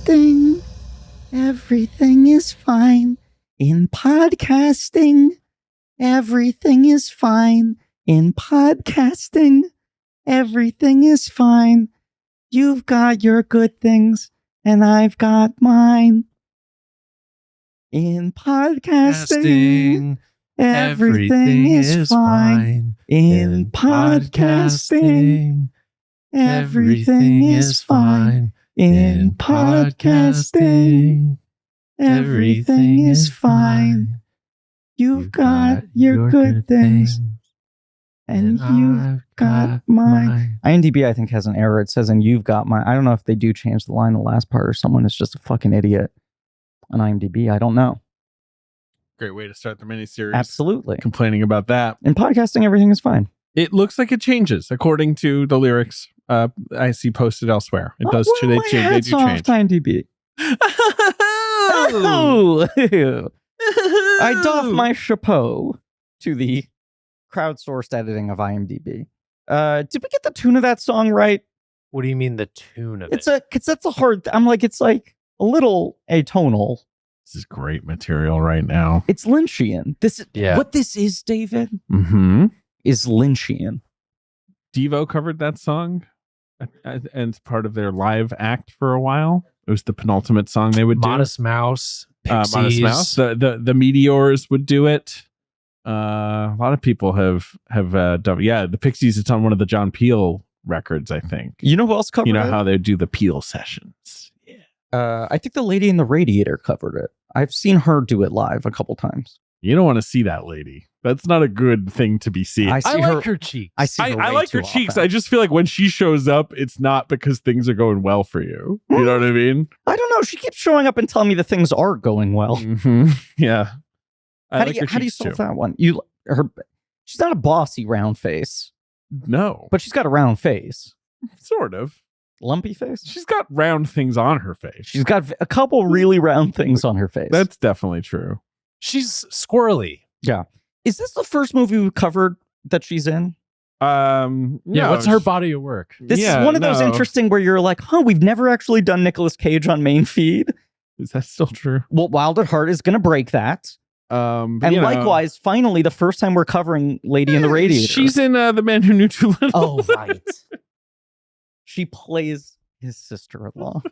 Podcasting. Everything is fine in podcasting. Everything is fine in podcasting. Everything is fine. You've got your good things, and I've got mine. In podcasting, everything is fine. In podcasting, everything is fine. In podcasting, everything is fine. You've got your good things, and you've got mine. IMDb, I think, has an error. It says, and you've got mine. I don't know if they do change the line in the last part or someone is just a fucking idiot on IMDb. I don't know. Great way to start the miniseries. Absolutely. Complaining about that. In podcasting, everything is fine. It looks like it changes according to the lyrics I see posted elsewhere. It does. They do change. IMDb. Oh. I doff my chapeau to the crowdsourced editing of IMDb. Did we get the tune of that song right? What do you mean the tune of it? Because that's a hard. I'm like, it's like a little atonal. This is great material right now. It's Lynchian. This is what this is, David. Mm-hmm. Is Lynchian. Devo covered that song and part of their live act for a while. It was the penultimate song they would do. Modest Mouse, Pixies. Modest Mouse. The Meteors would do it. A lot of people have done. Yeah, the Pixies. It's on one of the John Peel records, I think. You know who else covered it? You know how they do the Peel sessions. Yeah. I think the lady in the Radiator covered it. I've seen her do it live a couple times. You don't want to see that lady. That's not a good thing to be seeing. I like her cheeks. I like her cheeks. I just feel like when she shows up, it's not because things are going well for you. You know what I mean? I don't know. She keeps showing up and telling me that things are going well. Mm-hmm. Yeah. How do you solve that one? She's not a bossy round face. No. But she's got a round face. Sort of. Lumpy face? She's got round things on her face. She's got a couple really round things on her face. That's definitely true. She's squirrely. Yeah. Is this the first movie we covered that she's in? Yeah, what's her body of work? This is one of those interesting where you're like, we've never actually done Nicolas Cage on main feed. Is that still true? Well, Wild at Heart is going to break that. And likewise, finally, the first time we're covering Lady in the Radiator. She's in The Man Who Knew Too Little. Oh, right. She plays his sister-in-law.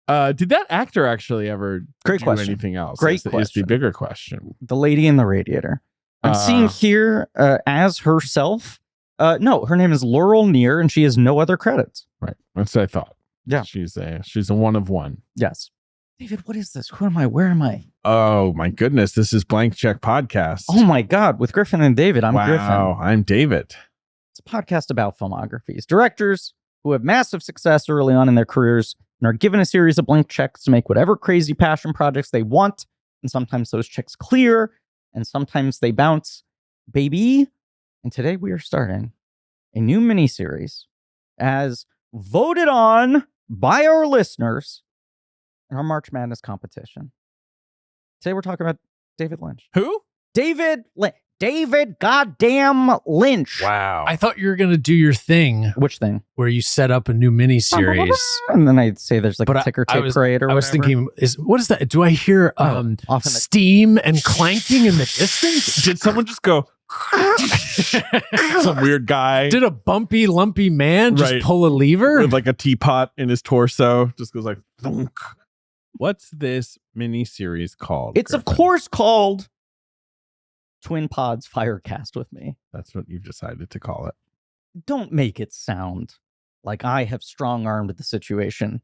Did that actor actually ever do anything else? Great question. Is the bigger question. The Lady in the Radiator. I'm seeing here as herself. No, her name is Laurel Neer, and she has no other credits. Right. That's what I thought. Yeah. She's a one of one. Yes. David, what is this? Who am I? Where am I? Oh, my goodness. This is Blank Check Podcast. Oh, my God. With Griffin and David. I'm Griffin. Wow, I'm David. It's a podcast about filmographies. Directors who have massive success early on in their careers and are given a series of blank checks to make whatever crazy passion projects they want. And sometimes those checks clear, and sometimes they bounce. Baby. And today we are starting a new miniseries as voted on by our listeners in our March Madness competition. Today we're talking about David Lynch. Who? David goddamn Lynch. Wow. I thought you were going to do your thing. Which thing? Where you set up a new miniseries. And then I'd say there's like a ticker tape parade or whatever. I was thinking, what is that? Do I hear steam and clanking in the distance? Did someone just go... Some weird guy. Did a bumpy, lumpy man just pull a lever? With like a teapot in his torso. Just goes like... Thunk. What's this miniseries called? It's Griffin? Of course called Twin Pods Firecast with Me. That's what you've decided to call it. Don't make it sound like I have strong-armed the situation.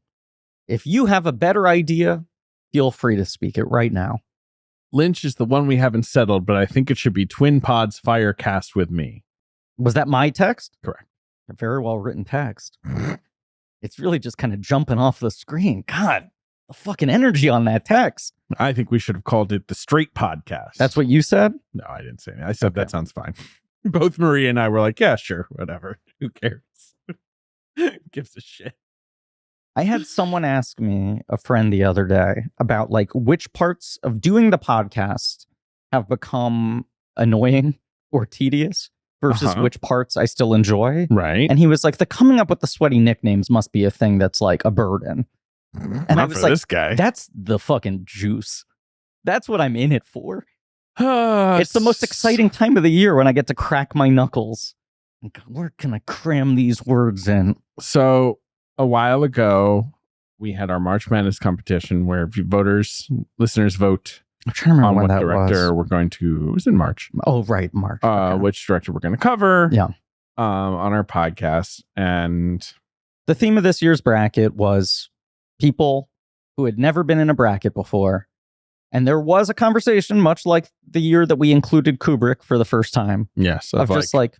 If you have a better idea, feel free to speak it right now. Lynch is the one we haven't settled, but I think it should be Twin Pods Firecast with Me. Was that my text? Correct. A very well-written text. It's really just kind of jumping off the screen. God, the fucking energy on that text. I think we should have called it the Straight Podcast. That's what you said? No, I didn't say that. I said that sounds fine. Both Maria and I were like, yeah, sure, whatever. Who cares? Gives a shit. I had someone ask me, a friend the other day, about like which parts of doing the podcast have become annoying or tedious. versus which parts I still enjoy. Right. And he was like, the coming up with the sweaty nicknames must be a thing that's like a burden. And I was like, this guy. that's the fucking juice. That's what I'm in it for. It's the most exciting time of the year when I get to crack my knuckles. Where can I cram these words in? So a while ago, we had our March Madness competition where listeners vote I'm trying to remember when what that director was. we're going to. It was in March. Oh, right, March. Okay. Which director we're going to cover. Yeah. On our podcast. And the theme of this year's bracket was people who had never been in a bracket before. And there was a conversation, much like the year that we included Kubrick for the first time. yes, Of just like,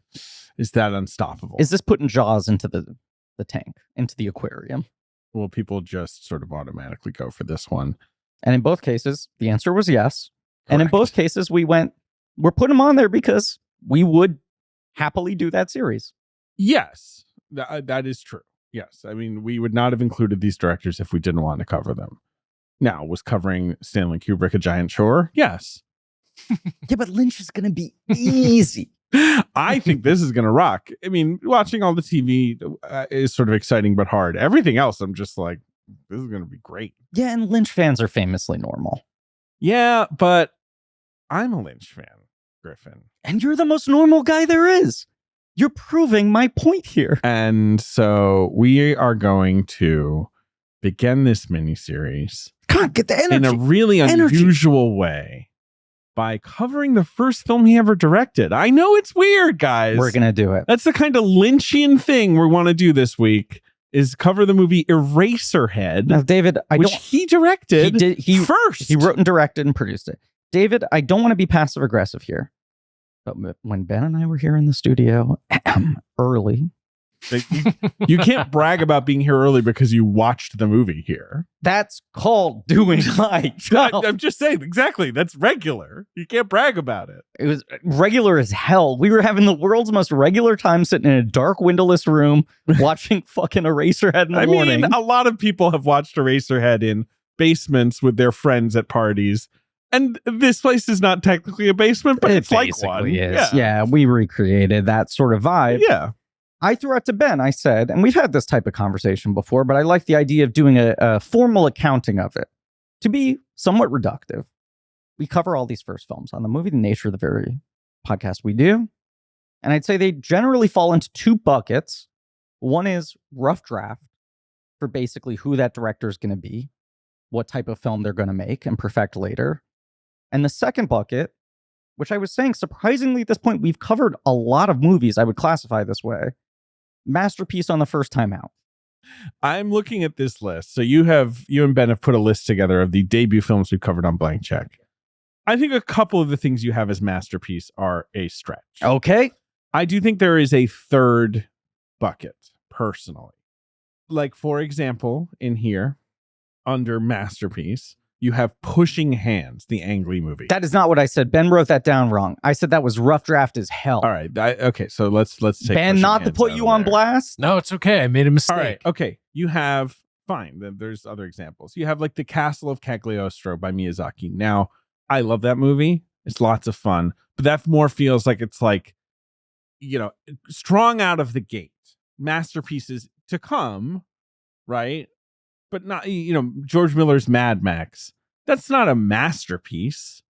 is that unstoppable? is this putting Jaws into the tank, into the aquarium? Will people just sort of automatically go for this one? And in both cases, the answer was yes. And in Correct. both cases, we're putting them on there because we would happily do that series. Yes, that is true. Yes. I mean, we would not have included these directors if we didn't want to cover them. Now, was covering Stanley Kubrick a giant chore? Yes. Yeah, but Lynch is going to be easy. I think this is going to rock. I mean, watching all the TV is sort of exciting but hard. Everything else, I'm just like, this is going to be great. Yeah, and Lynch fans are famously normal. Yeah, but I'm a Lynch fan, Griffin. And you're the most normal guy there is. You're proving my point here. And so we are going to begin this miniseries God, get the energy. in a really unusual way by covering the first film he ever directed. I know it's weird, guys. We're going to do it. That's the kind of Lynchian thing we want to do this week, is cover the movie Eraserhead. Now, David, he directed first. He wrote and directed and produced it. David, I don't want to be passive aggressive here. But when Ben and I were here in the studio early. You can't brag about being here early because you watched the movie here. That's called doing my job. I'm just saying, exactly. That's regular. You can't brag about it. It was regular as hell. We were having the world's most regular time sitting in a dark, windowless room watching fucking Eraserhead in the morning. A lot of people have watched Eraserhead in basements with their friends at parties. And this place is not technically a basement, but it's like one. Is. Yeah, we recreated that sort of vibe. Yeah. I threw out to Ben, I said, and we've had this type of conversation before, but I like the idea of doing a formal accounting of it. To be somewhat reductive, we cover all these first films on the movie, the nature of the very podcast we do. And I'd say they generally fall into two buckets. One is rough draft for basically who that director is going to be, what type of film they're going to make and perfect later. And the second bucket, which I was saying, surprisingly at this point, we've covered a lot of movies I would classify this way. Masterpiece on the first time out. I'm looking at this list. So you and Ben have put a list together of the debut films we've covered on Blank Check. I think a couple of the things you have as masterpiece are a stretch. Okay. I do think there is a third bucket, personally. Like, for example, in here, under masterpiece, you have Pushing Hands, the Ang Lee movie. That is not what I said. Ben wrote that down wrong. I said that was rough draft as hell. All right. Okay. So let's take Ben, Pushing not to Hands put out you of on there. blast. No, it's okay. I made a mistake. All right. Okay. You have, fine. There's other examples. You have like The Castle of Cagliostro by Miyazaki. Now, I love that movie. It's lots of fun, but that more feels like it's like, strong out of the gate. Masterpieces to come, right? But not, George Miller's Mad Max. That's not a masterpiece.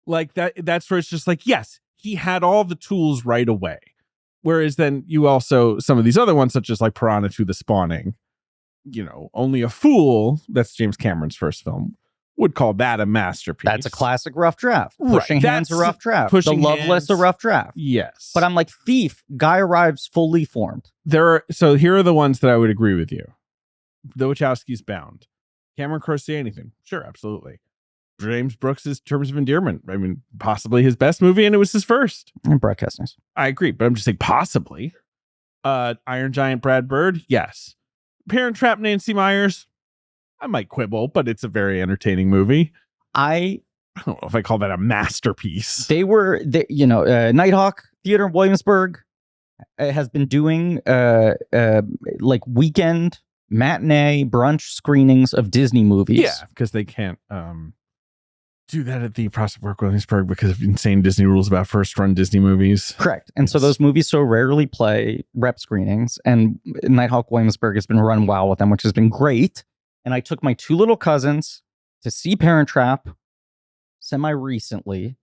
Like that's where it's just like, yes, he had all the tools right away. Whereas then you also, some of these other ones, such as like Piranha 2: The Spawning, Only a Fool, that's James Cameron's first film, would call that a masterpiece. That's a classic rough draft. Right. Pushing Hands a rough draft. Pushing The Love Hands, List a rough draft. Yes. But I'm like, Thief, guy arrives fully formed. So here are the ones that I would agree with you. The Wachowskis Bound. Cameron Crowe Say Anything. Sure, absolutely. James Brooks' Terms of Endearment. I mean, possibly his best movie, and it was his first. And broadcasters. I agree, but I'm just saying possibly. Iron Giant Brad Bird, yes. Parent Trap Nancy Myers, I might quibble, but it's a very entertaining movie. I don't know if I call that a masterpiece. Nighthawk Theater in Williamsburg has been doing like weekend matinee brunch screenings of Disney movies. Yeah, because they can't do that at the Prospect Park Williamsburg because of insane Disney rules about first-run Disney movies. Correct. And so those movies so rarely play rep screenings, and Nighthawk Williamsburg has been run well with them, which has been great. And I took my 2 little cousins to see Parent Trap semi-recently.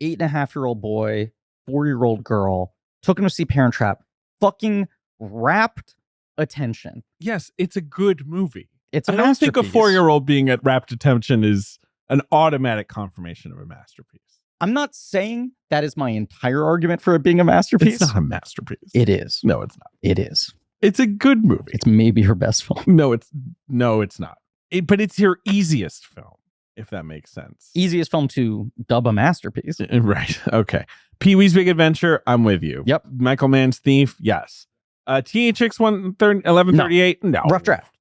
8.5-year-old boy, 4-year-old girl. Took him to see Parent Trap. Fucking rapt attention. Yes, it's a good movie. It's a I don't think a masterpiece. 4-year-old being at rapt attention is an automatic confirmation of a masterpiece. I'm not saying that is my entire argument for it being a masterpiece. It's not a masterpiece. It is. No, it's not. It is. It's a good movie. It's maybe her best film. No, it's not. But it's your easiest film, if that makes sense. Easiest film to dub a masterpiece. Right. Okay. Pee-wee's Big Adventure, I'm with you. Yep. Michael Mann's Thief, yes. THX 1138, no. Rough draft.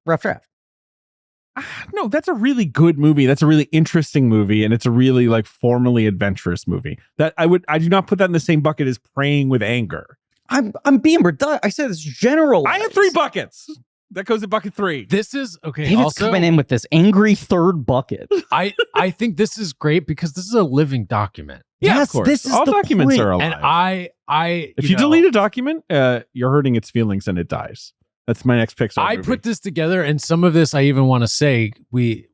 No, that's a really good movie. That's a really interesting movie, and it's a really like formally adventurous movie. That I do not put that in the same bucket as Praying with Anger. I'm being redundant. I said it's general. I have 3 buckets. That goes in bucket 3. This is okay. David's Also, coming in with this angry third bucket. I think this is great because this is a living document. Yeah, Yes, of course. this is all the documents point. are alive. And I if you delete a document, you're hurting its feelings and it dies. That's my next Pixar I movie. put this together, and some of this I even want to say we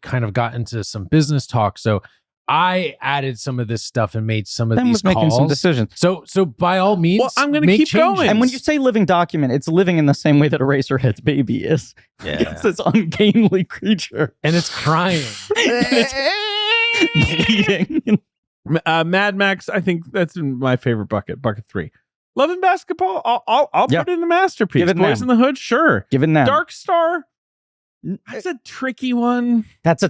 kind of got into some business talk, so I added some of this stuff and made some of Ben these was making calls. some decisions. So by all means, Well, I'm gonna make keep going. changes. And when you say living document, it's living in the same way that Eraserhead's baby is. It's this ungainly creature. and it's crying. Bleeding. Mad Max, I think that's in my favorite bucket 3. Love and Basketball, I'll Yeah. put it in the masterpiece. Give it Boys now. in the Hood, sure. Give it now. Dark Star, that's a tricky one That's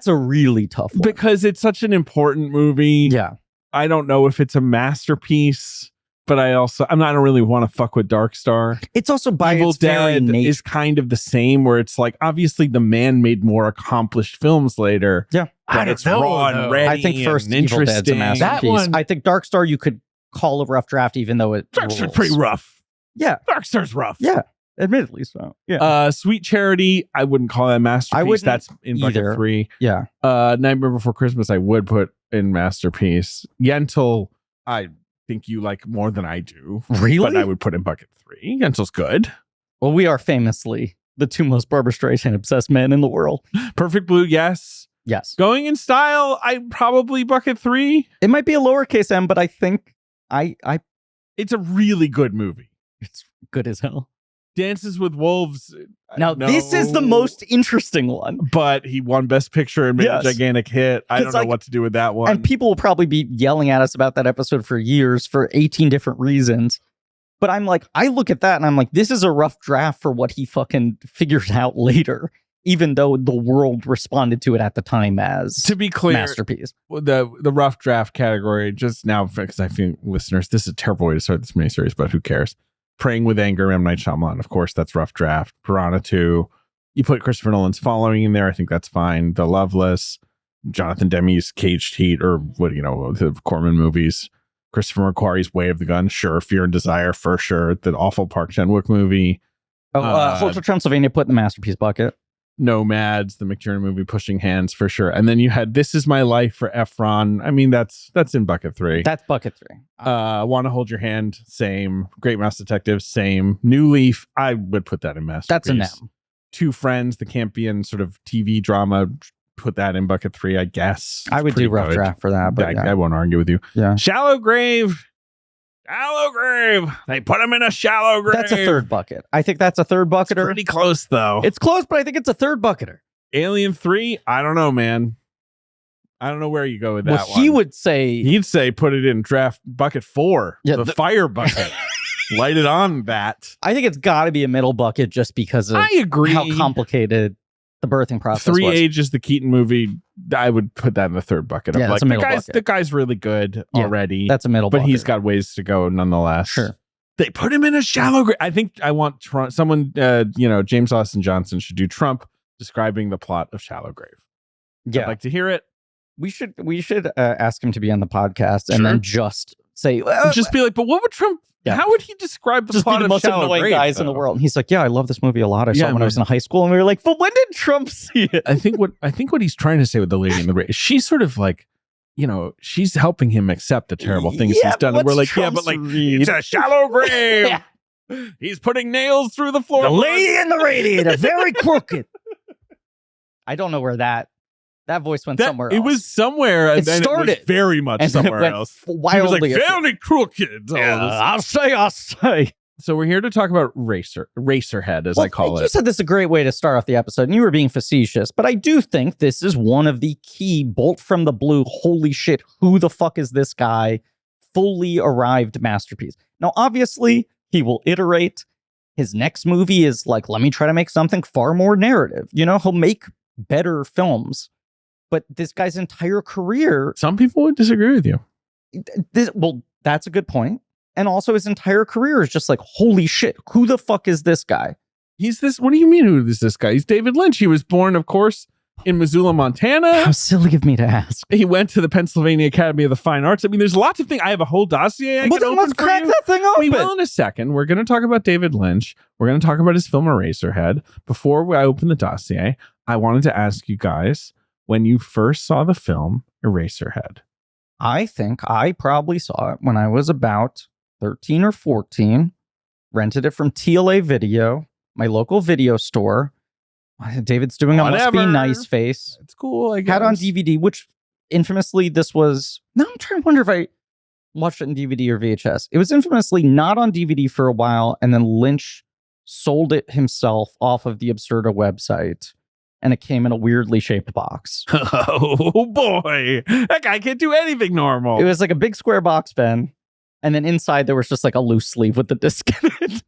a really tough one. because it's such an important movie. Yeah. I don't know if it's a masterpiece, but I don't really want to fuck with Dark Star. It's also by Evil its very Dead nature. is kind of the same, where it's like obviously the man made more accomplished films later. Yeah. I But don't it's know, raw and though. ready. I think first and Evil Dead's a interesting. masterpiece. That one- I think Dark Star you could call a rough draft even though it Dark Star's rules. pretty rough. Yeah. Dark Star's rough. Yeah. Admittedly so. Yeah. Sweet Charity, I wouldn't call that a masterpiece. I wouldn't That's in bucket either. 3. Yeah. Nightmare Before Christmas, I would put in masterpiece. Yentl, I think you like more than I do. Really? But I would put in bucket 3. Yentl's good. Well, we are famously the 2 most Barbra Streisand obsessed men in the world. Perfect Blue, yes. Yes. Going in Style, I probably bucket 3. It might be a lowercase m, but I think I It's a really good movie. it's good as hell. Dances with Wolves. Now, this is the most interesting one. But he won Best Picture and made Yes. a gigantic hit. I don't 'Cause, know like- what to do with that one. And people will probably be yelling at us about that episode for years for 18 different reasons. But I'm like, I look at that and I'm like, this is a rough draft for what he fucking figures out later, even though the world responded to it at the time as to be clear, masterpiece. the rough draft category just now, because I feel listeners, this is a terrible way to start this miniseries, but who cares? Praying with Anger, M. Night Shyamalan, of course, that's rough draft. Piranha 2, you put Christopher Nolan's Following in there, I think that's fine. The Loveless, Jonathan Demme's Caged Heat, or the Corman movies. Christopher McQuarrie's Way of the Gun, sure. Fear and Desire, for sure. The awful Park Chan-wook movie. Hotel Transylvania put in the masterpiece bucket. Nomads, the McTiernan movie, Pushing Hands, for sure. And then you had This Is My Life for Efron. I mean, that's in bucket 3. That's bucket 3. Want to Hold Your Hand, same. Great Mouse Detective, same. New Leaf, I would put that in masterpiece. That's an M. Two Friends, the Campion sort of TV drama, put that in bucket 3, I guess. I would do rough draft for that, but I won't argue with you. Yeah. Shallow Grave. They put him in a shallow grave. That's a third bucket. I think that's a third bucketer. Pretty close though. It's close, but I think it's a third bucketer. Alien 3, I don't know, man. I don't know where you go with that one. He would say He'd say put it in draft bucket 4. Yeah, the fire bucket. Light it on that. I think it's got to be a middle bucket just because of I agree. how complicated the birthing process 3 was. Ages, the Keaton movie, I would put that in the third bucket. Yeah, Of that's like, a middle bucket. the guy's really good Yeah, already. That's a middle but bucket. he's got ways to go nonetheless. Sure. They put him in a shallow grave. I think I want Trump, someone, James Austin Johnson should do Trump describing the plot of Shallow Grave. Yeah. I'd like to hear it. We should ask him to be on the podcast and Sure. then just say, Just be like, but what would Trump Yeah. How would he describe the Just be plot the of most Shallow annoying Grave, guys in the though? world. And he's like, yeah, I love this movie a lot. I saw Yeah, it when I was in high school. And we were like, but when did Trump see it? I think what he's trying to say with the lady in the race, she's sort of like, she's helping him accept the terrible things Yeah, he's done. And we're like, Trump's but like, read? it's a shallow grave. Yeah. He's putting nails through the floor. The lady in the radiator, very crooked. I don't know where that voice went somewhere else. It was somewhere, and It then started, it was very much and then it somewhere went else. wildly. He was like, very crooked. I'll say. So we're here to talk about Eraserhead, as I call You it. said this is a great way to start off the episode, and you were being facetious, but I do think this is one of the key bolt from the blue, holy shit, who the fuck is this guy, fully arrived masterpiece. Now, obviously, he will iterate. His next movie is like, let me try to make something far more narrative. He'll make better films. But this guy's entire career... Some people would disagree with you. That's a good point. And also his entire career is just like, holy shit, who the fuck is this guy? He's this... What do you mean, who is this guy? He's David Lynch. He was born, of course, in Missoula, Montana. How silly of me to ask. He went to the Pennsylvania Academy of the Fine Arts. I mean, there's lots of things. I have a whole dossier I can open let's for crack you. that thing open. We will in a second. We're going to talk about David Lynch. We're going to talk about his film Eraserhead. Before I open the dossier, I wanted to ask you guys, when you first saw the film Eraserhead. I think I probably saw it when I was about 13 or 14, rented it from TLA Video, my local video store. David's doing a must be nice face. It's cool, I guess. Had on DVD, which infamously this was... Now I'm trying to wonder if I watched it in DVD or VHS. It was infamously not on DVD for a while, and then Lynch sold it himself off of the Absurda website, and it came in a weirdly shaped box. Oh boy, that guy can't do anything normal. It was like a big square box, Ben, and then inside there was just like a loose sleeve with the disc in it.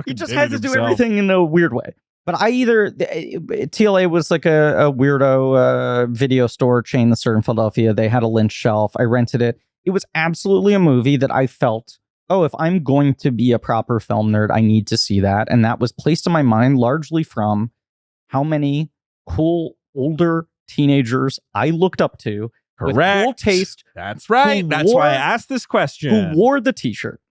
He just had to do everything in a weird way. But TLA was like a weirdo video store chain that's in Philadelphia. They had a Lynch shelf. I rented it. It was absolutely a movie that I felt, if I'm going to be a proper film nerd, I need to see that. And that was placed in my mind largely from how many cool older teenagers I looked up to. Correct. With cool taste. That's right. That's why I asked this question. Who wore the t-shirt.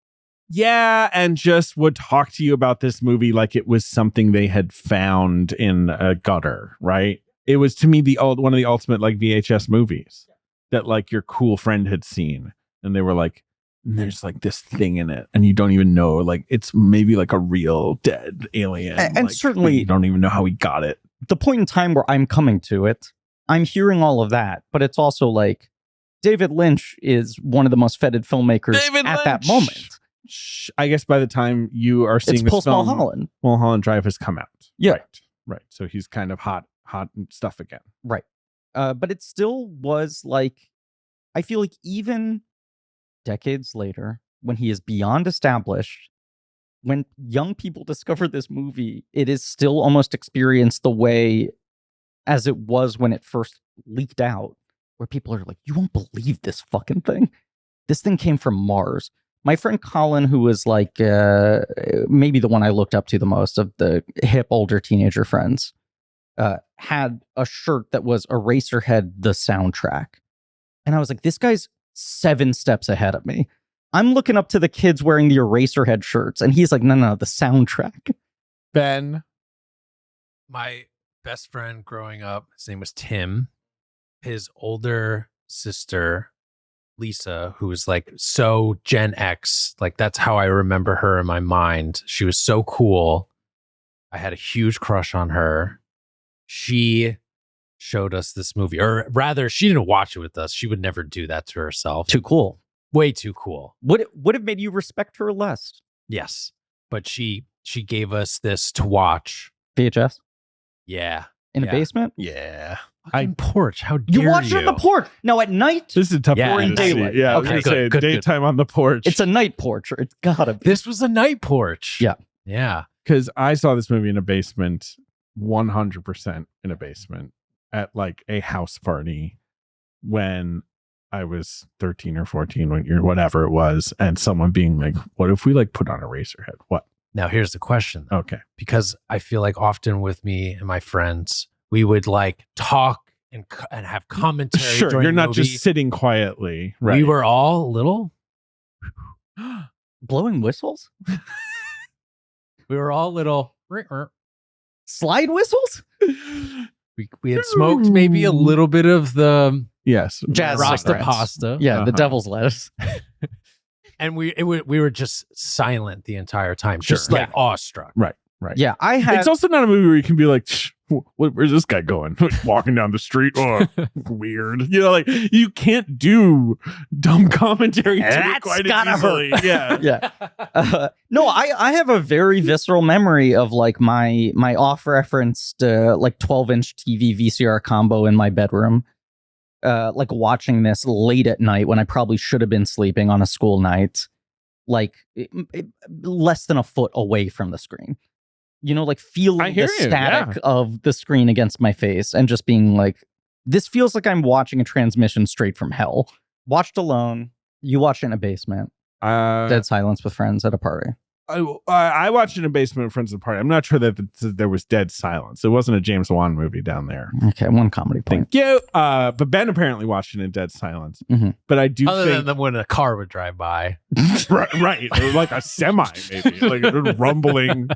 Yeah, and just would talk to you about this movie like it was something they had found in a gutter, right? It was, to me, one of the ultimate like VHS movies that like your cool friend had seen, and they were like, there's like this thing in it, and you don't even know, like it's maybe like a real dead alien, and like, certainly you don't even know how he got it. The point in time where I'm coming to it, I'm hearing all of that, but it's also like David Lynch is one of the most feted filmmakers at that moment. I guess by the time you are seeing this post film, Mulholland Drive has come out. Yeah. Right. So he's kind of hot and stuff again. Right. But it still was like, I feel like even decades later, when he is beyond established, when young people discover this movie, it is still almost experienced the way as it was when it first leaked out, where people are like, you won't believe this fucking thing. This thing came from Mars. My friend Colin, who was like maybe the one I looked up to the most of the hip older teenager friends, had a shirt that was Eraserhead, the soundtrack. And I was like, this guy's 7 steps ahead of me. I'm looking up to the kids wearing the Eraserhead shirts, and he's like, no, the soundtrack. Ben. My best friend growing up, his name was Tim. His older sister, Lisa, who was like so Gen X, like that's how I remember her in my mind. She was so cool. I had a huge crush on her. She showed us this movie, or rather, she didn't watch it with us. She would never do that to herself. Too cool. Way too cool. Would have made you respect her less. Yes, but she gave us this to watch. VHS? Yeah. In a basement? Yeah. Fucking porch. How dare you watched it on the porch? Now at night? This is a tough Yeah, one to daylight. see. Yeah, Okay, I was gonna say daytime on the porch. It's a night porch, or it's gotta be. This was a night porch. Yeah. Yeah. Because I saw this movie in a basement, 100% in a basement, at like a house party when I was 13 or 14, whatever it was, and someone being like, what if we like put on Eraserhead? What? Now here's the question. Okay. Because I feel like often with me and my friends, we would like talk and have commentary. Sure, during you're the not movie. just sitting quietly. Right. We were all little. Blowing whistles? We were all little. Slide whistles? We had smoked maybe a little bit of the Yes. Jazz Rasta cigarettes. pasta. Yeah, the Uh-huh. devil's lettuce. And we were just silent the entire time, Sure. just like awestruck. Right. Yeah, I had. It's also not a movie where you can be like, where's this guy going? Walking down the street? Oh, weird. You know, like you can't do dumb commentary to it That's quite gotta as easily. Yeah. yeah. No, I have a very visceral memory of like my off-referenced like 12-inch TV VCR combo in my bedroom. Like watching this late at night when I probably should have been sleeping on a school night, like less than a foot away from the screen. You know, like I feeling hear the you, static of the screen against my face and just being like, this feels like I'm watching a transmission straight from hell. Watched alone. You watched it in a basement. Dead silence with friends at a party. I watched it in a basement with friends at the party. I'm not sure that there was dead silence. It wasn't a James Wan movie down there. Okay, one comedy point. Thank you. But Ben apparently watched it in dead silence. Mhm. But I do Other think than when a car would drive by. right, or like a semi, maybe like rumbling.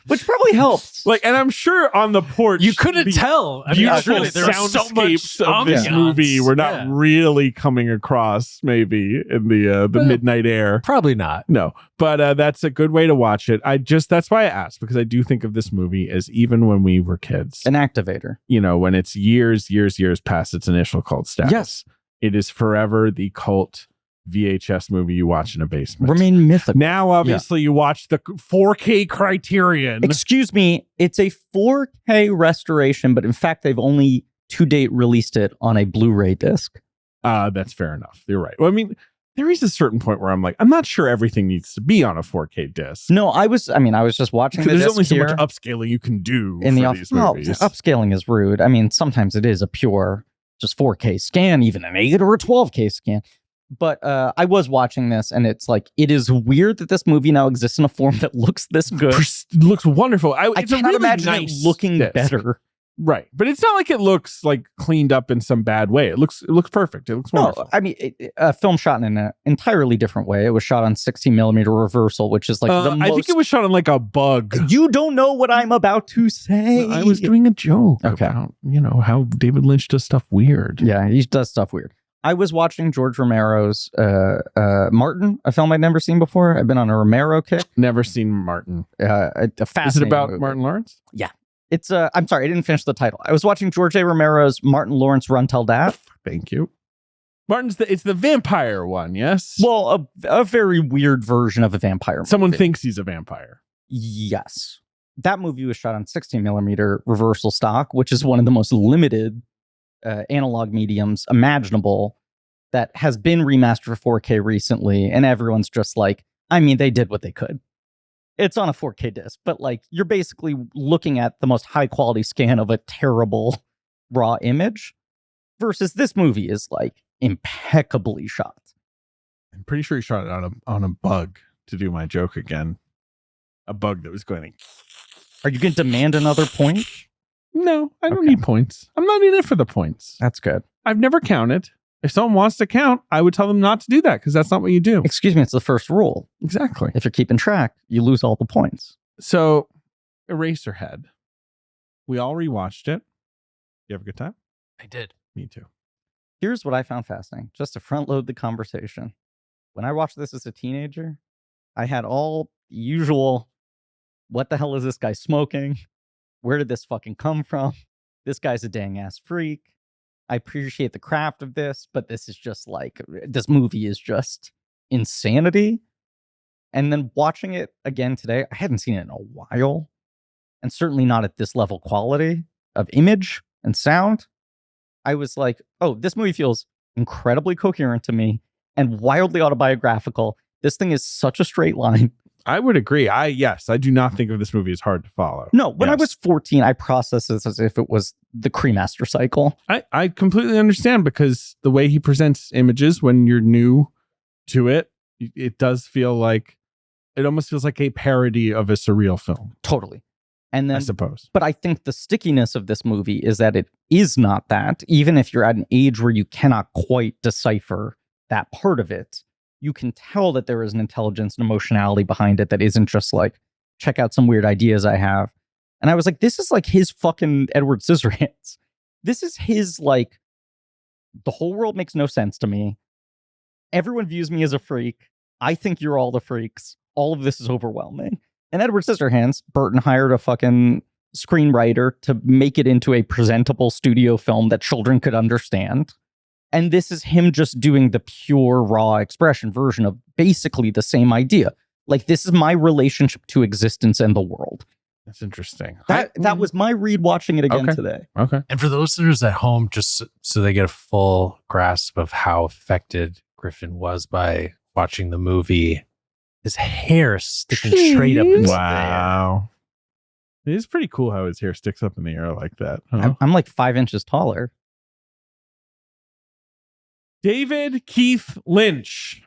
Which probably helps. Like, and I'm sure on the porch You couldn't the tell. I mean, beautiful truly, there was so much soundscapes of this ambiance. movie were not Yeah. really coming across. Maybe in the midnight air. Probably not. No, but that's a good way to watch it. That's why I asked, because I do think of this movie as even when we were kids, An activator. you know, when it's years past its initial cult status. Yes. It is forever the cult VHS movie you watch in a basement. Remain mythical. Now, obviously, you watch the 4K Criterion. Excuse me, it's a 4K restoration, but in fact, they've only to date released it on a Blu-ray disc. That's fair enough. You're right. Well, I mean, there is a certain point where I'm like, I'm not sure everything needs to be on a 4K disc. No, I was just watching the There's disc only so here much upscaling you can do in the for off. these Well, movies. upscaling is rude. I mean, sometimes it is a pure just 4K scan, even an 8 or a 12K scan. But I was watching this, and it's like, it is weird that this movie now exists in a form that looks this good. Looks wonderful. I It's a cannot really imagine nice it looking disc. better. Right. But it's not like it looks like cleaned up in some bad way. It looks perfect. It looks wonderful. No, I mean, a film shot in an entirely different way. It was shot on 16mm reversal, which is like the most... I think it was shot on like a bug. You don't know what I'm about to say. I was doing a joke Okay. about, how David Lynch does stuff weird. Yeah, he does stuff weird. I was watching George Romero's Martin, a film I'd never seen before. I've been on a Romero kick. Never seen Martin. A fascinating Is it about movie. Martin Lawrence? It's I'm sorry, I didn't finish the title. I was watching George A. Romero's Martin Lawrence Run Tell Dad. Thank you. It's the vampire one, yes? Well, a very weird version of a vampire movie. Someone thinks he's a vampire. Yes. That movie was shot on 16mm reversal stock, which is one of the most limited analog mediums imaginable that has been remastered for 4K recently. And everyone's just like, I mean, they did what they could. It's on a 4K disc, but like you're basically looking at the most high quality scan of a terrible raw image versus this movie is like impeccably shot. I'm pretty sure he shot it on a bug, to do my joke again. A bug that was going to... Are you going to demand another point? No, I don't Okay. need points. I'm not in it for the points. That's good. I've never counted. If someone wants to count, I would tell them not to do that because that's not what you do. Excuse me, it's the first rule. Exactly. If you're keeping track, you lose all the points. So, Eraserhead. We all rewatched it. You have a good time? I did. Me too. Here's what I found fascinating, just to front load the conversation. When I watched this as a teenager, I had all the usual, what the hell is this guy smoking? Where did this fucking come from? This guy's a dang ass freak. I appreciate the craft of this, but this is just like, this movie is just insanity. And then watching it again today, I hadn't seen it in a while, and certainly not at this level quality of image and sound. I was like, oh, this movie feels incredibly coherent to me and wildly autobiographical. This thing is such a straight line. I would agree. I do not think of this movie as hard to follow. No, when I Yes. was 14, I processed this as if it was the Cremaster cycle. I completely understand, because the way he presents images when you're new to it, it does feel like, it almost feels like a parody of a surreal film, Totally. And I then, suppose. but I think the stickiness of this movie is that it is not that, even if you're at an age where you cannot quite decipher that part of it. you can tell that there is an intelligence and emotionality behind it that isn't just like, check out some weird ideas I have. And I was like, this is like his fucking Edward Scissorhands. This is his, like, the whole world makes no sense to me. Everyone views me as a freak. I think you're all the freaks. All of this is overwhelming. And Edward Scissorhands, Burton hired a fucking screenwriter to make it into a presentable studio film that children could understand. And this is him just doing the pure, raw expression version of basically the same idea. Like, this is my relationship to existence and the world. That's interesting. That was my read watching it again today. Okay. And for the listeners at home, just so they get a full grasp of how affected Griffin was by watching the movie, his hair sticking straight up into wow. It is pretty cool how his hair sticks up in the air like that. Huh? I'm like 5 inches taller. David Keith Lynch.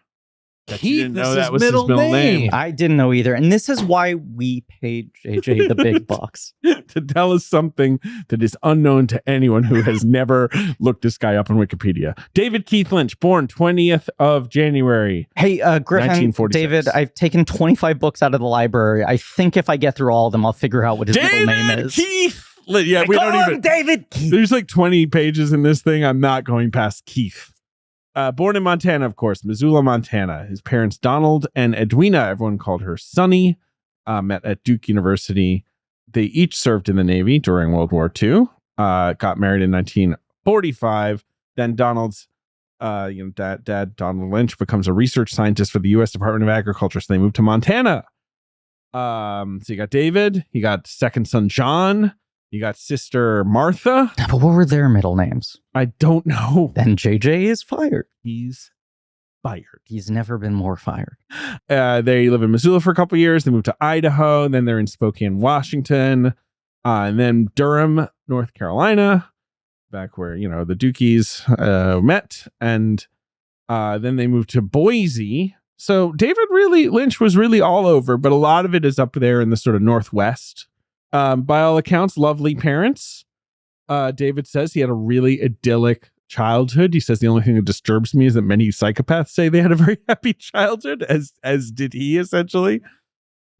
Keith know is that his was his middle middle name. name. I didn't know either. And this is why we paid JJ the big bucks. To tell us something that is unknown to anyone who has never looked this guy up on Wikipedia. David Keith Lynch, born 20th of January. Hey, Griffin, 1946. David, I've taken 25 books out of the library. I think if I get through all of them, I'll figure out what his middle name is. Keith. Yeah, we Call don't him even. David Keith. There's like 20 pages in this thing. I'm not going past Keith. Born in Montana, of course, Missoula, Montana. His parents, Donald and Edwina, everyone called her Sonny, met at Duke University. They each served in the Navy during World War II, got married in 1945. Then Donald's dad, Donald Lynch, becomes a research scientist for the U.S. Department of Agriculture. So they moved to Montana. So you got David, you got second son, John, you got sister, Martha. But what were their middle names? I don't know. Then JJ is fired. He's fired. He's never been more fired. They live in Missoula for a couple years. They move to Idaho. And then they're in Spokane, Washington. And then Durham, North Carolina, back where, the Dukies met. And then they moved to Boise. So David Lynch was really all over, but a lot of it is up there in the sort of Northwest. By all accounts, lovely parents. David says he had a really idyllic childhood. He says the only thing that disturbs me is that many psychopaths say they had a very happy childhood, as did he, essentially.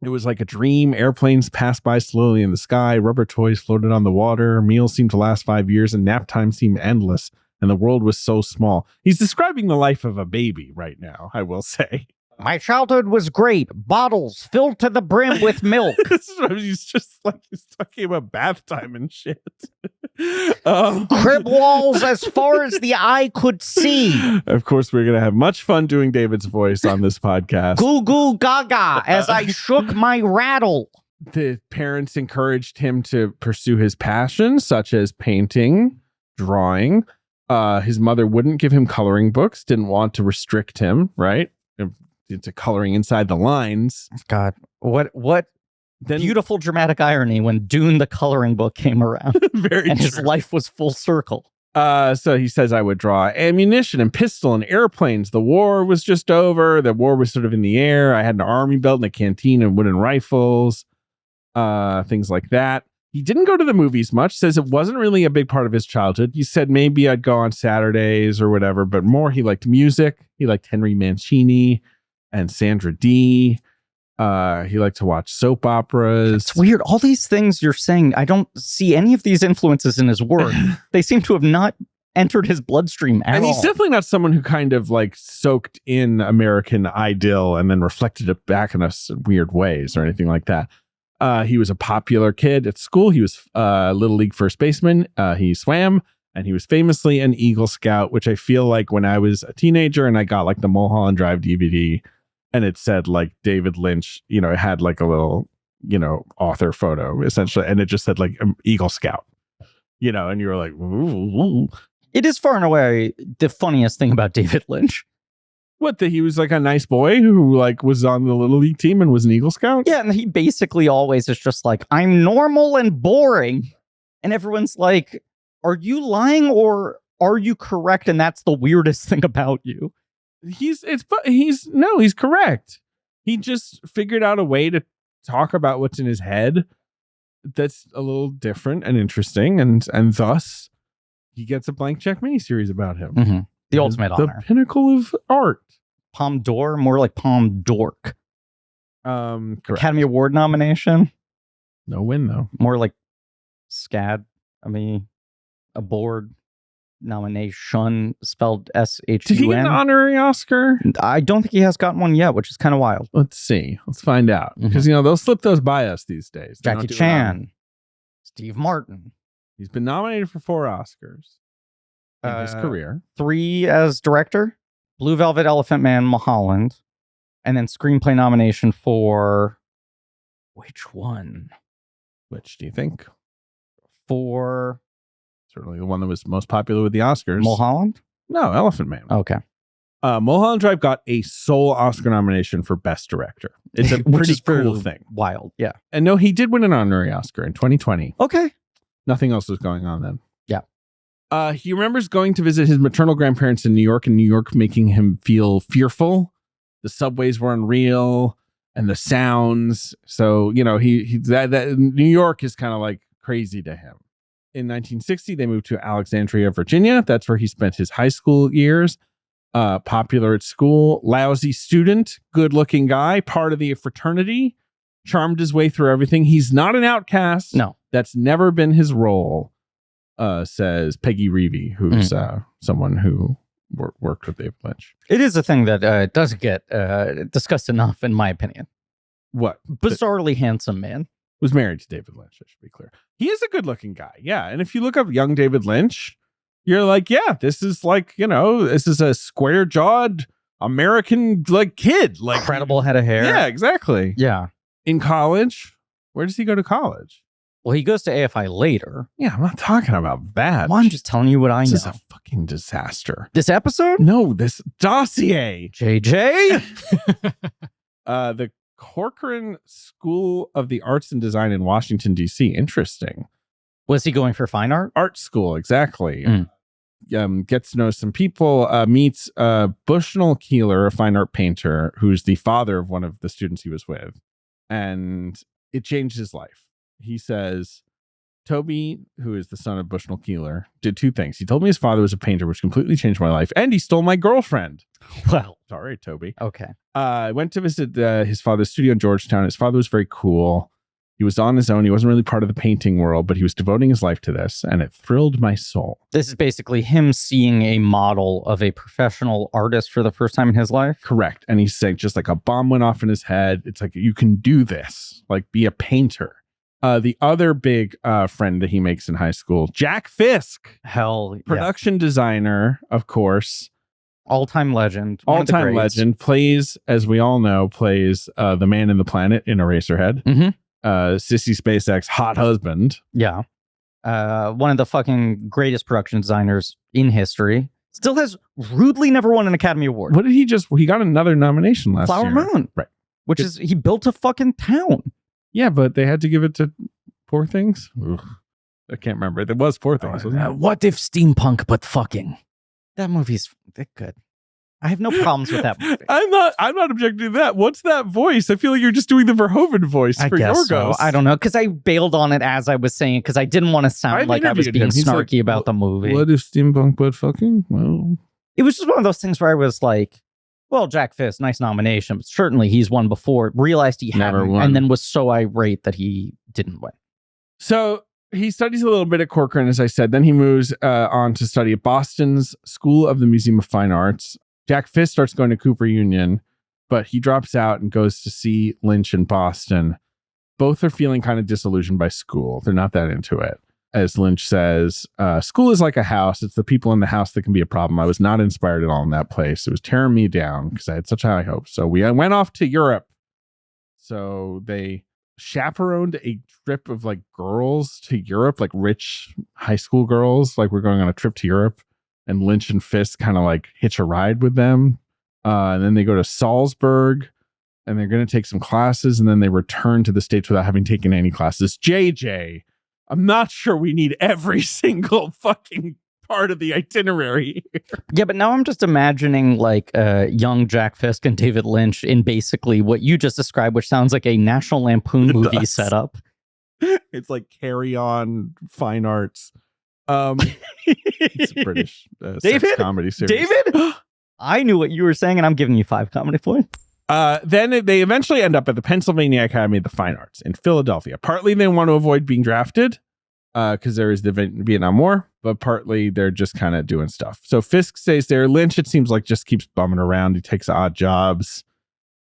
It was like a dream. Airplanes passed by slowly in the sky. Rubber toys floated on the water. Meals seemed to last 5 years, and nap time seemed endless. And the world was so small. He's describing the life of a baby right now, I will say. My childhood was great. Bottles filled to the brim with milk. He's talking about bath time and shit. Crib walls as far as the eye could see. Of course, we're going to have much fun doing David's voice on this podcast. Goo goo gaga as I shook my rattle. The parents encouraged him to pursue his passions, such as painting, drawing. His mother wouldn't give him coloring books, didn't want to restrict him, right? Into coloring inside the lines. God, what then, beautiful dramatic irony when Dune the coloring book came around. Very and true. His life was full circle. So he says, I would draw ammunition and pistol and airplanes. The war was just over. The war was sort of in the air. I had an army belt and a canteen and wooden rifles, things like that. He didn't go to the movies much, says it wasn't really a big part of his childhood. He said maybe I'd go on Saturdays or whatever, but more he liked music. He liked Henry Mancini and Sandra Dee. He liked to watch soap operas. It's weird. All these things you're saying, I don't see any of these influences in his work. They seem to have not entered his bloodstream at all. And he's definitely not someone who kind of like soaked in American idyll and then reflected it back in us weird ways or anything like that. He was a popular kid at school. He was Little League first baseman. He swam. And he was famously an Eagle Scout, which I feel like when I was a teenager and I got like the Mulholland Drive DVD and it said like David Lynch, it had like a little, author photo essentially. And it just said like Eagle Scout, and you were like, ooh. It is far and away the funniest thing about David Lynch. What, that he was like a nice boy who like was on the Little League team and was an Eagle Scout? Yeah. And he basically always is just like, I'm normal and boring. And everyone's like, are you lying or are you correct? And that's the weirdest thing about you. He's correct. He just figured out a way to talk about what's in his head that's a little different and interesting, and thus he gets a blank check miniseries about him. Mm-hmm. The ultimate the honor. pinnacle of art. Palme d'Or, more like Palme Dork. Correct. Academy Award nomination, No win though. more like SCAD. I mean, award nomination spelled Did he get an SHUN. honorary Oscar? I don't think he has gotten one yet, which is kind of wild. Let's see. Let's find out. Because, they'll slip those by us these days. They Jackie don't do it on- Chan, Steve Martin. He's been nominated for 4 Oscars in his career. 3 as director, Blue Velvet, Elephant Man, Mulholland, and then screenplay nomination for which one? Which do you think? For Certainly the one that was most popular with the Oscars. Mulholland? No, Elephant Man. Okay. Mulholland Drive got a sole Oscar nomination for Best Director. It's a Which pretty is cool cool. thing. Wild. Yeah. And no, he did win an honorary Oscar in 2020. Okay. Nothing else was going on then. Yeah. He remembers going to visit his maternal grandparents in New York, and New York making him feel fearful. The subways were unreal, and the sounds. So that New York is kind of like crazy to him. In 1960, they moved to Alexandria, Virginia. That's where he spent his high school years. Popular at school, lousy student, good-looking guy, part of the fraternity, charmed his way through everything. He's not an outcast. No. That's never been his role, says Peggy Reevy, who's someone who worked with David Lynch. It is a thing that doesn't get discussed enough, in my opinion. What? Bizarrely handsome man. Was married to David Lynch, I should be clear. He is a good-looking guy, yeah. And if you look up young David Lynch, you're like, yeah, this is like, this is a square-jawed American kid. Like Incredible head of hair. Yeah, exactly. Yeah. In college, where does he go to college? Well, he goes to AFI later. Yeah, I'm not talking about that. Well, I'm just telling you what I This know. is a fucking disaster. This episode? No, this dossier. JJ? The Corcoran School of the Arts and Design in Washington, D.C. Interesting. Was he going for fine art? Art school, exactly. Gets to know some people, meets Bushnell Keeler, a fine art painter, who's the father of one of the students he was with. And it changed his life. He says, Toby, who is the son of Bushnell Keeler, did 2 things. He told me his father was a painter, which completely changed my life, and he stole my girlfriend. Well. Sorry, Toby. Okay. I went to visit his father's studio in Georgetown. His father was very cool. He was on his own. He wasn't really part of the painting world, but he was devoting his life to this, and it thrilled my soul. This is basically him seeing a model of a professional artist for the first time in his life. Correct. And he's saying just like a bomb went off in his head. It's like, you can do this. Like, be a painter. The other big friend that he makes in high school, Jack Fisk. Hell, Production designer, of course. All-time legend. One of the All-time greats. legend. Plays, as we all know, the man in the planet in Eraserhead. Mm-hmm. Sissy SpaceX hot husband. Yeah. One of the fucking greatest production designers in history. Still has rudely never won an Academy Award. What did he got another nomination last Flower year. Moon. Right. Which is, he built a fucking town. Yeah, but they had to give it to Poor Things. Ugh. I can't remember. It was Poor Things. Wasn't it? What if steampunk but fucking? That movie's good. I have no problems with that movie. I'm not objecting to that. What's that voice? I feel like you're just doing the Verhoeven voice I for guess Yorgos. so. I don't know, because I bailed on it as I was saying, because I didn't want to sound like I was interviewed being him. He's snarky like, about the movie. What if steampunk but fucking? Well, It was just one of those things where I was like, well, Jack Fisk, nice nomination, but certainly he's won before. Realized he Never hadn't, won. and then was so irate that he didn't win. so he studies a little bit at Corcoran, as I said. Then he moves on to study at Boston's School of the Museum of Fine Arts. Jack Fisk starts going to Cooper Union, but he drops out and goes to see Lynch in Boston. Both are feeling kind of disillusioned by school. They're not that into it. As Lynch says, school is like a house. It's the people in the house that can be a problem. I was not inspired at all in that place. It was tearing me down because I had such high hopes. So we went off to Europe. So they chaperoned a trip of girls to Europe, rich high school girls. We're going on a trip to Europe. And Lynch and Fisk kind of hitch a ride with them. And then they go to Salzburg and they're going to take some classes. And then they return to the States without having taken any classes. JJ, I'm not sure we need every single fucking part of the itinerary here. Yeah, but now I'm just imagining young Jack Fisk and David Lynch in basically what you just described, which sounds like a National Lampoon movie setup. It's like Carry On Fine Arts. It's a British sex David? comedy series. David? I knew what you were saying, and I'm giving you 5 comedy points. Then they eventually end up at the Pennsylvania Academy of the Fine Arts in Philadelphia. Partly they want to avoid being drafted because there is the Vietnam War, but partly they're just kind of doing stuff. So Fisk stays there. Lynch, it seems like, just keeps bumming around. He takes odd jobs,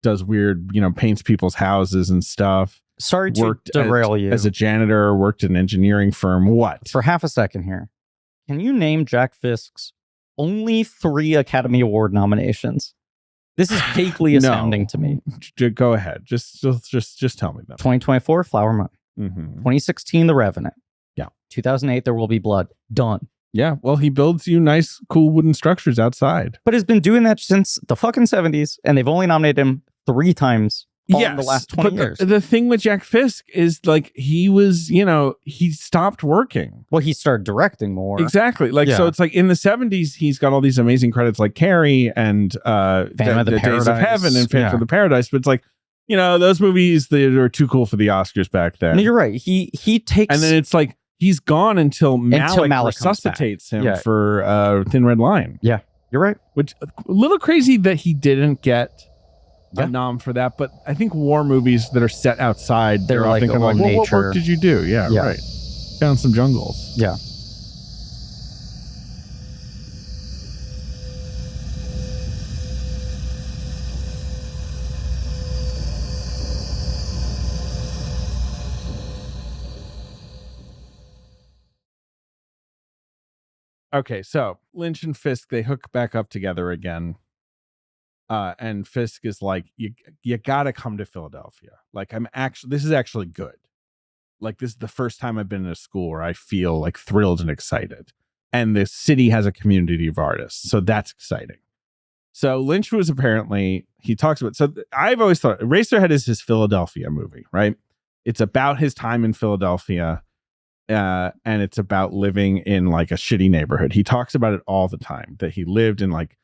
does weird, paints people's houses and stuff. Sorry to derail you. As a janitor, worked in an engineering firm. What? For half a second here. Can you name Jack Fisk's only 3 Academy Award nominations? This is vaguely astounding to me. Go ahead. Just tell me that. 2024, Flower Moon. 2016, The Revenant. Yeah. 2008, There Will Be Blood. Done. Yeah. Well, he builds you nice, cool wooden structures outside. But has been doing that since the fucking 70s, and they've only nominated him 3 times in the last 20 years. The thing with Jack Fisk is, like, he was, he stopped working. Well, he started directing more. Exactly. So it's like in the 70s, he's got all these amazing credits like Carrie and Phantom of the Days of Heaven and Phantom of the Paradise. But it's like, those movies that are too cool for the Oscars back then. No, you're right. He takes... And then it's like, he's gone until Malick resuscitates him for Thin Red Line. Yeah, you're right. Which, a little crazy that he didn't get a nom for that, but I think war movies that are set outside, they're often kind of like, well, what work did you do? Yeah, right. Found some jungles. Yeah. Okay, so Lynch and Fisk, they hook back up together again. And Fisk is like, you gotta come to Philadelphia. Like, this is actually good. Like, this is the first time I've been in a school where I feel like thrilled and excited. And the city has a community of artists. So that's exciting. So Lynch was he talks about, so I've always thought Eraserhead is his Philadelphia movie, right? It's about his time in Philadelphia. And it's about living in like a shitty neighborhood. He talks about it all the time, that he lived in like,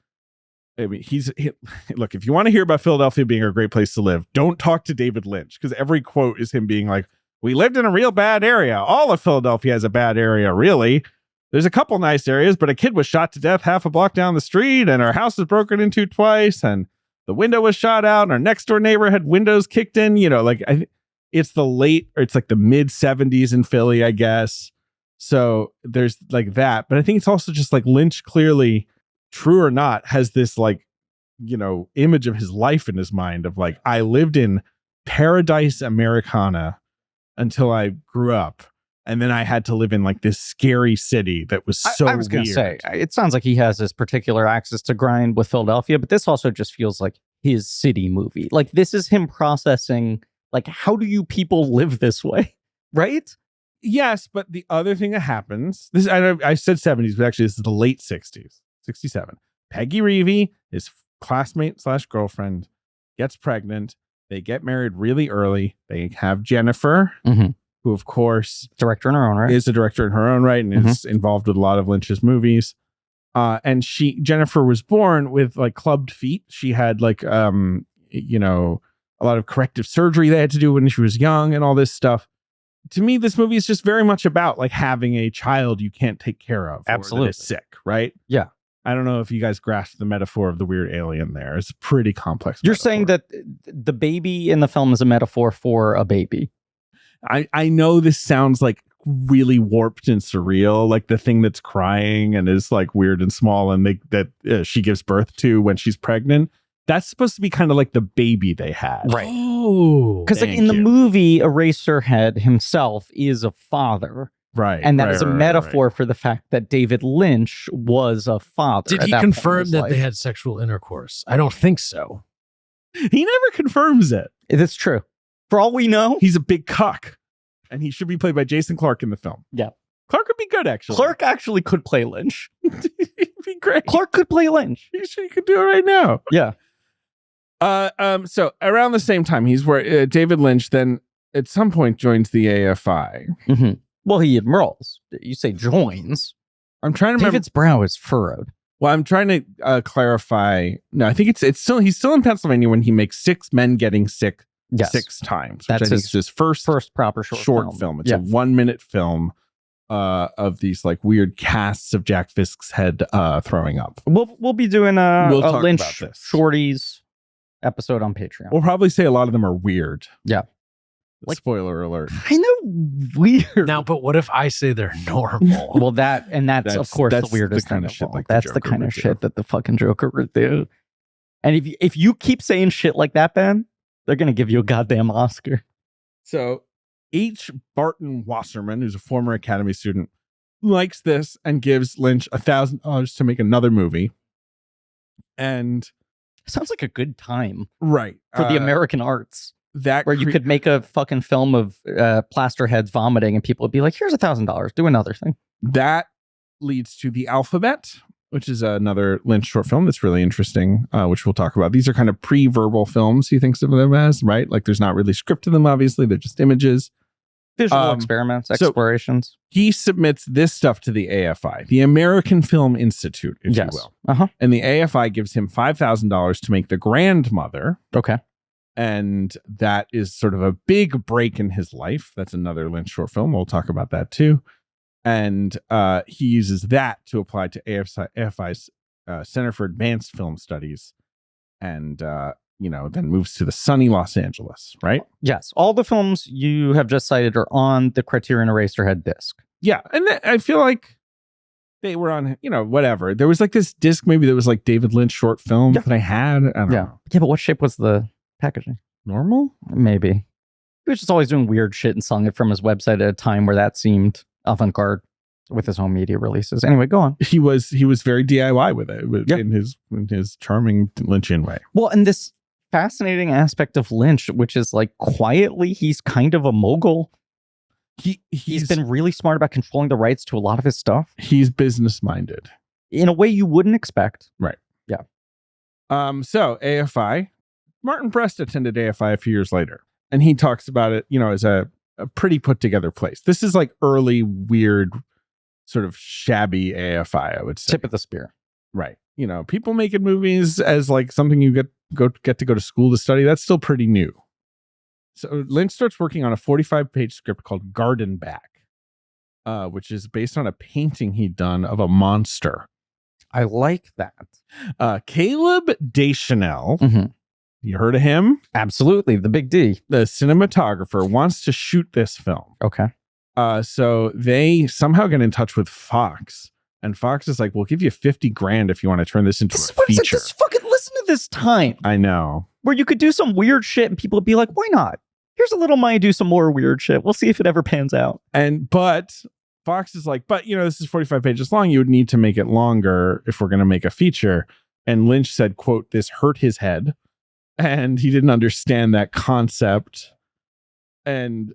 look, if you want to hear about Philadelphia being a great place to live, don't talk to David Lynch, because every quote is him being like, we lived in a real bad area. All of Philadelphia has a bad area, really. There's a couple nice areas, but a kid was shot to death half a block down the street, and our house was broken into twice, and the window was shot out, and our next door neighbor had windows kicked in. It's like the mid 70s in Philly, I guess. So there's like that. But I think it's also just like Lynch clearly, true or not, has this like, image of his life in his mind of like, I lived in paradise Americana until I grew up. And then I had to live in like this scary city that was so weird. I was going to say, it sounds like he has this particular axis to grind with Philadelphia, but this also just feels like his city movie. Like, this is him processing, like, how do you people live this way? Right? Yes, but the other thing that happens, I said 70s, but actually this is the late 60s, 67. Peggy Reevy, his classmate / girlfriend, gets pregnant. They get married really early. They have Jennifer, who, of course, director in her own right, is a director in her own right and is involved with a lot of Lynch's movies. And Jennifer was born with like clubbed feet. She had like, a lot of corrective surgery they had to do when she was young and all this stuff. To me, this movie is just very much about like having a child you can't take care of. Absolutely. Or that is sick, right? Yeah. I don't know if you guys grasp the metaphor of the weird alien there. It's a pretty complex You're metaphor. saying that the baby in the film is a metaphor for a baby. I know this sounds like really warped and surreal, like the thing that's crying and is like weird and small and that she gives birth to when she's pregnant. That's supposed to be kind of like the baby they had. Right. Oh, because like in the movie, Eraserhead himself is a father. Right. And that is a metaphor for the fact that David Lynch was a father. Did he confirm that they had sexual intercourse? I don't think so. He never confirms it. That's true. For all we know, he's a big cock. And he should be played by Jason Clarke in the film. Yeah. Clarke would be good, actually. Clarke actually could play Lynch. He'd be great. Clarke could play Lynch. He could do it right now. Yeah. So around the same time, he's where David Lynch then at some point joins the AFI. Mm-hmm. Well, he enrolls. You say joins. I'm trying to remember. David's brow is furrowed. Well, I'm trying to clarify. No, I think he's still in Pennsylvania when he makes 6 Men Getting Sick 6 times. That's his first proper short film. It's a 1-minute film of these like weird casts of Jack Fisk's head throwing up. We'll be doing We'll a talk Lynch about this. Shorties episode on Patreon. We'll probably say a lot of them are weird. Yeah. Like- Spoiler alert. Kind of weird. Now, but what if I say they're normal? Well, that's of course that's the weirdest the kind thing of shit all. like the That's the Joker kind of would do. shit that the fucking Joker would do. And if you keep saying shit like that, Ben, they're gonna give you a goddamn Oscar. So H. Barton Wasserman, who's a former Academy student, likes this and gives Lynch $1,000 to make another movie. And Sounds like a good time right for the American arts, that where you could make a fucking film of plaster heads vomiting, and people would be like, "Here's $1,000. Do another thing." that leads to The Alphabet, which is another Lynch short film that's really interesting, which we'll talk about. These are kind of pre-verbal films, he thinks of them as, right? Like there's not really script to them, obviously. They're just images. Visual experiments, so- explorations. He submits this stuff to the AFI, the American Film Institute, if you will. Uh-huh. And the AFI gives him $5,000 to make The Grandmother. Okay. And that is sort of a big break in his life. That's another Lynch short film. We'll talk about that too. And he uses that to apply to AFI's Center for Advanced Film Studies. And, then moves to the sunny Los Angeles, right? Yes. All the films you have just cited are on the Criterion Eraserhead disc. Yeah. And I feel like they were on, whatever. There was like this disc maybe that was like David Lynch short films that I had. I don't know. Yeah, but what shape was the packaging? Normal? Maybe. He was just always doing weird shit and selling it from his website at a time where that seemed avant-garde with his home media releases. Anyway, go on. He was very DIY with it in his charming Lynchian way. Well, and this fascinating aspect of Lynch, which is like quietly, he's kind of a mogul. He's been really smart about controlling the rights to a lot of his stuff He's business minded. in a way you wouldn't expect. Right. Yeah. So AFI, Martin Brest attended AFI a few years later, and he talks about it, as a pretty put together place. This is like early, weird, sort of shabby AFI, I would say. Tip of the spear. Right. People making movies as like something you get to go to school to study. That's still pretty new. So Lynch starts working on a 45-page script called Garden Back, which is based on a painting he'd done of a monster. I like that. Caleb Deschanel, Mhm. you heard of him? Absolutely. The big D. The cinematographer wants to shoot this film. Okay. So they somehow get in touch with Fox, and Fox is like, "We'll give you $50,000 if you want to turn this into a What is it? feature." This fucking listen to this time I know. where you could do some weird shit and people would be like, why not? Here's a little money, do some more weird shit. We'll see if it ever pans out. But Fox is like, this is 45 pages long. You would need to make it longer if we're going to make a feature. And Lynch said, quote, "This hurt his head." And he didn't understand that concept. And,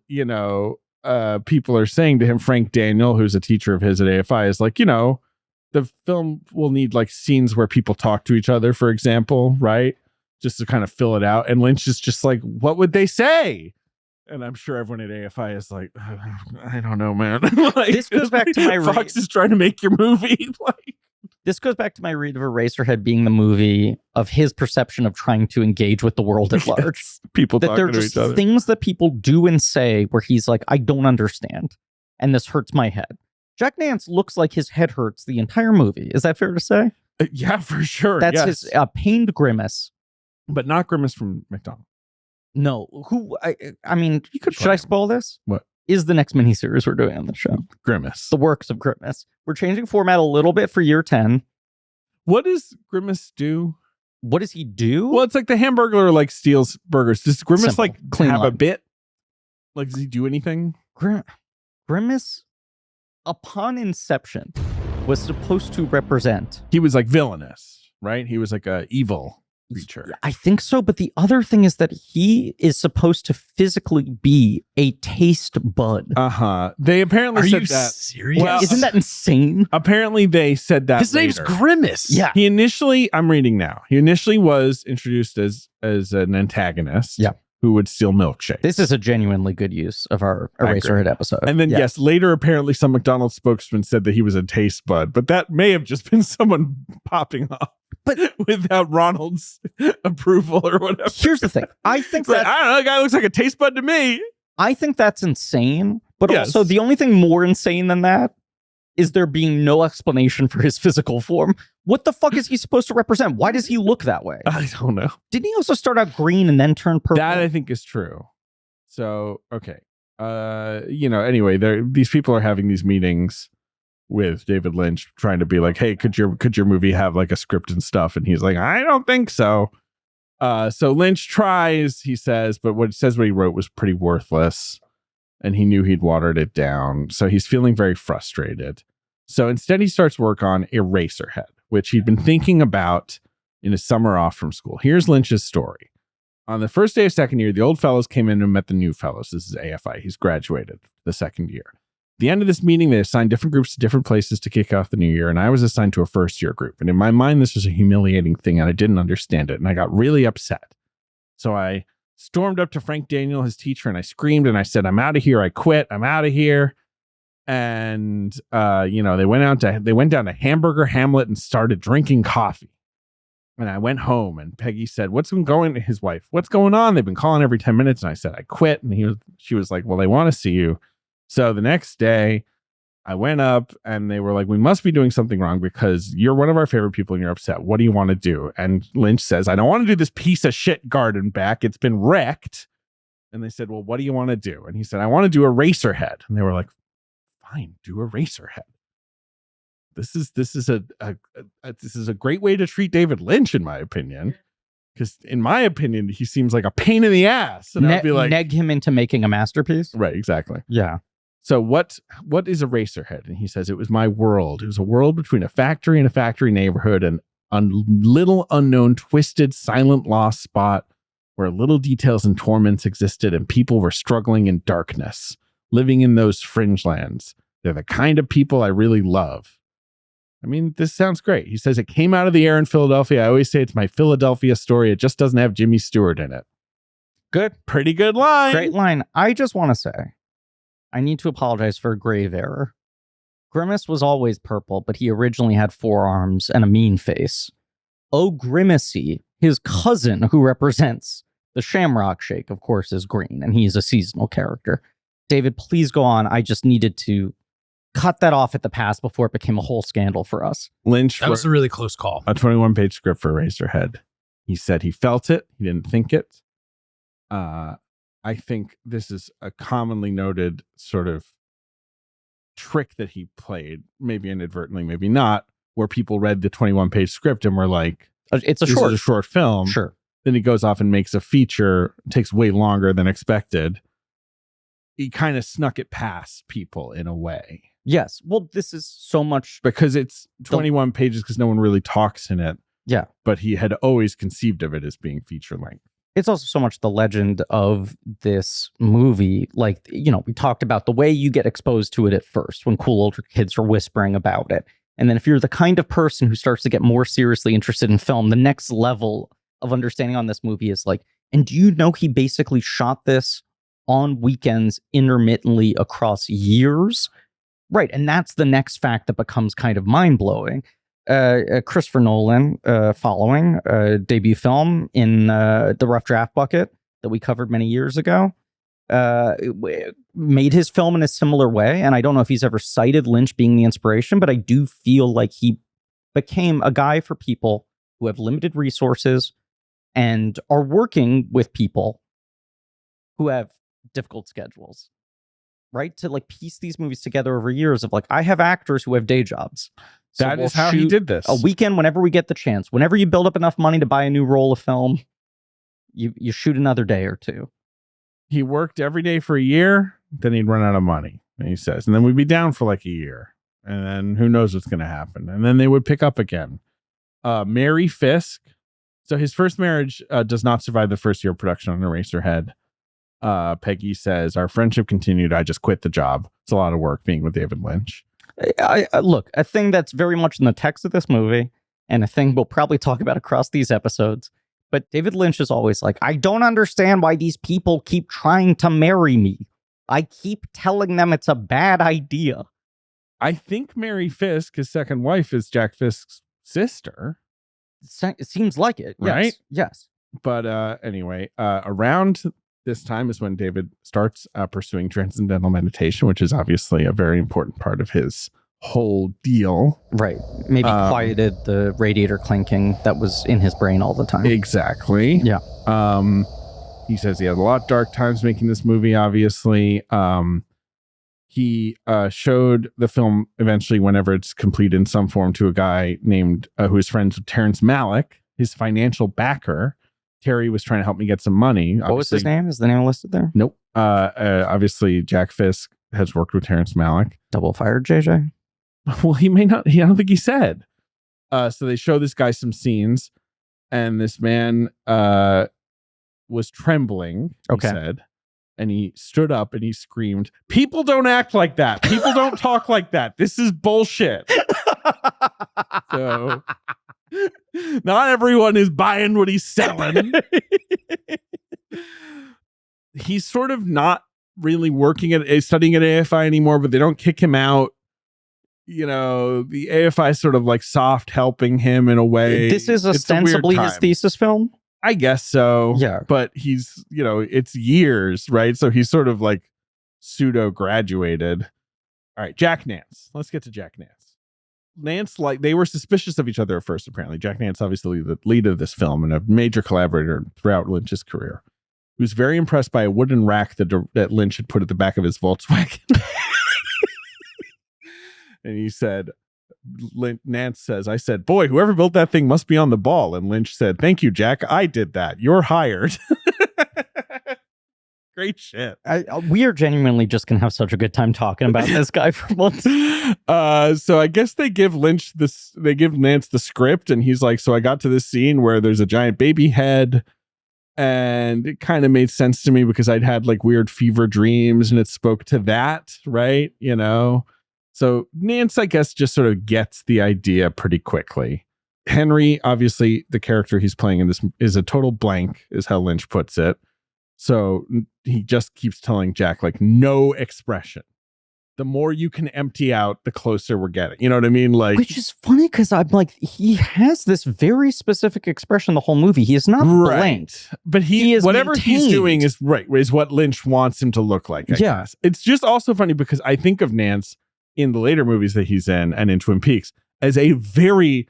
people are saying to him, Frank Daniel, who's a teacher of his at AFI, is like, the film will need like scenes where people talk to each other, for example, right? Just to kind of fill it out. And Lynch is just like, what would they say? And I'm sure everyone at AFI is like, I don't know, man. Like, This goes back to my Fox is trying to make your movie. Like, This goes back to my read of Eraserhead being the movie of his perception of trying to engage with the world at large. yes, people That there talking are to just each other. things that people do and say where he's like, I don't understand. And this hurts my head. Jack Nance looks like his head hurts the entire movie. Is that fair to say? Yeah, for sure. That's yes. his pained Grimace. But not Grimace from McDonald. No, I mean, You could should play I him. spoil this? What? Is the next miniseries we're doing on the show. Grimace. The works of Grimace. We're changing format a little bit for year 10. What does Grimace do? What does he do? Well, it's like the Hamburglar like steals burgers. Does Grimace Simple. like Clean have a line. bit? Like, does he do anything? Grimace, upon inception, was supposed to represent. He was like villainous, right? He was like a evil creature. I think so, but the other thing is that he is supposed to physically be a taste bud. They apparently Are said you that. serious? Well, Isn't that insane? Apparently they said that. His name's later. Grimace. Yeah. He initially, I'm reading now. He initially was introduced as an antagonist. Yeah. Who would steal milkshakes. This is a genuinely good use of our I agree. Eraserhead episode. And then, yes, later, apparently some McDonald's spokesman said that he was a taste bud, but that may have just been someone popping off But without Ronald's approval or whatever. here's the thing. I think It's like, that I don't know, the guy looks like a taste bud to me. I think that's insane, But Yes. also, the only thing more insane than that is there being no explanation for his physical form. What the fuck is he supposed to represent? Why does he look that way? I don't know. Didn't he also start out green and then turn purple? That I think is true. So, okay. Anyway, these people are having these meetings with David Lynch trying to be like, hey, could your movie have like a script and stuff? And he's like, I don't think so. So Lynch tries, he says, but what he wrote was pretty worthless. And he knew he'd watered it down. So he's feeling very frustrated. So instead he starts work on Eraserhead, which he'd been thinking about in his summer off from school. Here's Lynch's story. On the first day of second year, the old fellows came in and met the new fellows. This is AFI. He's graduated the second year. At the end of this meeting, they assigned different groups to different places to kick off the new year, and I was assigned to a first year group. And in my mind, this was a humiliating thing, and I didn't understand it, and I got really upset. So I stormed up to Frank Daniel, his teacher, and I screamed, and I said, I'm out of here. I quit. I'm out of here. And, they went down to Hamburger Hamlet and started drinking coffee. And I went home, and Peggy said, his wife, what's going on? They've been calling every 10 minutes. And I said, I quit. And she was like, well, they want to see you. So the next day I went up and they were like, we must be doing something wrong because you're one of our favorite people and you're upset. What do you want to do? And Lynch says, I don't want to do this piece of shit garden back. It's been wrecked. And they said, well, what do you want to do? And he said, I want to do Eraserhead. And they were like, fine, do Eraserhead. This is a great way to treat David Lynch, in my opinion, because in my opinion, he seems like a pain in the ass. And I'd be like, neg him into making a masterpiece. Right, exactly. Yeah. So what is Eraserhead? And he says, it was my world. It was a world between a factory and a factory neighborhood and a little unknown, twisted, silent, lost spot where little details and torments existed and people were struggling in darkness, living in those fringe lands. They're the kind of people I really love. I mean, this sounds great. He says, it came out of the air in Philadelphia. I always say it's my Philadelphia story. It just doesn't have Jimmy Stewart in it. Good. Pretty good line. Great line. I just want to say, I need to apologize for a grave error. Grimace was always purple, but he originally had 4 arms and a mean face. Oh, Grimacy, his cousin who represents the Shamrock Shake, of course, is green, and he's a seasonal character. David, please go on. I just needed to cut that off at the pass before it became a whole scandal for us. Lynch That was a really close call. A 21-page script for Eraserhead. He said he felt it. He didn't think it. I think this is a commonly noted sort of trick that he played, maybe inadvertently, maybe not, where people read the 21-page script and were like, it's a this is a short film. Sure. Then he goes off and makes a feature. It takes way longer than expected. He kind of snuck it past people in a way. Yes. Well, this is so much because it's 21 pages because no one really talks in it. Yeah. But he had always conceived of it as being feature length. It's also so much the legend of this movie. Like, we talked about the way you get exposed to it at first when cool older kids are whispering about it. And then if you're the kind of person who starts to get more seriously interested in film, the next level of understanding on this movie is like, and do you know he basically shot this on weekends intermittently across years? Right. And that's the next fact that becomes kind of mind-blowing. Christopher Nolan, following debut film in the Rough Draft bucket that we covered many years ago, made his film in a similar way. And I don't know if he's ever cited Lynch being the inspiration, but I do feel like he became a guy for people who have limited resources and are working with people who have difficult schedules. Right? To like piece these movies together over years of like, I have actors who have day jobs. So that is how he did this. A weekend whenever we get the chance. Whenever you build up enough money to buy a new roll of film, you shoot another day or two. He worked every day for a year, then he'd run out of money, he says. And then we'd be down for like a year. And then who knows what's going to happen. And then they would pick up again. Mary Fisk. So his first marriage does not survive the first year of production on Eraserhead. Peggy says, our friendship continued. I just quit the job. It's a lot of work being with David Lynch. Look, a thing that's very much in the text of this movie, and a thing we'll probably talk about across these episodes, but David Lynch is always like, I don't understand why these people keep trying to marry me. I keep telling them it's a bad idea. I think Mary Fisk, his second wife, is Jack Fisk's sister. It seems like it. Right? Yes. But anyway, around this time is when David starts pursuing transcendental meditation, which is obviously a very important part of his whole deal. Right. Maybe quieted the radiator clinking that was in his brain all the time. Exactly. Yeah. He says he had a lot of dark times making this movie, obviously. He showed the film eventually, whenever it's complete in some form, to a guy named who is friends with Terrence Malick, his financial backer. Terry was trying to help me get some money. What was his name? Is the name listed there? Nope. Obviously, Jack Fisk has worked with Terrence Malick. Double fired JJ? Well, he may not. I don't think he said. So they show this guy some scenes, and this man was trembling, he said, and he stood up and he screamed, "People don't act like that. People don't talk like that. This is bullshit." So not everyone is buying what he's selling. He's sort of not really working studying at AFI anymore, but they don't kick him out. You know, the AFI is sort of like soft helping him in a way. This is ostensibly his thesis film? I guess so. Yeah. But he's, it's years, right? So he's sort of like pseudo graduated. All right, Jack Nance. Let's get to Jack Nance. Nance, they were suspicious of each other at first, apparently. Jack Nance, obviously the lead of this film and a major collaborator throughout Lynch's career, he was very impressed by a wooden rack that Lynch had put at the back of his Volkswagen. And he said, Nance says, "I said, boy, whoever built that thing must be on the ball." And Lynch said, "Thank you, Jack. I did that. You're hired." Great shit. We are genuinely just going to have such a good time talking about this guy for months. So I guess they give Nance the script, and he's like, "So I got to this scene where there's a giant baby head, and it kind of made sense to me because I'd had like weird fever dreams, and it spoke to that, right? So Nance, I guess, just sort of gets the idea pretty quickly. Henry, obviously, the character he's playing in this is a total blank, is how Lynch puts it. So he just keeps telling Jack, like, no expression. The more you can empty out, the closer we're getting. You know what I mean? Like, which is funny because I'm like, he has this very specific expression the whole movie. He is not blank, but he is whatever maintained. He's doing is what Lynch wants him to look like. I guess. It's just also funny because I think of Nance in the later movies that he's in and in Twin Peaks as a very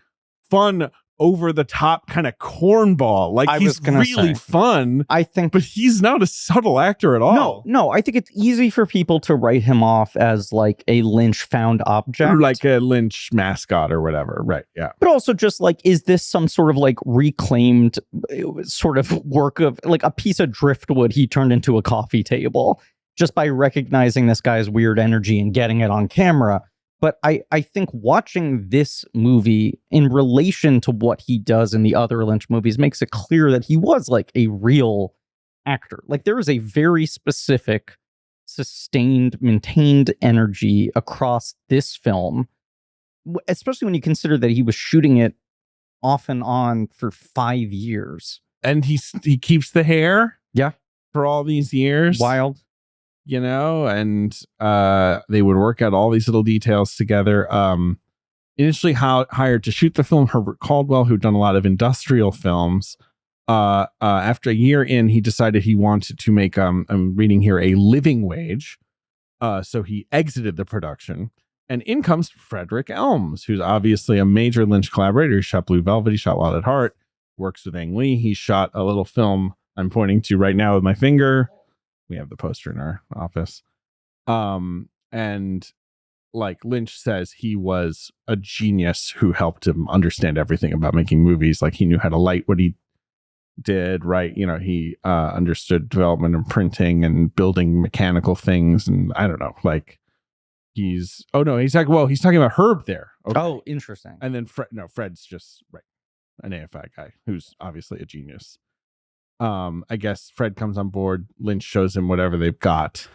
fun, over the top kind of cornball. Like, he's really fun, I think, but he's not a subtle actor at all. No, I think it's easy for people to write him off as like a Lynch found object, or like a Lynch mascot or whatever. Right. Yeah. But also just like, is this some sort of like reclaimed sort of work of like a piece of driftwood he turned into a coffee table just by recognizing this guy's weird energy and getting it on camera? But I think watching this movie in relation to what he does in the other Lynch movies makes it clear that he was like a real actor. Like, there is a very specific, sustained, maintained energy across this film, especially when you consider that he was shooting it off and on for 5 years. And he keeps the hair. Yeah. For all these years. Wild. And they would work out all these little details together. Initially hired to shoot the film Herbert Caldwell, who'd done a lot of industrial films. After a year in, he decided he wanted to make, I'm reading here, a living wage. So he exited the production. And in comes Frederick Elms, who's obviously a major Lynch collaborator. He shot Blue Velvet, he shot Wild at Heart, works with Ang Lee. He shot a little film I'm pointing to right now with my finger. We have the poster in our office. And like Lynch says, he was a genius who helped him understand everything about making movies. Like, he knew how to light what he did, right? He understood development and printing and building mechanical things. And I don't know, like, he's talking about Herb there. Okay. Oh, interesting. And then Fred's just an AFI guy who's obviously a genius. I guess Fred comes on board. Lynch shows him whatever they've got,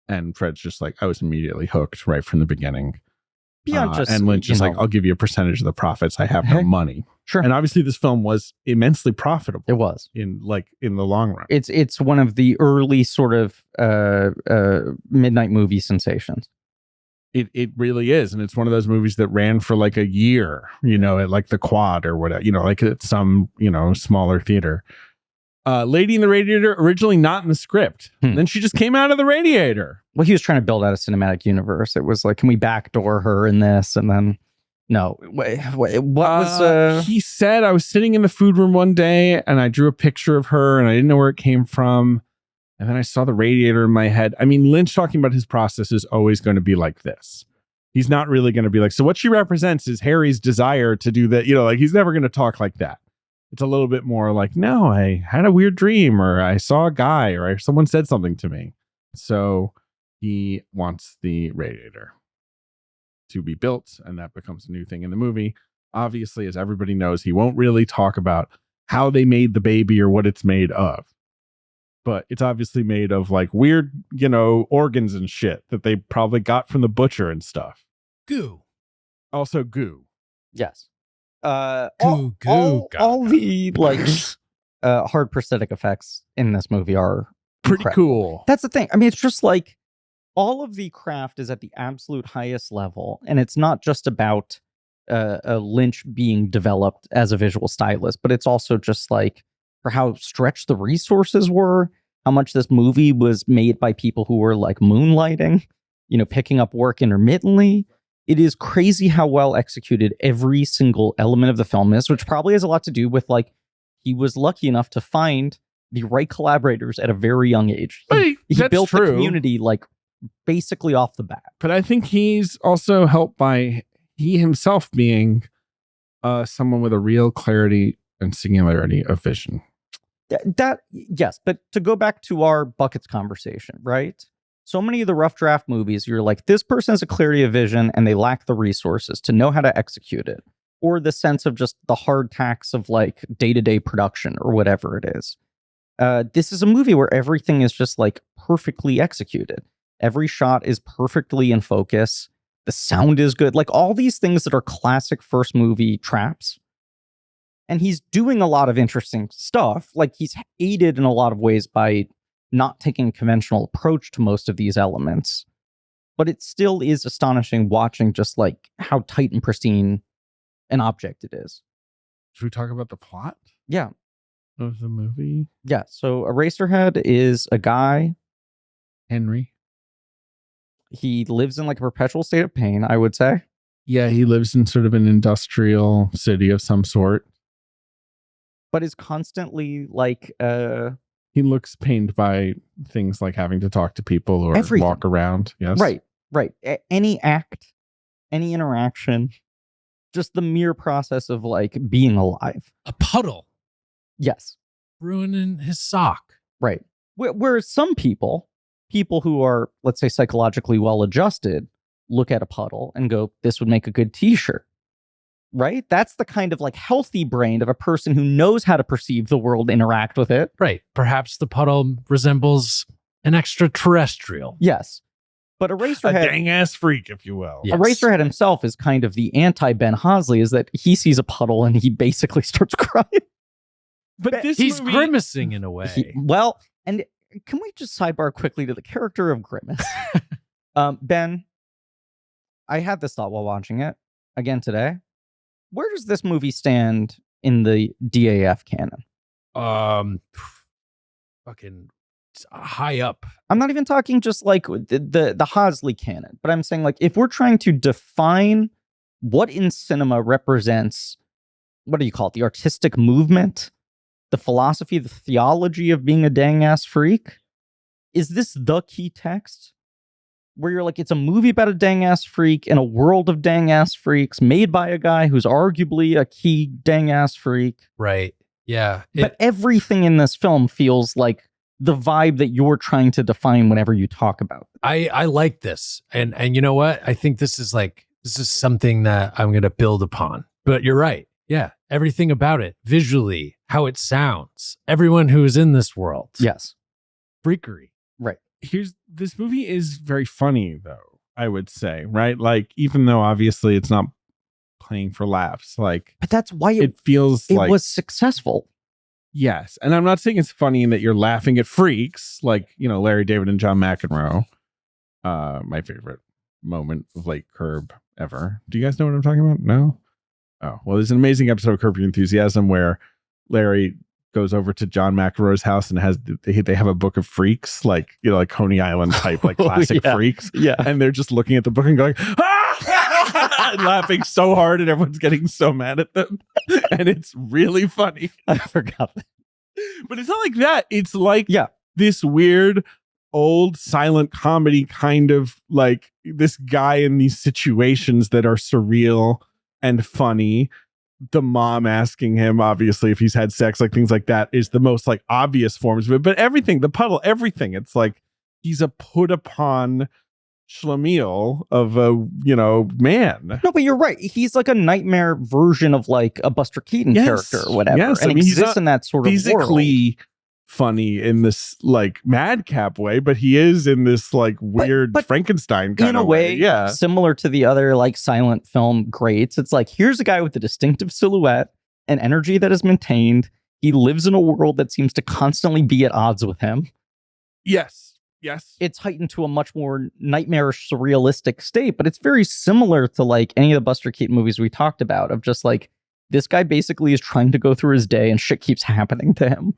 and Fred's just like, I was immediately hooked right from the beginning. And Lynch is like, I'll give you a percentage of the profits. I have no money. Sure. And obviously, this film was immensely profitable. It was in the long run. It's one of the early sort of midnight movie sensations. It really is, and it's one of those movies that ran for like a year. At like the Quad or whatever. Like at some smaller theater. Lady in the Radiator, originally not in the script. Hmm. Then she just came out of the radiator. Well, he was trying to build out a cinematic universe. It was like, can we backdoor her in this? And then, no. What was... He said, I was sitting in the food room one day and I drew a picture of her and I didn't know where it came from. And then I saw the radiator in my head. I mean, Lynch talking about his process is always going to be like this. He's not really going to be like, so what she represents is Harry's desire to do that. You know, like he's never going to talk like that. It's a little bit more like, no, I had a weird dream, or I saw a guy, or someone said something to me. So he wants the radiator to be built, and that becomes a new thing in the movie. Obviously, as everybody knows, he won't really talk about how they made the baby or what it's made of. But it's obviously made of like weird, you know, organs and shit that they probably got from the butcher and stuff. Goo. Also goo. Yes. Goo. All the like hard prosthetic effects in this movie are Pretty incredible. cool. That's the thing. I mean, it's just like all of the craft is at the absolute highest level, and it's not just about a Lynch being developed as a visual stylist, but it's also just like for how stretched the resources were, how much this movie was made by people who were like moonlighting, you know, picking up work intermittently. It is crazy how well executed every single element of the film is, which probably has a lot to do with like he was lucky enough to find the right collaborators at a very young age. He built the community like basically off the bat. But I think he's also helped by he himself being someone with a real clarity and singularity of vision. Yes, but to go back to our buckets conversation, right? So many of the rough draft movies, you're like, this person has a clarity of vision and they lack the resources to know how to execute it, or the sense of just the hard tax of like day-to-day production or whatever it is. This is a movie where everything is just like perfectly executed. Every shot is perfectly in focus. The sound is good. Like all these things that are classic first movie traps. And he's doing a lot of interesting stuff. Like he's aided in a lot of ways by not taking a conventional approach to most of these elements. But it still is astonishing watching just like how tight and pristine an object it is. Should we talk about the plot? Yeah. Of the movie? Yeah. So Eraserhead is a guy. Henry. He lives in like a perpetual state of pain, I would say. Yeah, he lives in sort of an industrial city of some sort. But is constantly like he looks pained by things like having to talk to people or everything. Walk around. Yes. Right. Any act, any interaction, just the mere process of like being alive. A puddle. Yes. Ruining his sock. Right. Whereas some people who are, let's say, psychologically well adjusted, look at a puddle and go, this would make a good t-shirt. Right? That's the kind of like healthy brain of a person who knows how to perceive the world, interact with it. Right. Perhaps the puddle resembles an extraterrestrial. Yes. But Eraserhead, a dang ass freak, if you will. Yes. Eraserhead himself is kind of the anti-Ben Hosley, is that he sees a puddle and he basically starts crying. But this He's movie, grimacing in a way. And can we just sidebar quickly to the character of Grimace? Ben, I had this thought while watching it again today. Where does this movie stand in the DAF canon? Fucking high up. I'm not even talking just like the Hosley canon, but I'm saying like if we're trying to define what in cinema represents, what do you call it? The artistic movement, the philosophy, the theology of being a dang ass freak. Is this the key text? Where you're like, it's a movie about a dang ass freak in a world of dang ass freaks made by a guy who's arguably a key dang ass freak. Right. Yeah. But everything in this film feels like the vibe that you're trying to define whenever you talk about it. I like this. And you know what? I think this is something that I'm going to build upon. But you're right. Yeah. Everything about it, visually, how it sounds, everyone who is in this world. Yes. Freakery. Right. This movie is very funny, though, I would say, right? Like, even though obviously it's not playing for laughs, like, but that's why it feels it like was successful. Yes. And I'm not saying it's funny in that you're laughing at freaks like, you know, Larry David and John McEnroe. My favorite moment of like Curb ever. Do you guys know what I'm talking about? No? Oh, well, there's an amazing episode of Curb Your Enthusiasm where Larry goes over to John McEnroe's house and they have a book of freaks, like, you know, like Coney Island type, like classic freaks. Yeah. And they're just looking at the book and going, ah! and laughing so hard, and everyone's getting so mad at them. And it's really funny. I forgot that. But it's not like that. It's like Yeah. this weird old silent comedy kind of like this guy in these situations that are surreal and funny. The mom asking him, obviously, if he's had sex, like things like that is the most like obvious forms of it. But everything, the puddle, everything, it's like he's a put upon schlemiel of a, you know, man. No, but you're right. He's like a nightmare version of like a Buster Keaton character or whatever. Yes. And I mean, he's exists not in that sort of physically funny in this like madcap way, but he is in this like weird but Frankenstein kind in of a way, Yeah. similar to the other like silent film greats. It's like, here's a guy with a distinctive silhouette and energy that is maintained. He lives in a world that seems to constantly be at odds with him. Yes. It's heightened to a much more nightmarish, surrealistic state, but it's very similar to like any of the Buster Keaton movies we talked about, of just like, this guy basically is trying to go through his day and shit keeps happening to him.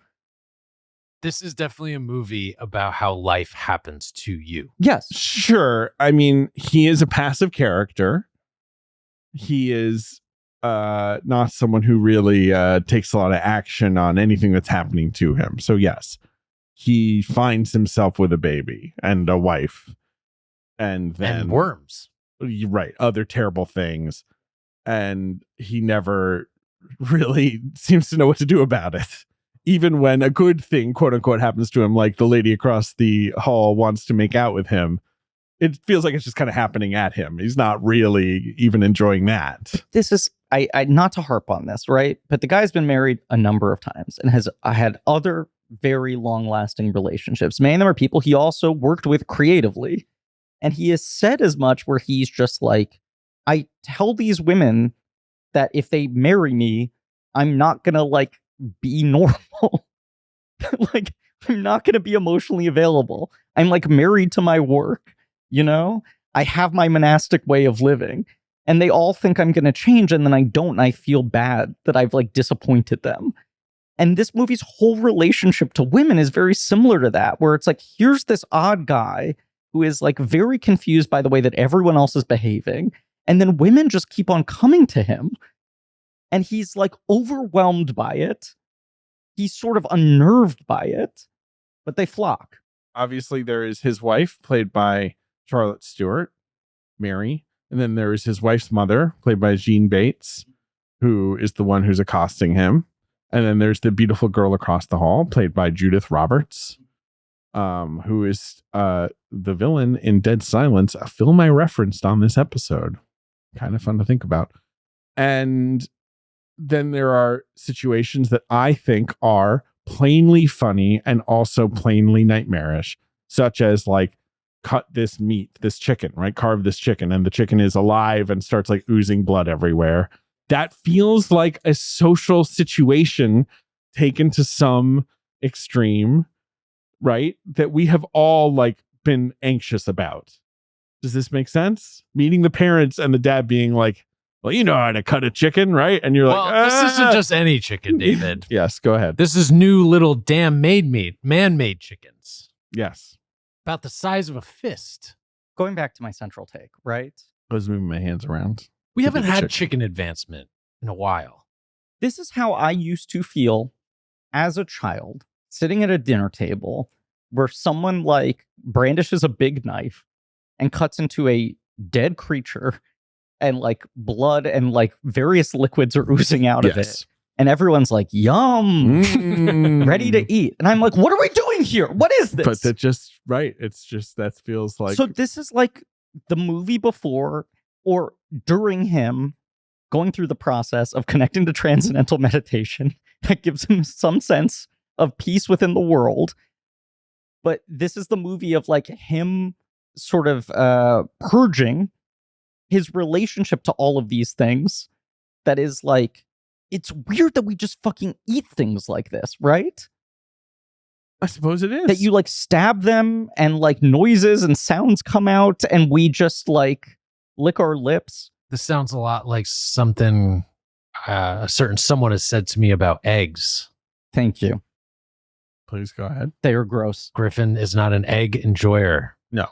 This is definitely a movie about how life happens to you. Yes. Sure. I mean, he is a passive character. He is not someone who really takes a lot of action on anything that's happening to him. So yes, he finds himself with a baby and a wife, and then And worms. right, other terrible things, and he never really seems to know what to do about it. Even when a good thing, quote unquote, happens to him, like the lady across the hall wants to make out with him, it feels like it's just kind of happening at him. He's not really even enjoying that. This is, I not to harp on this, right? But the guy's been married a number of times and has had other very long-lasting relationships. Many of them are people he also worked with creatively. And he has said as much, where he's just like, I tell these women that if they marry me, I'm not gonna like be normal. Like, I'm not gonna be emotionally available. I'm like married to my work, you know? I have my monastic way of living. And they all think I'm gonna change, and then I don't, and I feel bad that I've like disappointed them. And this movie's whole relationship to women is very similar to that, where it's like, here's this odd guy who is like very confused by the way that everyone else is behaving. And then women just keep on coming to him. And he's like overwhelmed by it. He's sort of unnerved by it, but they flock. Obviously, there is his wife, played by Charlotte Stewart, Mary. And then there is his wife's mother, played by Jean Bates, who is the one who's accosting him. And then there's the beautiful girl across the hall, played by Judith Roberts, who is the villain in Dead Silence, a film I referenced on this episode. Kind of fun to think about. And then there are situations that I think are plainly funny and also plainly nightmarish, such as like, cut this meat, this chicken, right? Carve this chicken, and the chicken is alive and starts like oozing blood everywhere. That feels like a social situation taken to some extreme, right? That we have all like been anxious about. Does this make sense? Meeting the parents and the dad being like, well, you know how to cut a chicken, right? And you're like, this isn't just any chicken, David. Yes, go ahead. This is new little damn man-made chickens. Yes. About the size of a fist. Going back to my central take, right? I was moving my hands around. We haven't the had chicken. chicken advancement in a while. This is how I used to feel as a child, sitting at a dinner table where someone like brandishes a big knife and cuts into a dead creature, and like blood and like various liquids are oozing out of it. And everyone's like, yum, ready to eat. And I'm like, what are we doing here? What is this? But that just, right. It's just, that feels like. So this is like the movie before or during him going through the process of connecting to transcendental meditation that gives him some sense of peace within the world. But this is the movie of like him sort of purging his relationship to all of these things. That is like, it's weird that we just fucking eat things like this, right? I suppose it is. That you like stab them and like noises and sounds come out and we just like lick our lips. This sounds a lot like something a certain someone has said to me about eggs. Thank you. Please go ahead. They are gross. Griffin is not an egg enjoyer. No.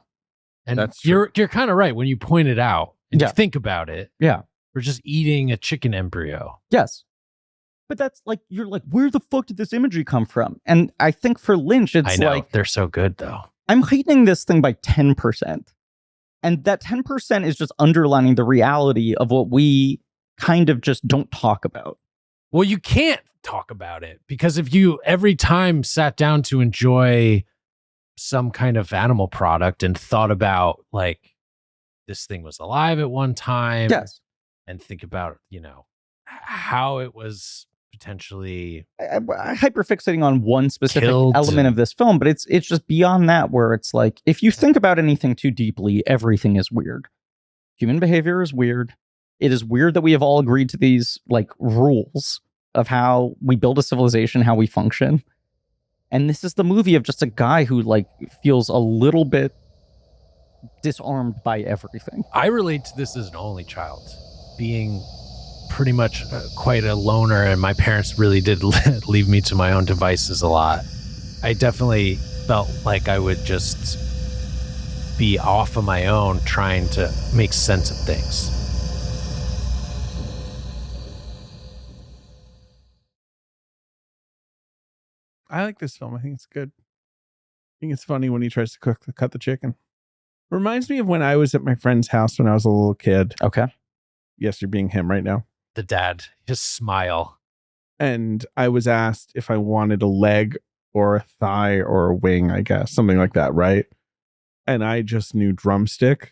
And That's you're kind of right when you point it out and Yeah. you think about it. Yeah. We're just eating a chicken embryo. Yes. But that's like, you're like, where the fuck did this imagery come from? And I think for Lynch, it's I know. like, They're so good, though. I'm heightening this thing by 10%. And that 10% is just underlining the reality of what we kind of just don't talk about. Well, you can't talk about it because if you every time sat down to enjoy some kind of animal product and thought about like this thing was alive at one time, Yes. and think about, how it was potentially I'm hyperfixating on one specific Killed element of this film, but it's just beyond that, where it's like, if you think about anything too deeply, everything is weird. Human behavior is weird. It is weird that we have all agreed to these like rules of how we build a civilization, how we function. And this is the movie of just a guy who like feels a little bit disarmed by everything. I relate to this as an only child, being pretty much quite a loner, and my parents really did leave me to my own devices a lot. I definitely felt like I would just be off on my own trying to make sense of things. I like this film. I think it's good. I think it's funny when he tries to cut the chicken. Reminds me of when I was at my friend's house when I was a little kid. Okay. Yes, you're being him right now. The dad, his smile. And I was asked if I wanted a leg or a thigh or a wing, I guess, something like that, right? And I just knew drumstick.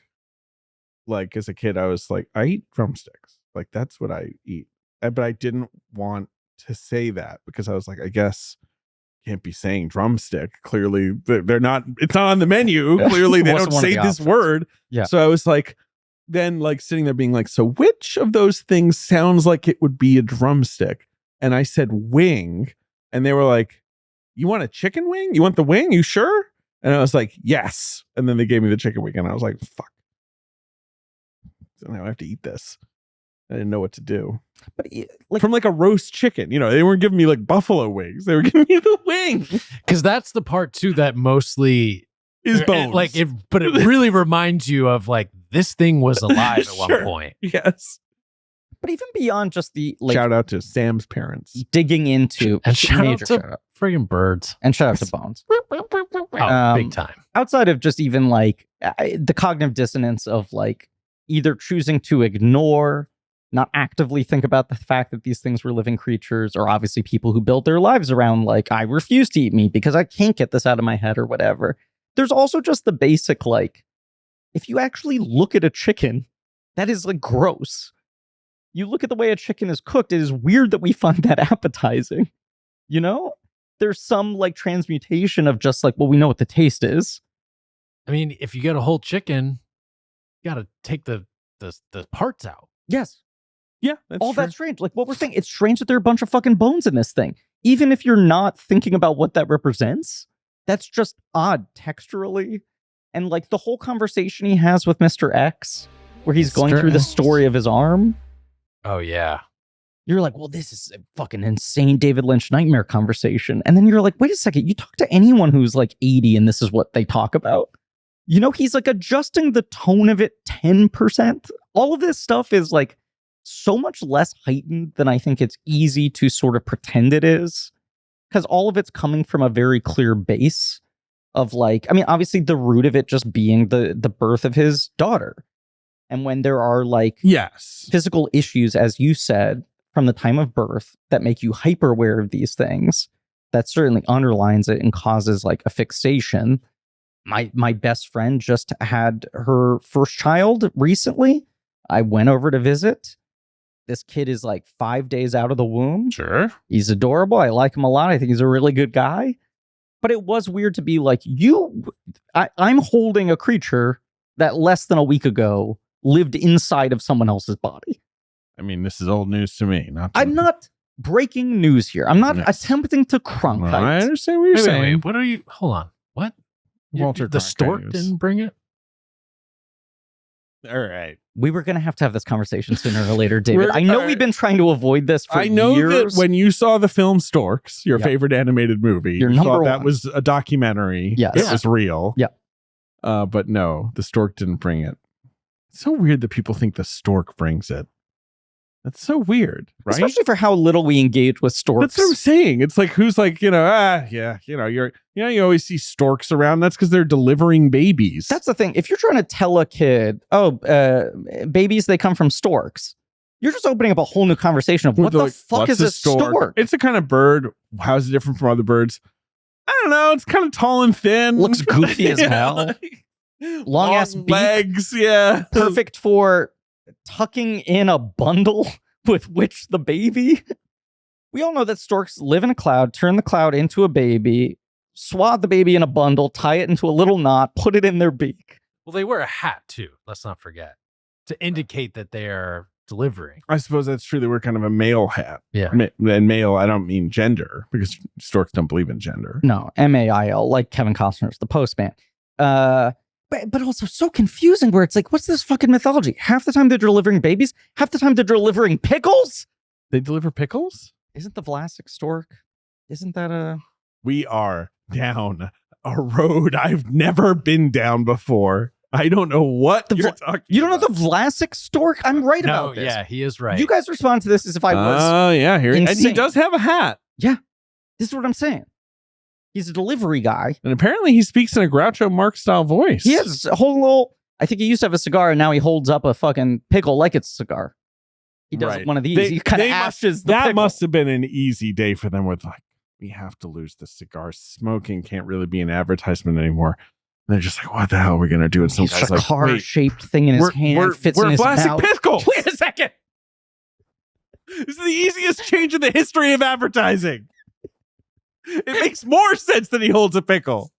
Like as a kid, I was like, I eat drumsticks. Like that's what I eat. But I didn't want to say that because I was like, I guess can't be saying drumstick. Clearly, they're not. It's not on the menu. Clearly, they don't say this word. Yeah. So I was like, then like sitting there being like, so which of those things sounds like it would be a drumstick? And I said wing, and they were like, you want a chicken wing? You want the wing? You sure? And I was like, yes. And then they gave me the chicken wing, and I was like, fuck. So now I have to eat this. I didn't know what to do. But like, From like a roast chicken, they weren't giving me like buffalo wings. They were giving me the wing. Because that's the part too that mostly Is bones. But it really reminds you of like this thing was alive at one Sure. point. Yes. but even beyond just the like Shout out to Sam's parents. digging into And shout out major to shout out. friggin' birds. And shout out to Bones. Oh, big time. Outside of just even like the cognitive dissonance of like either choosing to ignore, not actively think about the fact that these things were living creatures, or obviously people who build their lives around like, I refuse to eat meat because I can't get this out of my head or whatever. There's also just the basic like, if you actually look at a chicken, that is like gross. You look at the way a chicken is cooked, it is weird that we find that appetizing. You know? There's some like transmutation of just like, well, we know what the taste is. I mean, if you get a whole chicken, you got to take the parts out. Yes. Yeah, that's All true. that's strange. Like what we're saying, it's strange that there are a bunch of fucking bones in this thing. Even if you're not thinking about what that represents, that's just odd texturally. And like the whole conversation he has with Mr. X, where he's going Mr. through the X. story of his arm. Oh, yeah. You're like, well, this is a fucking insane David Lynch nightmare conversation. And then you're like, wait a second, you talk to anyone who's like 80 and this is what they talk about. You know, he's like adjusting the tone of it 10%. All of this stuff is like so much less heightened than I think it's easy to sort of pretend it is. Because all of it's coming from a very clear base of like, I mean, obviously the root of it just being the birth of his daughter. And when there are like Yes. physical issues, as you said, from the time of birth that make you hyper aware of these things, that certainly underlines it and causes like a fixation. My best friend just had her first child recently. I went over to visit. This kid is like 5 days out of the womb. Sure. He's adorable. I like him a lot. I think he's a really good guy. But it was weird to be like, I'm holding a creature that less than a week ago lived inside of someone else's body. I mean, this is old news to me. I'm not breaking news here. I'm not Yes. attempting to Cronkite. I understand what you're Wait, saying. what are you? Hold on. What? Walter the Cronkite stork news. didn't bring it? All right. We were going to have this conversation sooner or later, David. We're- I know all we've right. been trying to avoid this for I know years. that when you saw the film Storks, your Yep. favorite animated movie, Your you number thought that one. was a documentary. Yes. It was real. Yeah. But no, the stork didn't bring it. It's so weird that people think the stork brings it. That's so weird, right? Especially for how little we engage with storks. That's what I'm saying. It's like, who's like, you always see storks around. That's because they're delivering babies. That's the thing. If you're trying to tell a kid, babies, they come from storks, you're just opening up a whole new conversation of what They're the like, fuck what's is a stork? It's a kind of bird. How is it different from other birds? I don't know. It's kind of tall and thin. Looks goofy as Yeah, hell. like, Long ass beak. legs. Yeah. Perfect for tucking in a bundle with which the baby. We all know that storks live in a cloud, turn the cloud into a baby, swathe the baby in a bundle, tie it into a little knot, put it in their beak. Well, they wear a hat too. Let's not forget to indicate that they are delivering. I suppose that's true. They wear kind of a male hat. Yeah. And male, I don't mean gender because storks don't believe in gender. No, MAIL, like Kevin Costner's The Postman. But also so confusing where it's like, what's this fucking mythology? Half the time they're delivering babies, half the time they're delivering pickles. They deliver pickles? Isn't the Vlasic stork? Isn't that a... We are down a road I've never been down before. I don't know what you're talking You don't know about. the Vlasic stork? I'm right No, about this. yeah, he is right. You guys respond to this as if I was... Oh, yeah. Here, and he insane. does have a hat. This is what I'm saying. He's a delivery guy. And apparently he speaks in a Groucho Marx style voice. He has a whole little... I think he used to have a cigar, and now he holds up a fucking pickle like it's a cigar. He does Right. one of these. He kind of ashes the That pickle. must have been an easy day for them with like, we have to lose the cigar. Smoking can't really be an advertisement anymore. And they're just like, what the hell are we going to do? And some He's guy's a like, wait, car-shaped thing in his hand fits we're in his Vlasic mouth. Pickles. Wait a second. This is the easiest change in the history of advertising. It makes more sense that he holds a pickle.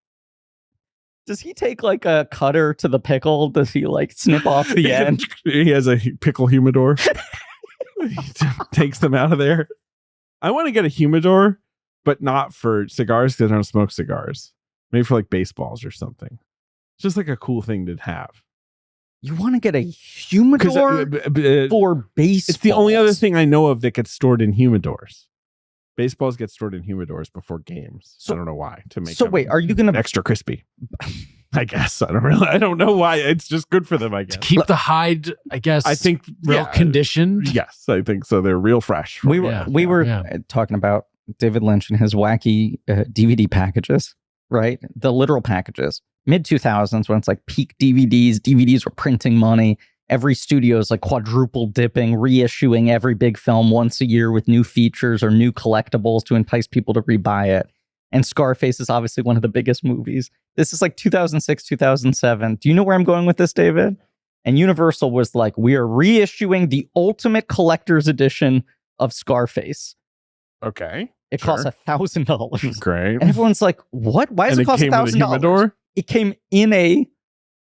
Does he take like a cutter to the pickle? Does he like snip off the end? He has a pickle humidor. He takes them out of there. I want to get a humidor, but not for cigars because I don't smoke cigars. Maybe for like baseballs or something. It's just like a cool thing to have. You want to get a humidor for baseballs? It's the only other thing I know of that gets stored in humidors. Baseballs get stored in humidors before games. So- I don't know why. To make So them wait, are you gonna? extra crispy? I guess I don't know why. It's just good for them. I to guess. keep the hide, I guess. I think real conditioned. Yes, I think so. They're real fresh. We were Yeah. talking about David Lynch and his wacky DVD packages, right? The literal packages. Mid 2000s when it's like peak DVDs. DVDs were printing money. Every studio is like quadruple dipping, reissuing every big film once a year with new features or new collectibles to entice people to rebuy it. And Scarface is obviously one of the biggest movies. This is like 2006, 2007. Do you know where I'm going with this, David? And Universal was like, we are reissuing the ultimate collector's edition of Scarface. Okay. It Sure. costs $1,000. Great. And everyone's like, what? Why does And it cost came with a $1,000? humidor? It came in a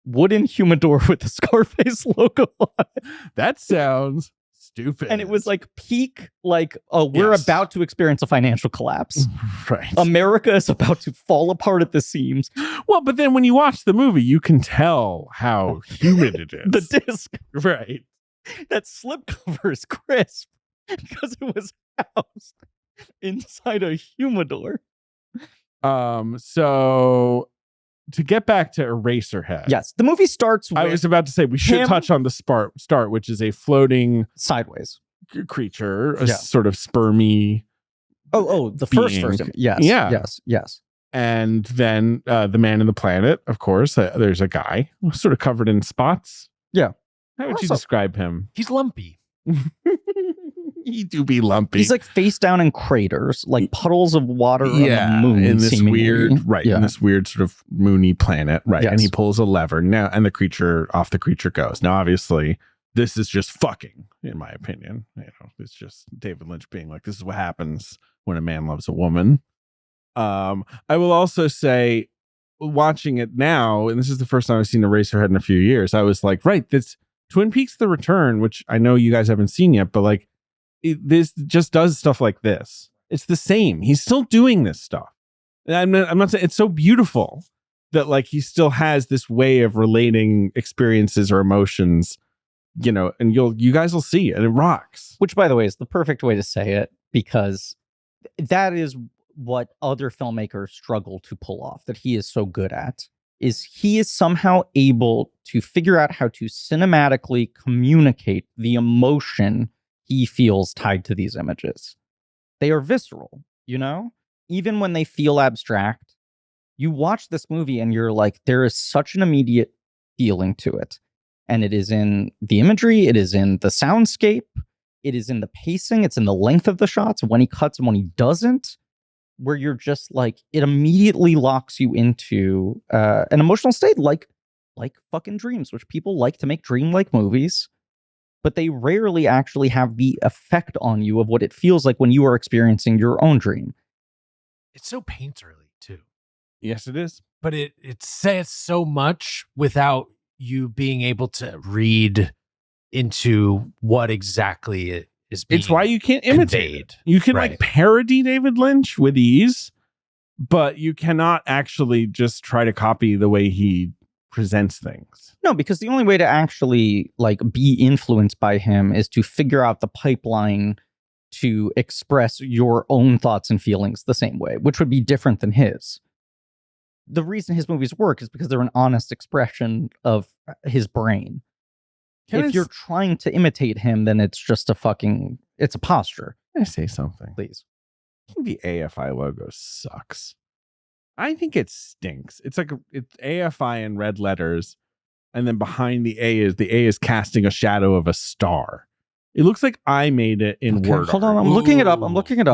wooden humidor with the Scarface logo on it. That sounds stupid. And it was like peak, like, oh, we're Yes. about to experience a financial collapse. right. America is about to fall apart at the seams. Well, but then when you watch the movie, you can tell how humid it is. The disc, right. that slipcover is crisp because it was housed inside a humidor. So to get back to Eraserhead. Yes, the movie starts with I was about to say we should him- touch on the start, which is a floating sideways. creature, a Yeah. sort of spermy, Oh, the first being. version. Yes. Yeah. Yes. and then the man in the planet. Of course, there's a guy sort of covered in spots. Yeah. How would you Also- describe him? He's lumpy. He do be lumpy. He's like face down in craters, like puddles of water on the moon. in this seemingly. weird, right? Yeah. In this weird sort of moony planet, right? And Yes. he pulls a lever now, and the creature goes. Now, obviously, this is just fucking, in my opinion. It's just David Lynch being like, "This is what happens when a man loves a woman." I will also say, watching it now, and this is the first time I've seen Eraserhead in a few years, I was like, right, this Twin Peaks: The Return, which I know you guys haven't seen yet, but like, this just does stuff like this. It's the same. He's still doing this stuff. And I'm not saying it's so beautiful. that like he still has this way of relating experiences or emotions, you know, and you guys will see, and it rocks. Which, by the way, is the perfect way to say it, because that is what other filmmakers struggle to pull off, that he is so good at, is he is somehow able to figure out how to cinematically communicate the emotion he feels tied to these images. They are visceral, you know? Even when they feel abstract, you watch this movie and you're like, there is such an immediate feeling to it. And it is in the imagery, it is in the soundscape, it is in the pacing, it's in the length of the shots, when he cuts and when he doesn't, where you're just like, it immediately locks you into an emotional state like fucking dreams, which people like to make dream-like movies, but they rarely actually have the effect on you of what it feels like when you are experiencing your own dream. It's so painterly too. Yes, it is. But it says so much without you being able to read into what exactly it is being It's why you can't imitate conveyed. it. You can Right. like parody David Lynch with ease, but you cannot actually just try to copy the way he presents things. No, because the only way to actually like be influenced by him is to figure out the pipeline to express your own thoughts and feelings the same way, which would be different than his. The reason his movies work is because they're an honest expression of his brain. If you're trying to imitate him, then it's just it's a posture. Can I say something? Please. I think the AFI logo sucks. I think it stinks. It's like it's AFI in red letters, and then behind the A is casting a shadow of a star. It looks like I made it in Word. Hold on, art. I'm looking it up.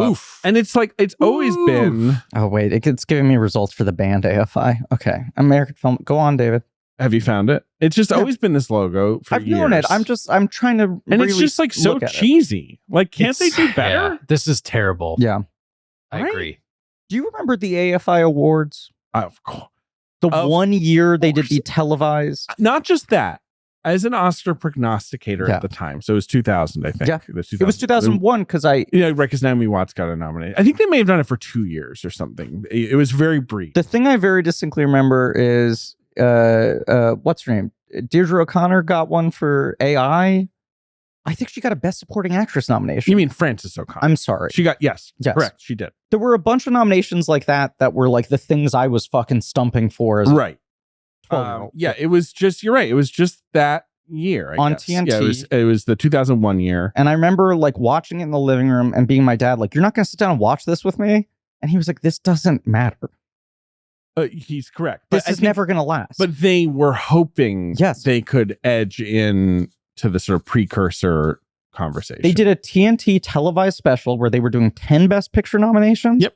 Oof. And it's like it's always been. Oh wait, it's giving me results for the band AFI. Okay, American film. Go on, David. Have you found it? It's just always been this logo for I've years. known it. I'm trying to. And really it's just like so look at it. cheesy. Like, can't they do better? Yeah, this is terrible. Yeah. I Right? agree. Do you remember the AFI Awards? Of course. The Of 1 year they did course. the televised. Not just that. As an Oscar prognosticator Yeah. at the time, so it was 2000, I think. Yeah. It was It was 2001 because Yeah, Rex Naomi Watts got a nomination. I think they may have done it for 2 years or something. It was very brief. the thing I very distinctly remember is what's her name? Deirdre O'Connor got one for AI. I think she got a Best Supporting Actress nomination. You mean Frances O'Connor? I'm sorry. She got yes, Yes. correct. She did. There were a bunch of nominations like that were like the things I was fucking stumping for as Right. 12-year-old. Yeah, it was just. You're right. It was just that year I On guess. TNT. Yeah, it was the 2001 year. And I remember like watching it in the living room and being my dad, like, you're not going to sit down and watch this with me? And he was like, this doesn't matter. He's correct. This I is think- never going to last. But they were hoping Yes. they could edge in to the sort of precursor conversation. they did a TNT televised special where they were doing 10 Best Picture nominations. Yep.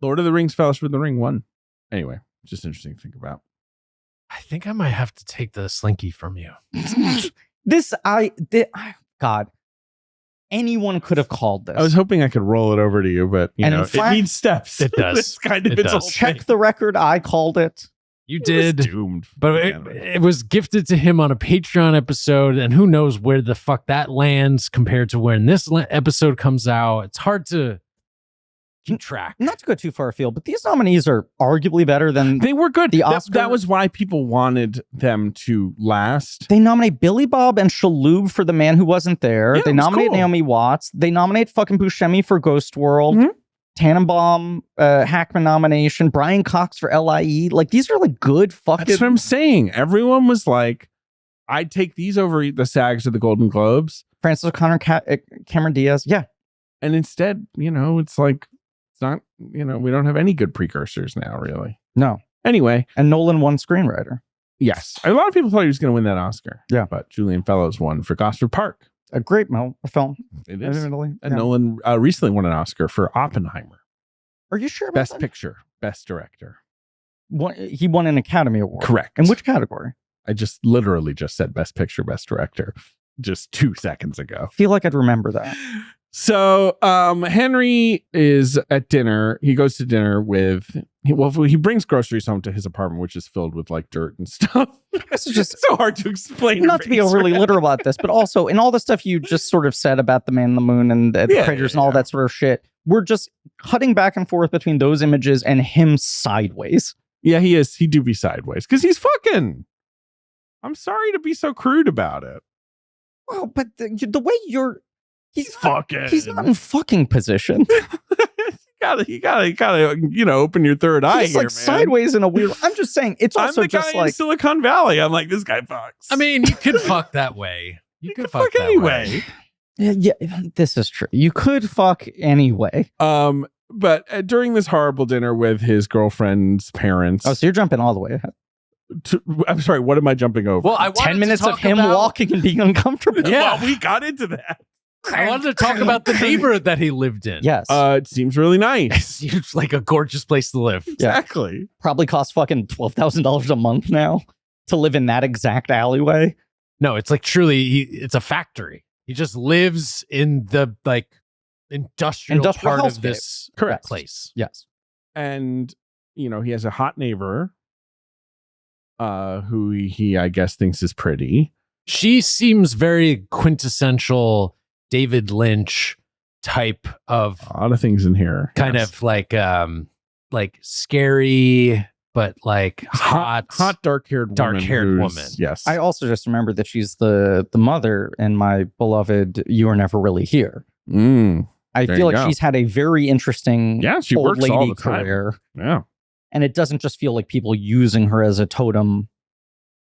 Lord of the Rings, Fellowship of the Ring won. Anyway, just interesting to think about. I think I might have to take the slinky from you. God, anyone could have called this. I was hoping I could roll it over to you, but And in it fact- needs steps. It does. It's kind of It its does. whole Check thing. the record. I called it. You It was did. doomed. But it was gifted to him on a Patreon episode, and who knows where the fuck that lands compared to when this episode comes out. It's hard to keep track. Not to go too far afield, but these nominees are arguably better than They were good. The That- Oscar- that was why people wanted them to last. They nominate Billy Bob and Shaloub for The Man Who Wasn't There. Yeah, They it was nominate cool. Naomi Watts. They nominate fucking Buscemi for Ghost World. Mhm. Tannenbaum, Hackman nomination. Brian Cox for LIE. Like, these are like good fucking. That's what I'm saying. Everyone was like, I'd take these over the SAGs or the Golden Globes. Francis O'Connor, Cameron Diaz. Yeah. And instead, it's like, it's not, we don't have any good precursors now, really. No. Anyway, And Nolan won screenwriter. yes. A lot of people thought he was going to win that Oscar. Yeah. But Julian Fellows won for Gosford Park. A great film. It is. Admittedly. And Yeah. Nolan recently won an Oscar for Oppenheimer. Are you sure about Best that? Picture, Best Director. He won an Academy Award. Correct. In which category? I just literally just said Best Picture, Best Director just 2 seconds ago. I feel like I'd remember that. So Henry is at dinner. He goes to dinner he brings groceries home to his apartment, which is filled with like dirt and stuff. This is just It's so hard to explain. not to be overly literal about this, but also in all the stuff you just sort of said about the man in the moon and the Yeah, craters yeah, and all yeah. that sort of shit, we're just cutting back and forth between those images and him sideways. Yeah, he is. He do be sideways because he's fucking. I'm sorry to be so crude about it. Well, but the way He's fucking. he's not in fucking position. You gotta, open your third eye He's here, like man. sideways in a weird. I'm just saying, it's I'm also the just guy in like Silicon Valley. I'm like, this guy fucks. I mean, you could fuck that way. You could fuck that anyway. way. yeah, this is true. You could fuck anyway. But during this horrible dinner with his girlfriend's parents, Oh, so you're jumping all the way ahead. I'm sorry, what am I jumping over? Well, I wanted 10 minutes to of talk him about, walking and being uncomfortable. Yeah. Well, we got into that. I wanted to talk about the neighborhood that he lived in. Yes. It seems really It nice. seems like a gorgeous place to live. Exactly. Probably costs fucking $12,000 a month now to live in that exact alleyway. No, it's like truly, it's a factory. He just lives in the like industrial part of hellscape. this Correct. place. Yes. And he has a hot neighbor who he I guess thinks is pretty. She seems very quintessential David Lynch type of A lot of things in here. kind Yes. of like scary, but like hot. dark-haired Dark-haired who's- woman. Yes. I also just remember that she's the mother in my beloved You Are Never Really Here. I There feel you like go. she's had a very interesting Yeah, she old works all lady the time. career. Yeah. And it doesn't just feel like people using her as a totem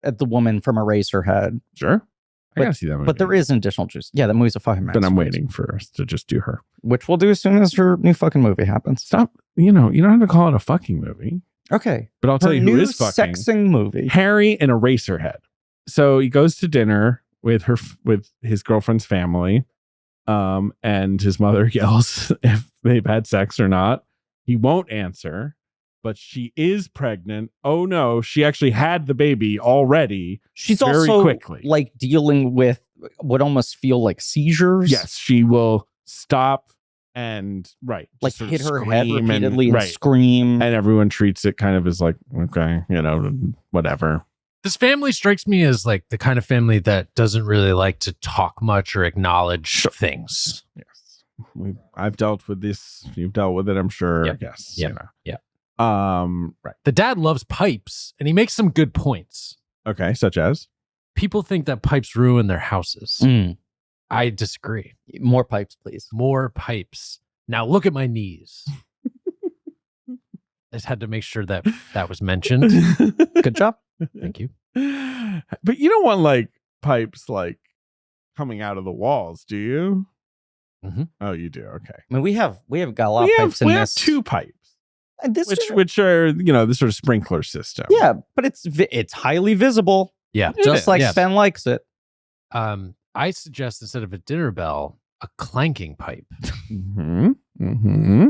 at the woman from Eraserhead. Sure. I But- gotta see that movie. But there is additional juice. Yeah, the movie's a fucking But I'm masterpiece. waiting for us to just do her. Which we'll do as soon as her new fucking movie happens. Stop. You don't have to call it a fucking movie. Okay. But I'll tell Her you new who is fucking. sexing movie. Harry and Eraserhead. So he goes to dinner with his girlfriend's family, and his mother yells if they've had sex or not. He won't answer, but she is pregnant. Oh no, she actually had the baby already. She's very also quickly. like dealing with what almost feel like seizures. Yes, she will stop and Like just sort hit of her head scream repeatedly and right. scream. And everyone treats it kind of as like, okay, whatever. This family strikes me as like the kind of family that doesn't really like to talk much or acknowledge things. Yes. I've dealt with this. You've dealt with it, I'm sure. Yep. Yes. Yep. Right. The dad loves pipes and he makes some good points. Okay. Such as? People think that pipes ruin their houses. Mm. I disagree. More pipes, please. More pipes. Now look at my knees. I just had to make sure that was mentioned. Good job. Thank you. But you don't want like pipes like coming out of the walls, do you? Mhm. Oh, you do. Okay. I mean, we have got a lot of pipes in we this. have two pipes, And this which are the sort of sprinkler system. yeah, but it's highly visible, Yeah. It just is. like Yeah. Sven likes it. I suggest instead of a dinner bell, a clanking pipe. Mm-hmm. Mm-hmm.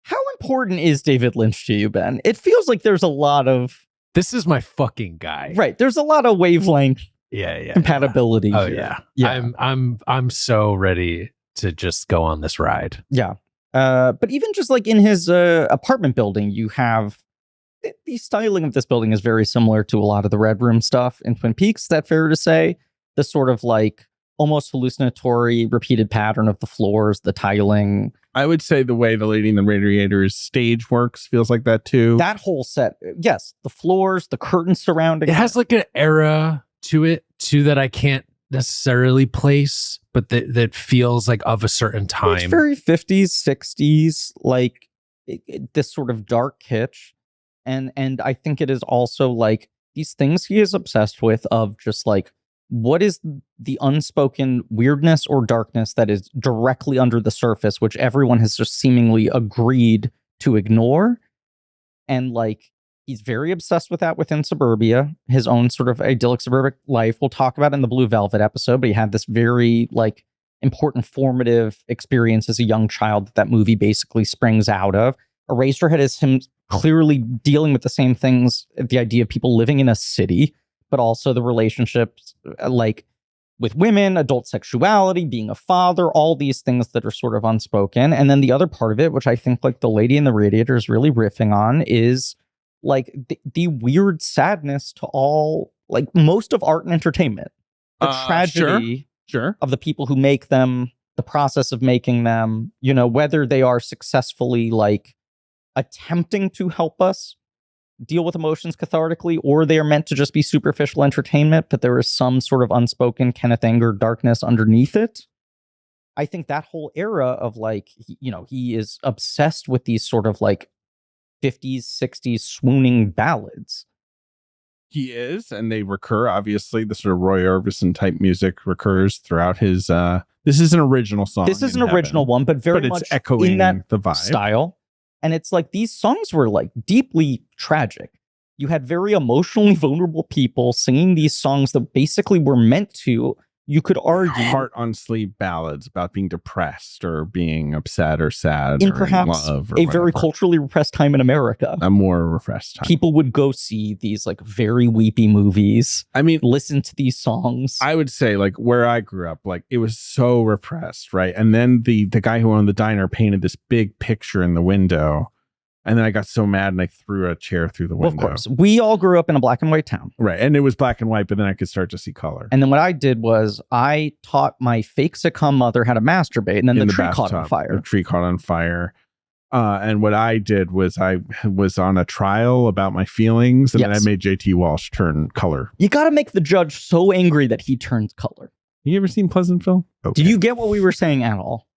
How important is David Lynch to you, Ben? It feels like there's a lot of This is my fucking guy. right. There's a lot of wavelength Yeah. compatibility. Oh here. yeah. I'm so ready to just go on this ride. Yeah. But even just like in his apartment building, you have the styling of this building is very similar to a lot of the Red Room stuff in Twin Peaks. Is that fair to say? The sort of like almost hallucinatory repeated pattern of the floors, the tiling. I would say the way the Lady in the Radiator's stage works feels like that too. That whole set, yes, the floors, the curtains surrounding It has like an era to it too that I can't necessarily place, but that feels like of a certain It's time. very 50s, 60s, like this sort of dark kitsch. And I think it is also like these things he is obsessed with of just like, what is the unspoken weirdness or darkness that is directly under the surface, which everyone has just seemingly agreed to ignore? And like, he's very obsessed with that within suburbia, his own sort of idyllic suburban life. We'll talk about it in the Blue Velvet episode, but he had this very like important formative experience as a young child that movie basically springs out of. Eraserhead is him clearly dealing with the same things, the idea of people living in a city, but also the relationships like with women, adult sexuality, being a father, all these things that are sort of unspoken. And then the other part of it, which I think like the Lady in the Radiator is really riffing on, is like the weird sadness to all, like most of art and entertainment. The tragedy Sure. of the people who make them, the process of making them, whether they are successfully like attempting to help us deal with emotions cathartically, or they are meant to just be superficial entertainment, but there is some sort of unspoken Kenneth Anger darkness underneath it. I think that whole era of like, he is obsessed with these sort of like 50s, 60s swooning ballads. He is, and they recur. Obviously, the sort of Roy Orbison type music recurs throughout his. This is an original song. This is an original one, but very much it's echoing in that the vibe style. And it's like these songs were like deeply tragic. You had very emotionally vulnerable people singing these songs that basically were meant to, you could argue, heart on sleeve ballads about being depressed or being upset or sad in or perhaps in love or a whatever. very culturally repressed time in America. A more repressed time. People would go see these like very weepy movies. I mean, listen to these songs. I would say like where I grew up, like it was so repressed, right? And then the guy who owned the diner painted this big picture in the window. And then I got so mad and I threw a chair through the window. Well, of course. We all grew up in a black and white town. Right. And it was black and white, but then I could start to see color. And then what I did was I taught my fake sitcom mother how to masturbate, and then the tree caught on bathtub. fire. The tree caught on fire. And what I did was I was on a trial about my feelings, and then I made JT Walsh turn color. You got to make the judge so angry that he turns color. You ever seen Pleasantville? Okay. Did you get what we were saying at all?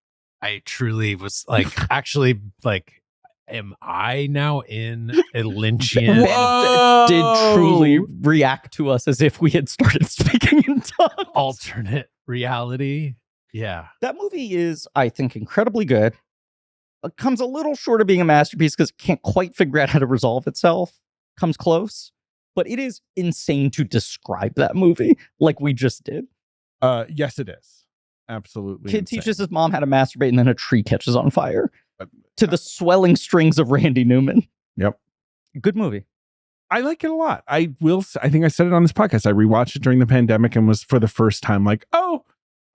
I truly was like, actually, like, am I now in a Lynchian? Ben did truly react to us as if we had started speaking in tongues. Alternate reality? Yeah. That movie is, I think, incredibly good. It comes a little short of being a masterpiece because it can't quite figure out how to resolve itself. Comes close. But it is insane to describe that movie like we just did. Yes, it is. Absolutely. Kid insane. teaches his mom how to masturbate and then a tree catches on fire. To the swelling strings of Randy Newman. Yep. Good movie. I like it a lot. I think I said it on this podcast. I rewatched it during the pandemic and was for the first time like, oh,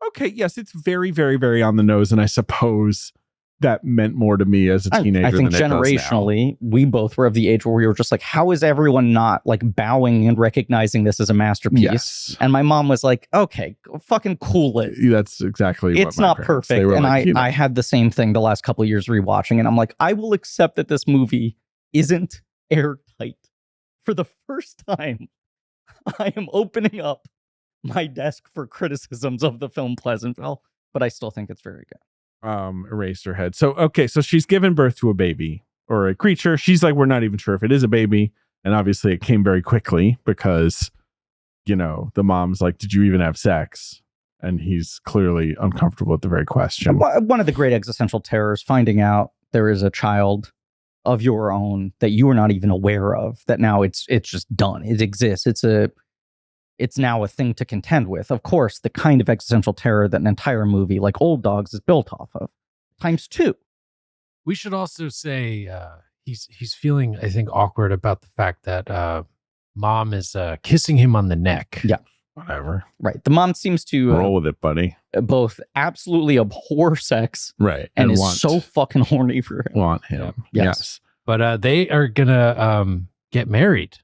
okay. Yes, it's very, very, very on the nose. And I suppose that meant more to me as a teenager. I think than it does generationally, now. we both were of the age where we were just like, how is everyone not like bowing and recognizing this as a masterpiece? Yes. And my mom was like, okay, fucking cool it. That's exactly It's what my not parents, perfect. they were And like, I had the same thing the last couple of years rewatching. And I'm like, I will accept that this movie isn't airtight. For the first time, I am opening up my desk for criticisms of the film Pleasantville, but I still think it's very good. Eraserhead. So she's given birth to a baby or a creature. She's like, we're not even sure if it is a baby. And obviously it came very quickly because, the mom's like, did you even have sex? And he's clearly uncomfortable with the very question. One of the great existential terrors, finding out there is a child of your own that you were not even aware of, that now it's just done. It exists. It's now a thing to contend with. Of course, the kind of existential terror that an entire movie like Old Dogs is built off of, times two. We should also say he's feeling, I think, awkward about the fact that mom is kissing him on the neck. Yeah. Whatever. Right. The mom seems to roll with it, buddy. Both absolutely abhor sex, right, and is so fucking horny for him. Want him. Yeah. Yes. But they are gonna get married.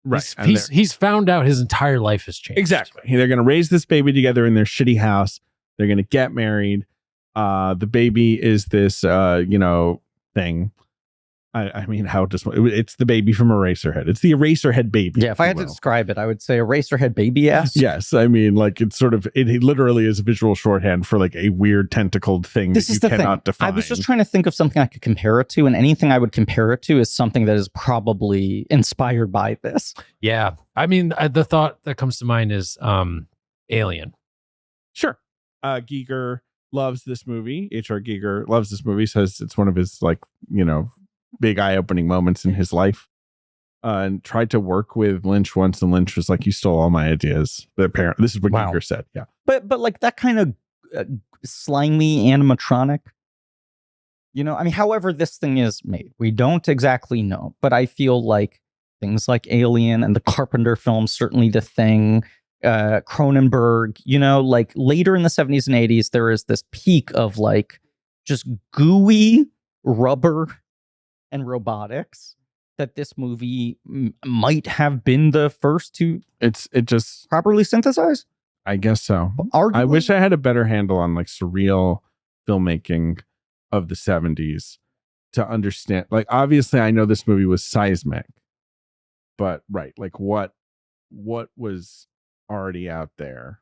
Right. He's found out his entire life has changed. Exactly. They're going to raise this baby together in their shitty house. They're going to get married. The baby is this, thing. I mean, it's the baby from Eraserhead. It's the Eraserhead baby. Yeah, if I had to describe it, I would say Eraserhead baby ass. Yes, I mean, like it's sort of it literally is a visual shorthand for like a weird tentacled thing This that is you the cannot thing. define. I was just trying to think of something I could compare it to, and anything I would compare it to is something that is probably inspired by this. Yeah, I mean, the thought that comes to mind is Alien. Sure. Giger loves this movie. H.R. Giger loves this movie. Says it's one of his big eye-opening moments in his life, and tried to work with Lynch once, and Lynch was like, you stole all my ideas. This is what Giger said. Yeah, but like that kind of slimy animatronic, I mean, however this thing is made, we don't exactly know, but I feel like things like Alien and the Carpenter films, certainly The Thing, Cronenberg, like later in the 70s and 80s, there is this peak of like just gooey rubber and robotics that this movie might have been the first to it just properly synthesize. I guess so. Arguably, I wish I had a better handle on like surreal filmmaking of the 70s to understand. Like, obviously I know this movie was seismic, But right, like what was already out there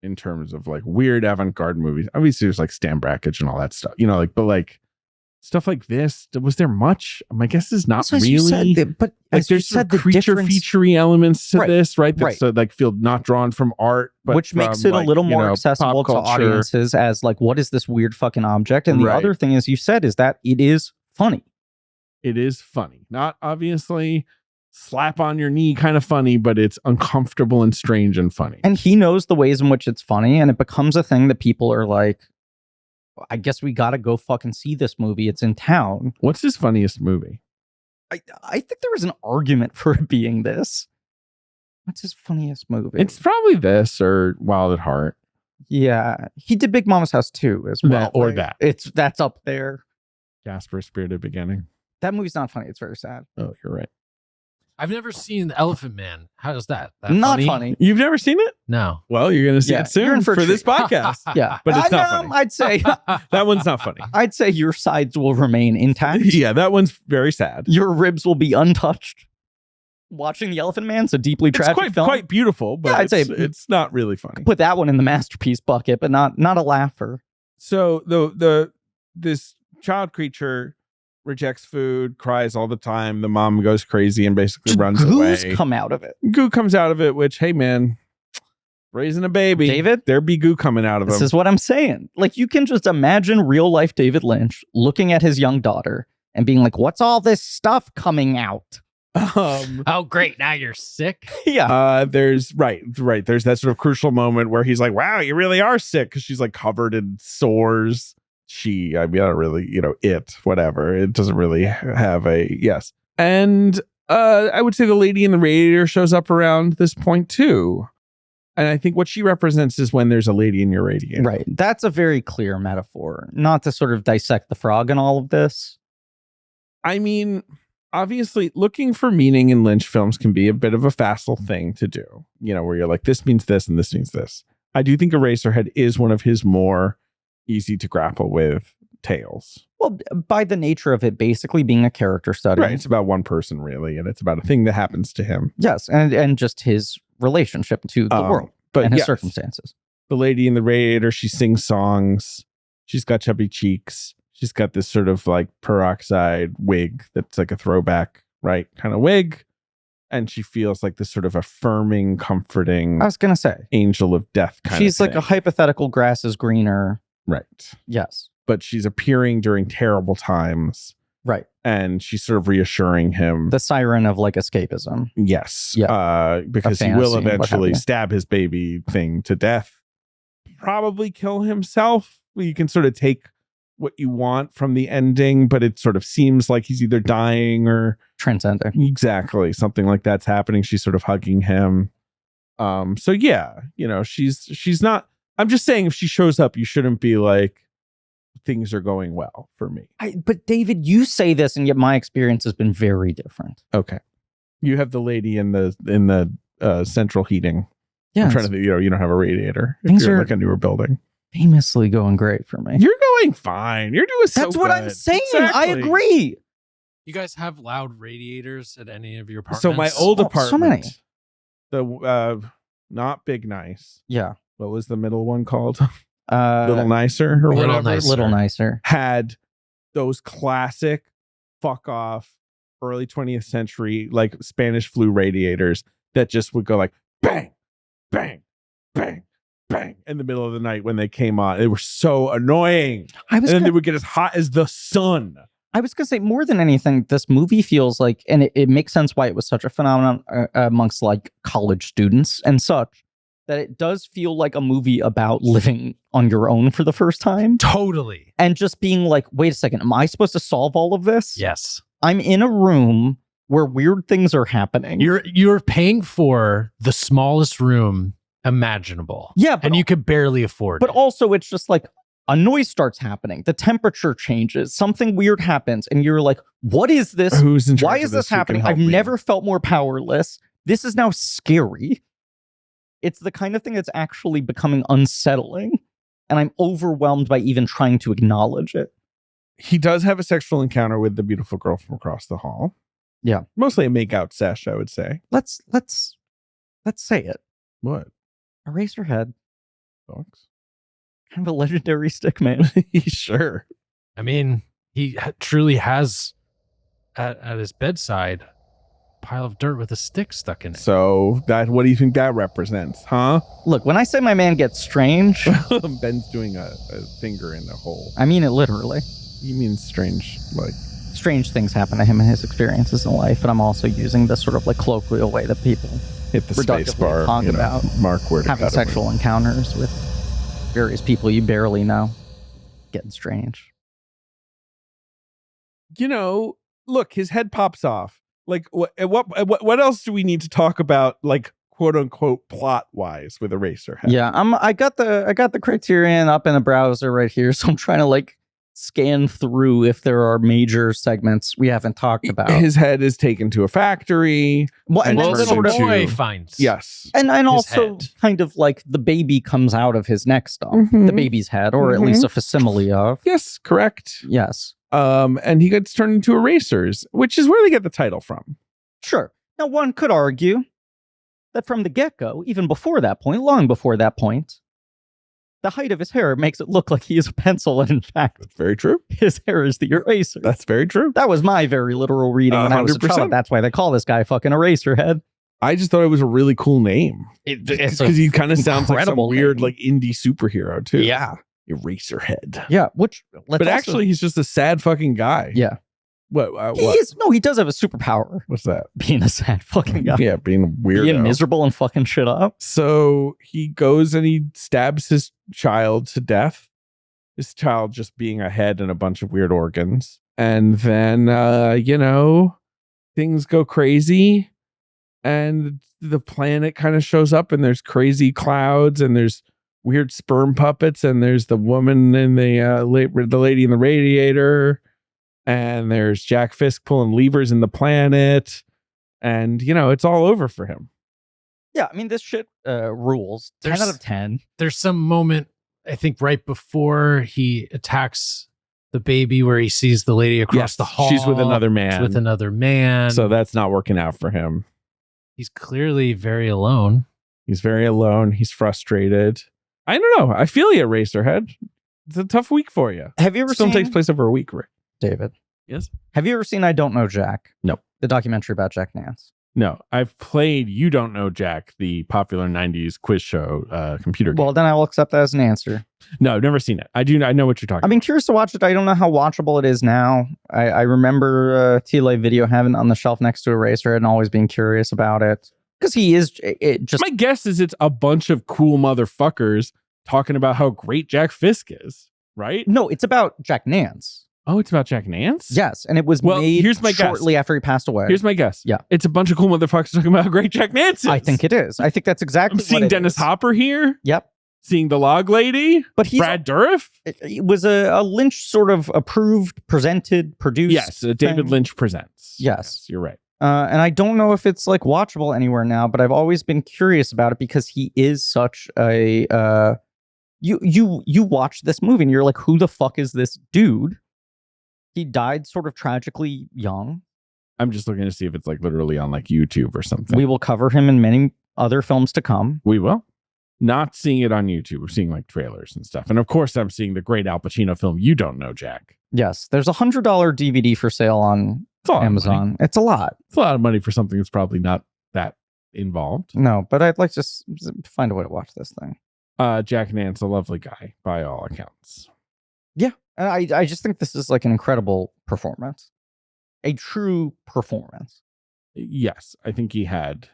in terms of like weird avant-garde movies. Obviously there's like Stan Brakhage and all that stuff, like, but like stuff like this, was there much? My guess is not Also, as you really. said, but like as you there's sort said, of creature featurey elements to Right, this, right? That's right. like feel not drawn from art, but which makes it from, a little like, more accessible pop to culture. audiences as like, what is this weird fucking object? And the Right. other thing, as you said, is that it is funny. It is funny, not obviously slap on your knee kind of funny, but it's uncomfortable and strange and funny. And he knows the ways in which it's funny, and it becomes a thing that people are like, I guess we got to go fucking see this movie. It's in town. What's his funniest movie? I think there was an argument for it being this. What's his funniest movie? It's probably this or Wild at Heart. Yeah, he did Big Mama's House too, as well. That. That's up there. Jasper Spirited Beginning. That movie's not funny. It's very sad. Oh, you're right. I've never seen The Elephant Man. How's that? Not funny. You've never seen it? No. Well, you're going to see Yeah, it soon you're in for a this treat. podcast. Yeah, But it's not funny. I'd say That one's not funny. I'd say your sides will remain intact. Yeah, that one's very sad. Your ribs will be untouched. Watching The Elephant Man's a deeply It's tragic film. quite beautiful, but Yeah, I'd say it's not really funny. Put that one in the masterpiece bucket, but not a laugher. So this child creature rejects food, cries all the time. The mom goes crazy and basically runs Goos away. come out of it. Goo comes out of it, which, hey man, raising a baby, David, there be goo coming out of this him. is what I'm saying. Like, you can just imagine real life David Lynch looking at his young daughter and being like, what's all this stuff coming out? Oh, great. Now you're sick. Yeah. There's there's that sort of crucial moment where he's like, wow, you really are sick, because she's like covered in sores. I don't really, whatever. It doesn't really have a yes. And I would say the lady in the Radiator shows up around this point too. And I think what she represents is when there's a lady in your radiator. Right. That's a very clear metaphor. Not to sort of dissect the frog in all of this. I mean, obviously, looking for meaning in Lynch films can be a bit of a facile thing to do, where you're like, this means this and this means this. I do think Eraserhead is one of his more easy to grapple with tales. Well, by the nature of it basically being a character study. Right. It's about one person, really, and it's about a thing that happens to him. Yes, and just his relationship to the world but and his yes, circumstances. The lady in the Radiator, she sings songs. She's got chubby cheeks. She's got this sort of like peroxide wig that's like a throwback, right, kind of wig. And she feels like this sort of affirming, comforting I was going to say. angel of death kind of She's like thing. a hypothetical grass is greener. Right. Yes. But she's appearing during terrible times. Right. And she's sort of reassuring him. The siren of like escapism. Yes. Yeah. Because he fantasy, will what have eventually you. stab his baby thing to death. Probably kill himself. You can sort of take what you want from the ending, but it sort of seems like he's either dying or Transcending. exactly something like that's happening. She's sort of hugging him. So yeah, she's not. I'm just saying, if she shows up, you shouldn't be like, things are going well for me. But David, you say this, and yet my experience has been very different. Okay, you have the lady in the central heating. Yeah, I'm trying to think, you don't have a radiator if Things you're are- like a newer building. famously going great for me. You're going fine. You're doing so That's what I'm good. saying. I Exactly. agree. You guys have loud radiators at any of your apartments? So my old Oh, so apartment, many. the not Big Nice. Yeah. What was the middle one called? Little Little Nicer or Little whatever. Nicer. Little nicer. Had those classic fuck off early 20th century like Spanish flu radiators that just would go like bang, bang, bang, bang in the middle of the night when they came on. They were so annoying. I was And then they gonna, would get as hot as the sun. I was gonna say, more than anything, this movie feels like, and it makes sense why it was such a phenomenon amongst like college students and such, that it does feel like a movie about living on your own for the first time Totally. and just being like, wait a second, am I supposed to solve all of this? Yes. I'm in a room where weird things are happening. You're paying for the smallest room imaginable. Yeah, but And you could barely afford But it. also, it's just like a noise starts happening. The temperature changes. Something weird happens. And you're like, what is this? Who's in charge Why of is this Who can happening? help I've me? never felt more powerless. This is now scary. It's the kind of thing that's actually becoming unsettling. And I'm overwhelmed by even trying to acknowledge it. He does have a sexual encounter with the beautiful girl from across the hall. Yeah. Mostly a make-out sesh, I would say. Let's say it. What? Eraserhead, Storks? kind of a legendary stick man. Sure. I mean, he truly has at his bedside a pile of dirt with a stick stuck in it. So what do you think that represents, huh? Look, when I say my man gets strange, Ben's doing a finger in the hole. I mean it literally. You mean strange, like... Strange things happen to him in his experiences in life, and I'm also using this sort of like colloquial way that people hit the space reductively bar, talk about mark where to having cut sexual encounters with various people you barely know. Getting strange. Look, his head pops off. Like, what else do we need to talk about, like, quote unquote, plot wise with Eraserhead? Yeah, I got the criterion up in the browser right here, so I'm trying to like scan through if there are major segments we haven't talked about. His head is taken to a factory. Well, and Well, then little sort of, boy finds. Yes. and also head. kind of like the baby comes out of his neck stump, Mhm. the baby's head, or at least a facsimile of. Yes, correct. Yes. And he gets turned into erasers, which is where they get the title from. Sure. Now, one could argue that from the get-go, even before that point, long before that point, the height of his hair makes it look like he is a pencil, and in fact, That's very true. his hair is the eraser. That's very true. That was my very literal reading when I was a 100%. child. That's why they call this guy fucking Eraserhead. I just thought it was a really cool name. It's Because he kind of sounds like some incredible weird, name. like indie superhero too. Yeah. Eraserhead. Yeah, which let's But also- actually, he's just a sad fucking guy. yeah. What? He does have a superpower, What's that? being a sad fucking guy. Yeah, being a weirdo. Being miserable and fucking shit up. So he goes and he stabs his child to death. His child just being a head and a bunch of weird organs. And then, things go crazy. And the planet kind of shows up and there's crazy clouds and there's weird sperm puppets and there's the woman in the lady in the radiator. And there's Jack Fisk pulling levers in the planet. And, it's all over for him. Yeah, I mean, this shit rules. 10 out of 10. There's some moment, I think, right before he attacks the baby where he sees the lady across the hall. She's with another man. She's with another man. So that's not working out for him. He's clearly very alone. He's very alone. He's frustrated. I don't know. I feel you, Eraserhead. It's a tough week for you. Have you ever This film seen... takes place over a week, Rick. David. Yes? Have you ever seen I Don't Know Jack? No. The documentary about Jack Nance? No. I've played You Don't Know Jack, the popular 90s quiz show computer game. Well, then I will accept that as an answer. No, I've never seen it. I know what you're talking I've been curious to watch it. I don't know how watchable it is now. I remember TLA Video having it on the shelf next to Eraserhead and always being curious about it. Because he is just... My guess is it's a bunch of cool motherfuckers talking about how great Jack Fisk is, right? No, it's about Jack Nance. Oh, it's about Jack Nance? Yes, and it was Well, made here's my guess. shortly after he passed away. Here's my guess. Yeah. It's a bunch of cool motherfuckers talking about how great Jack Nance is. I think it is. I think that's exactly I'm seeing what it Dennis is. Hopper here. Yep. Seeing the log lady. But he's... Brad Dourif. It was a Lynch sort of approved, presented, produced. Yes, David thing. Lynch presents. Yes. You're right. And I don't know if it's like watchable anywhere now, but I've always been curious about it because he is such a you watch this movie and you're like, who the fuck is this dude? He died sort of tragically young. I'm just looking to see if it's like literally on like YouTube or something. We will cover him in many other films to come. We will. Not seeing it on YouTube. We're seeing like trailers and stuff. And of course, I'm seeing the great Al Pacino film, You Don't Know Jack. Yes, there's a $100 DVD for sale on It's a lot of money. Amazon. It's a lot. It's a lot of money for something that's probably not that involved. No, but I'd like to find a way to watch this thing. Jack Nance, a lovely guy by all accounts. Yeah, and I just think this is like an incredible performance. A true performance. Yes, I think he had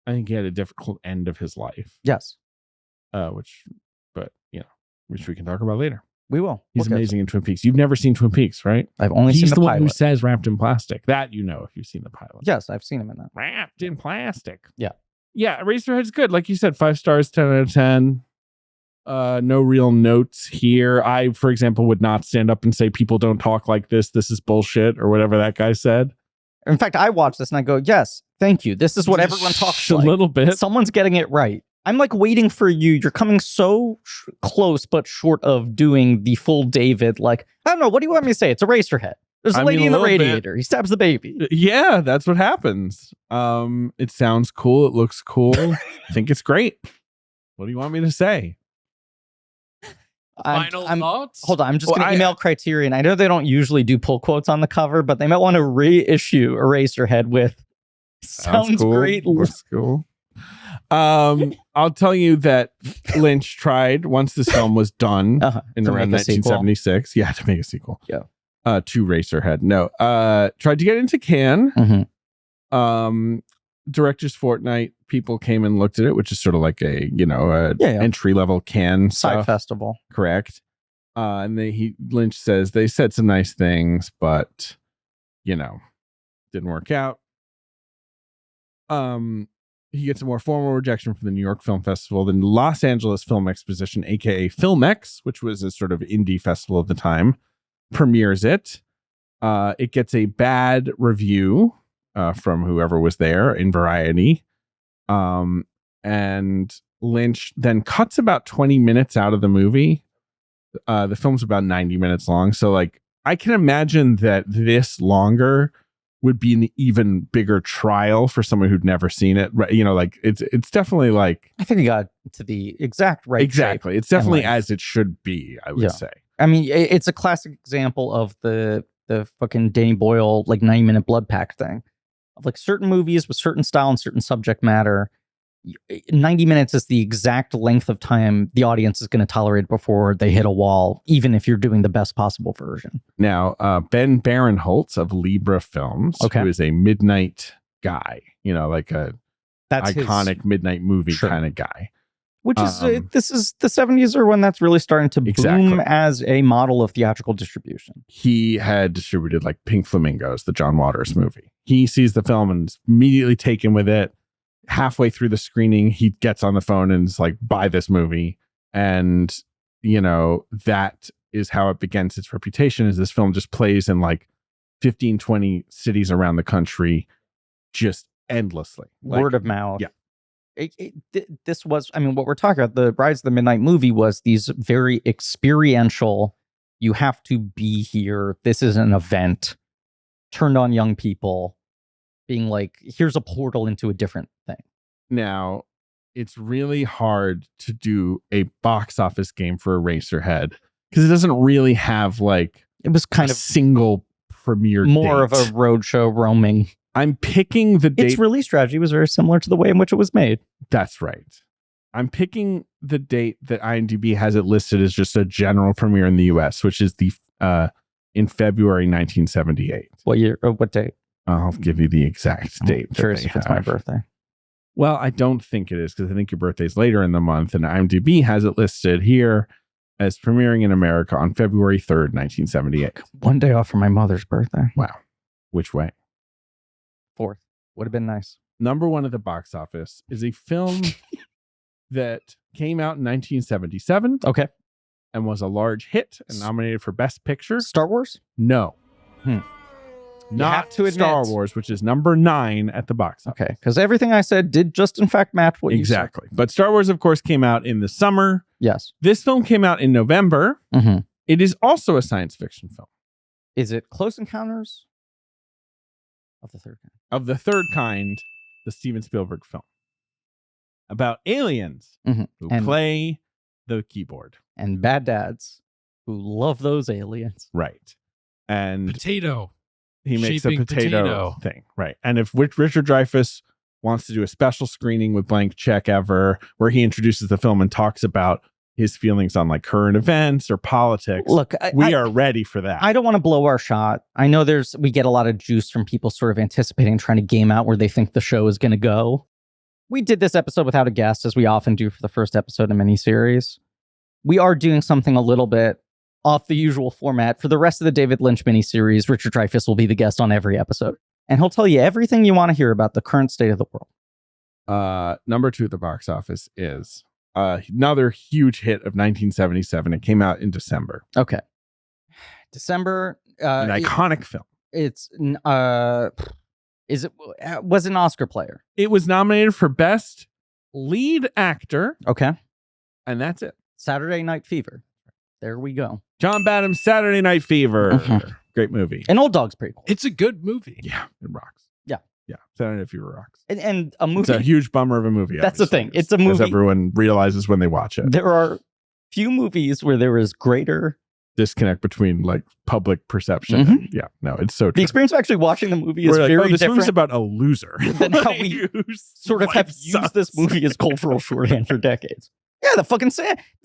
a difficult end of his life. Yes, Which we can talk about later. we will. He's We'll get amazing in Twin Peaks. You've never seen Twin Peaks, right? to it. I've only He's seen the the one who pilot. says wrapped in plastic. That you know if you've seen the pilot. Yes, I've seen him in that. Wrapped in plastic. Yeah. Yeah, Eraserhead's good. Like you said, 5 stars, 10 out of 10. No real notes here. I, for example, would not stand up and say people don't talk like this. This is bullshit or whatever that guy said. In fact, I watch this and I go, yes, thank you. This is what everyone talks a like. little bit. Someone's getting it right. I'm like waiting for you. You're coming so close, but short of doing the full David. Like, I don't know. What do you want me to say? It's Eraserhead. There's a I lady mean, a in the little bit. radiator. He stabs the baby. Yeah, that's what happens. It sounds cool. It looks cool. I think it's great. What do you want me to say? Final thoughts? Hold on. I'm just Well, going to email Criterion. I know they don't usually do pull quotes on the cover, but they might want to reissue Eraserhead with sounds cool. great. Looks cool. I'll tell you that Lynch tried once this film was done in To around make a sequel. 1976. Yeah, to make a sequel. Yeah. To Eraserhead. No. Tried to get into Cannes. Mhm. Director's Fortnight people came and looked at it, which is sort of like a entry level Cannes Side stuff. festival. Correct. And Lynch says they said some nice things, but didn't work out. He gets a more formal rejection from the New York Film Festival, the Los Angeles Film Exposition, aka FilmX, which was a sort of indie festival of the time, premieres it. It gets a bad review from whoever was there in Variety. And Lynch then cuts about 20 minutes out of the movie. The film's about 90 minutes long. So like, I can imagine that this longer would be an even bigger trial for someone who'd never seen it. Right? Like it's definitely like, I think he got to the exact right exactly. shape It's definitely and length. as it should be, I would say. I mean, it's a classic example of the fucking Danny Boyle, like 90-minute blood pack thing. Of like certain movies with certain style and certain subject matter, 90 minutes is the exact length of time the audience is going to tolerate before they hit a wall, even if you're doing the best possible version. Now, Ben Barenholtz of Libra Films, who is a midnight guy, like a iconic midnight movie kind of guy. Which is, this is the 70s are when that's really starting to boom as a model of theatrical distribution. He had distributed like Pink Flamingos, the John Waters movie. He sees the film and is immediately taken with it. Halfway through the screening, he gets on the phone and is like, buy this movie. And, that is how it begins its reputation, is this film just plays in like 15, 20 cities around the country, just endlessly. Word of mouth. Yeah. This was, I mean, what we're talking about, the Rise of the Midnight Movie was these very experiential, you have to be here, this is an event, turned on young people, being like, here's a portal into a different thing. Now, it's really hard to do a box office game for Eraserhead because it doesn't really have like it was kind a of single premiere more date. of a roadshow roaming. I'm picking the date. Its release strategy was very similar to the way in which it was made. That's right. I'm picking the date that IMDb has it listed as just a general premiere in the US, which is the in February 1978. What year? Or what date? I'll give you the exact date. I'm curious if it's my birthday. Well, I don't think it is because I think your birthday's later in the month, and IMDb has it listed here as premiering in America on February 3rd, 1978. One day off from my mother's birthday. Wow. Which way? 4th. Would have been nice. Number one at the box office is a film that came out in 1977. Okay. And was a large hit and nominated for Best Picture. Star Wars? No. Not to Star Wars, which is number 9 at the box office. Okay, because everything I said did just in fact match what you said. Exactly. But Star Wars, of course, came out in the summer. Yes. This film came out in November. Mm-hmm. It is also a science fiction film. Is it Close Encounters of the Third Kind? Of the Third Kind, the Steven Spielberg film. About aliens who play the keyboard. And bad dads who love those aliens. Right. And potato. He makes a potato thing. Right. And if Richard Dreyfuss wants to do a special screening with Blank Check ever, where he introduces the film and talks about his feelings on like current events or politics, look, we are ready for that. I don't want to blow our shot. I know we get a lot of juice from people sort of anticipating, trying to game out where they think the show is going to go. We did this episode without a guest, as we often do for the first episode in miniseries. We are doing something a little bit off the usual format. For the rest of the David Lynch miniseries, Richard Dreyfuss will be the guest on every episode. And he'll tell you everything you want to hear about the current state of the world. Number 2 at the box office is another huge hit of 1977. It came out in December. Okay. December. An iconic film. Was an Oscar player. It was nominated for Best Lead Actor. Okay. And that's it. Saturday Night Fever. There we go. John Badham's Saturday Night Fever. great movie. And Old Dog's pretty cool. It's a good movie. Yeah, it rocks. Yeah. Yeah. Saturday Night Fever rocks. And a movie. It's a huge bummer of a movie. That's the obviously, thing. It's a movie. as everyone realizes when they watch it. There are few movies where there is greater Disconnect between like public perception. Mhm. And, yeah, no, it's so true. the experience of actually watching the movie is We're like, very this movie's different about a loser. than how we sort of have used this movie as cultural shorthand for decades. Yeah, the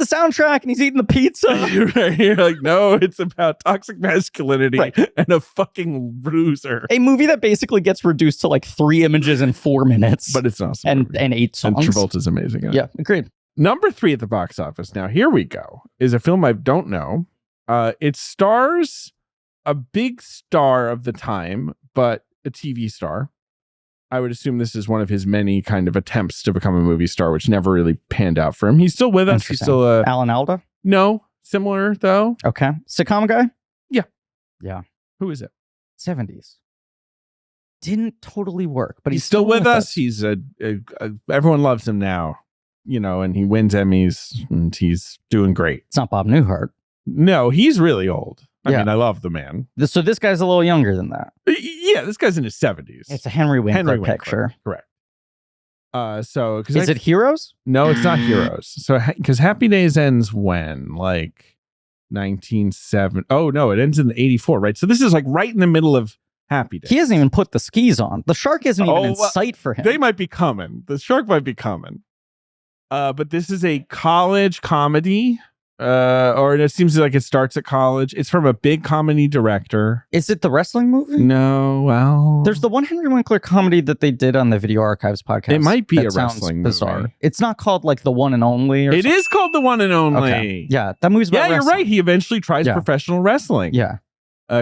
soundtrack, and he's eating the pizza. Right, you're like, no, it's about toxic masculinity Right. and a fucking loser. A movie that basically gets reduced to like 3 images in 4 minutes, But it's awesome. and movie. 8 And songs. Travolta's amazing. in it. Yeah, agreed. Number 3 at the box office. Now, here we go. Is a film I don't know. It stars a big star of the time, but a TV star. I would assume this is one of his many kind of attempts to become a movie star, which never really panned out for him. He's still with us. He's Interesting. still Alan Alda. no, similar though. Okay. Sitcom guy. Who is it? 70s. Didn't totally work, but He's still with us. He's everyone loves him now, and he wins Emmys and he's doing great. It's not Bob Newhart. No, he's really old. I Yeah. mean, I love the man. So this guy's a little younger than that. Yeah, this guy's in his 70s. It's a Henry Winkler Henry Winkler, picture. correct. So because Is it Heroes? No, it's not Heroes. So because Happy Days ends when like 1970. Oh no, it ends in 84, right? So this is like right in the middle of Happy Days. He hasn't even put the skis on. The shark isn't even in well, sight for him. They might be coming. The shark might be coming. But this is a college comedy. Or it seems like it starts at college. It's from a big comedy director. Is it the wrestling movie? No, well, There's the one Henry Winkler comedy that they did on the Video Archives podcast. It might be that a sounds wrestling bizarre. movie. It's not called like The One and Only. Or it is called The One and Only. Okay. Yeah, that movie's about Yeah, you're wrestling. right. He eventually tries Yeah. professional wrestling. Yeah.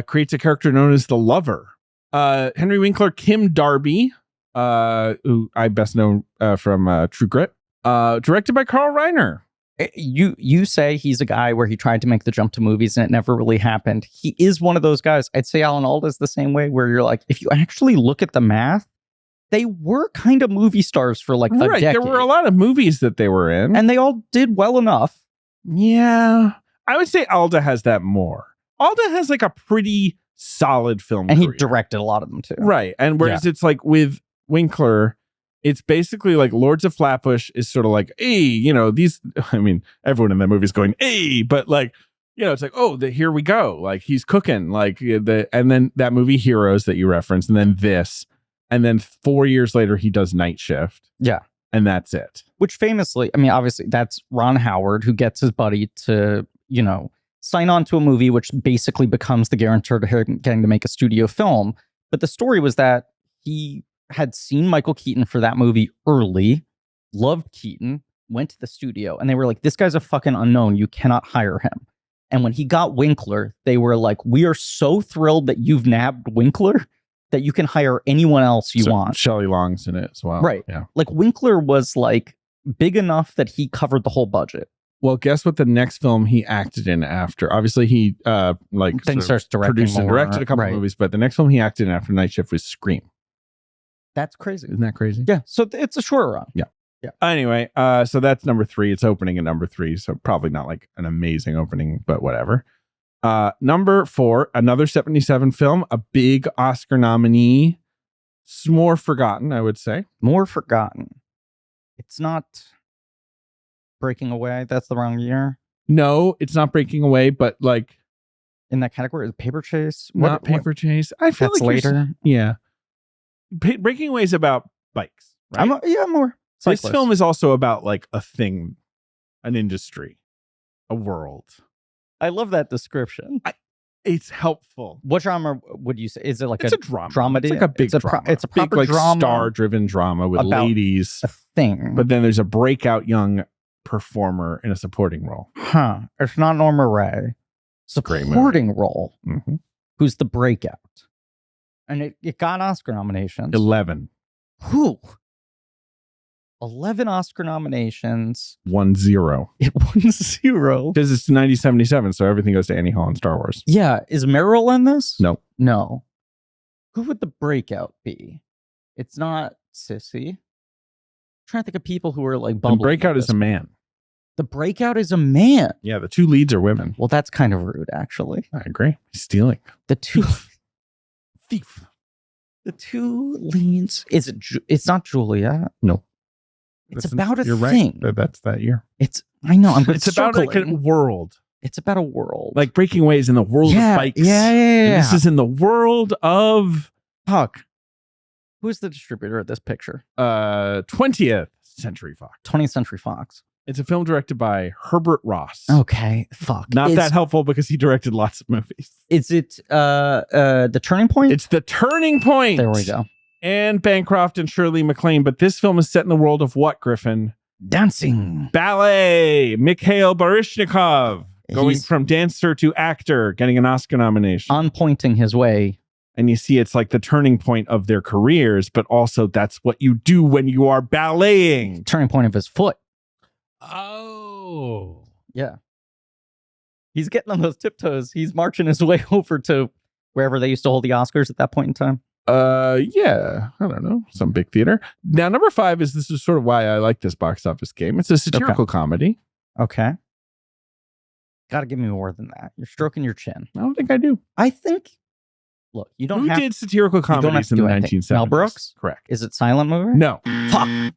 Creates a character known as the Lover. Henry Winkler, Kim Darby, who I best know from True Grit. Directed by Carl Reiner. You say he's a guy where he tried to make the jump to movies and it never really happened. He is one of those guys. I'd say Alan Alda is the same way, where you're like, if you actually look at the math, they were kind of movie stars for like a Right. decade. There were a lot of movies that they were in. And they all did well enough. Yeah. I would say Alda has that more. Alda has like a pretty solid film And he career. directed a lot of them too. Right. And whereas it's like with Winkler, it's basically like Lords of Flatbush is sort of like, hey, these, I mean, everyone in that movie is going, hey, but like, it's like, oh, here we go. Like he's cooking like and then that movie Heroes that you referenced, and then this, and then 4 years later, he does Night Shift. Yeah. And that's it. Which famously, I mean, obviously that's Ron Howard who gets his buddy to, sign on to a movie, which basically becomes the guarantor to him getting to make a studio film. But the story was that he had seen Michael Keaton for that movie early, loved Keaton, went to the studio, and they were like, this guy's a fucking unknown. You cannot hire him. And when he got Winkler, they were like, we are so thrilled that you've nabbed Winkler that you can hire anyone else you want. Shelley Long's in it as well. Right. Yeah. Like Winkler was like big enough that he covered the whole budget. Well, guess what the next film he acted in after? Obviously, he Then sort of starts directing produced and more, directed a couple right. movies, but the next film he acted in after Night Shift was Scream. That's crazy. Isn't that crazy? Yeah. So it's a short run. Anyway, so that's number 3. It's opening at number 3, so probably not like an amazing opening, but whatever. Number 4, another 77 film, a big Oscar nominee. It's more forgotten, I would say. More forgotten. It's not Breaking Away. That's the wrong year. No, it's not Breaking Away, but like In that category, is Paper Chase? not Paper Chase. I feel That's like later. Yeah. Breaking Away is about bikes, right? More. This Cyclist. film is also about like a thing, an industry, a world. I love that description. It's helpful. What genre would you say? Is it like It's a drama. dramedy? It's like a big It's a drama. it's a big, proper like drama star-driven drama with about ladies. a thing? But then there's a breakout young performer in a supporting role. It's not Norma Ray. Great movie. Supporting role. Mhm. Who's the breakout? And it got Oscar nominations. 11. Who? 11 Oscar nominations. 1-0. It won 0. Because it's 1977, so everything goes to Annie Hall and Star Wars. Yeah. Is Meryl in this? No. No. Who would the breakout be? It's not Sissy. I'm trying to think of people who are like The bumbling. breakout at is this. a man. The Breakout is a man. Yeah, the two leads are women. Well, that's kind of rude, actually. I agree. Stealing. The two Thief. the two leads. Is it? It's not Julia. No. It's about a You're thing. right. That's that year. I know. It's about like a world. It's about a world. Like Breaking Away is in the world of bikes. Yeah. And this is in the world of Fuck. Who's the distributor of this picture? 20th Century Fox. 20th Century Fox. It's a film directed by Herbert Ross. Okay. Fuck. Not that helpful because he directed lots of movies. Is it The Turning Point? It's The Turning Point. There we go. And Bancroft and Shirley MacLaine. But this film is set in the world of what, Griffin? Dancing. Ballet. Mikhail Baryshnikov. Going He's from dancer to actor, getting an Oscar nomination. on pointing his way. And you see it's like the turning point of their careers, but also that's what you do when you are balleting. Turning point of his foot. Oh. Yeah. He's getting on those tiptoes. He's marching his way over to wherever they used to hold the Oscars at that point in time. Yeah, I don't know, some big theater. Now, number 5 this is sort of why I like this box office game. It's a satirical comedy. Okay. Gotta give me more than that. You're stroking your chin. I don't think I do. I think, look, you don't Who have. did satirical don't have comedies to in the do anything. 1970s? Mel Brooks? Correct. Is it silent movie? No. Fuck.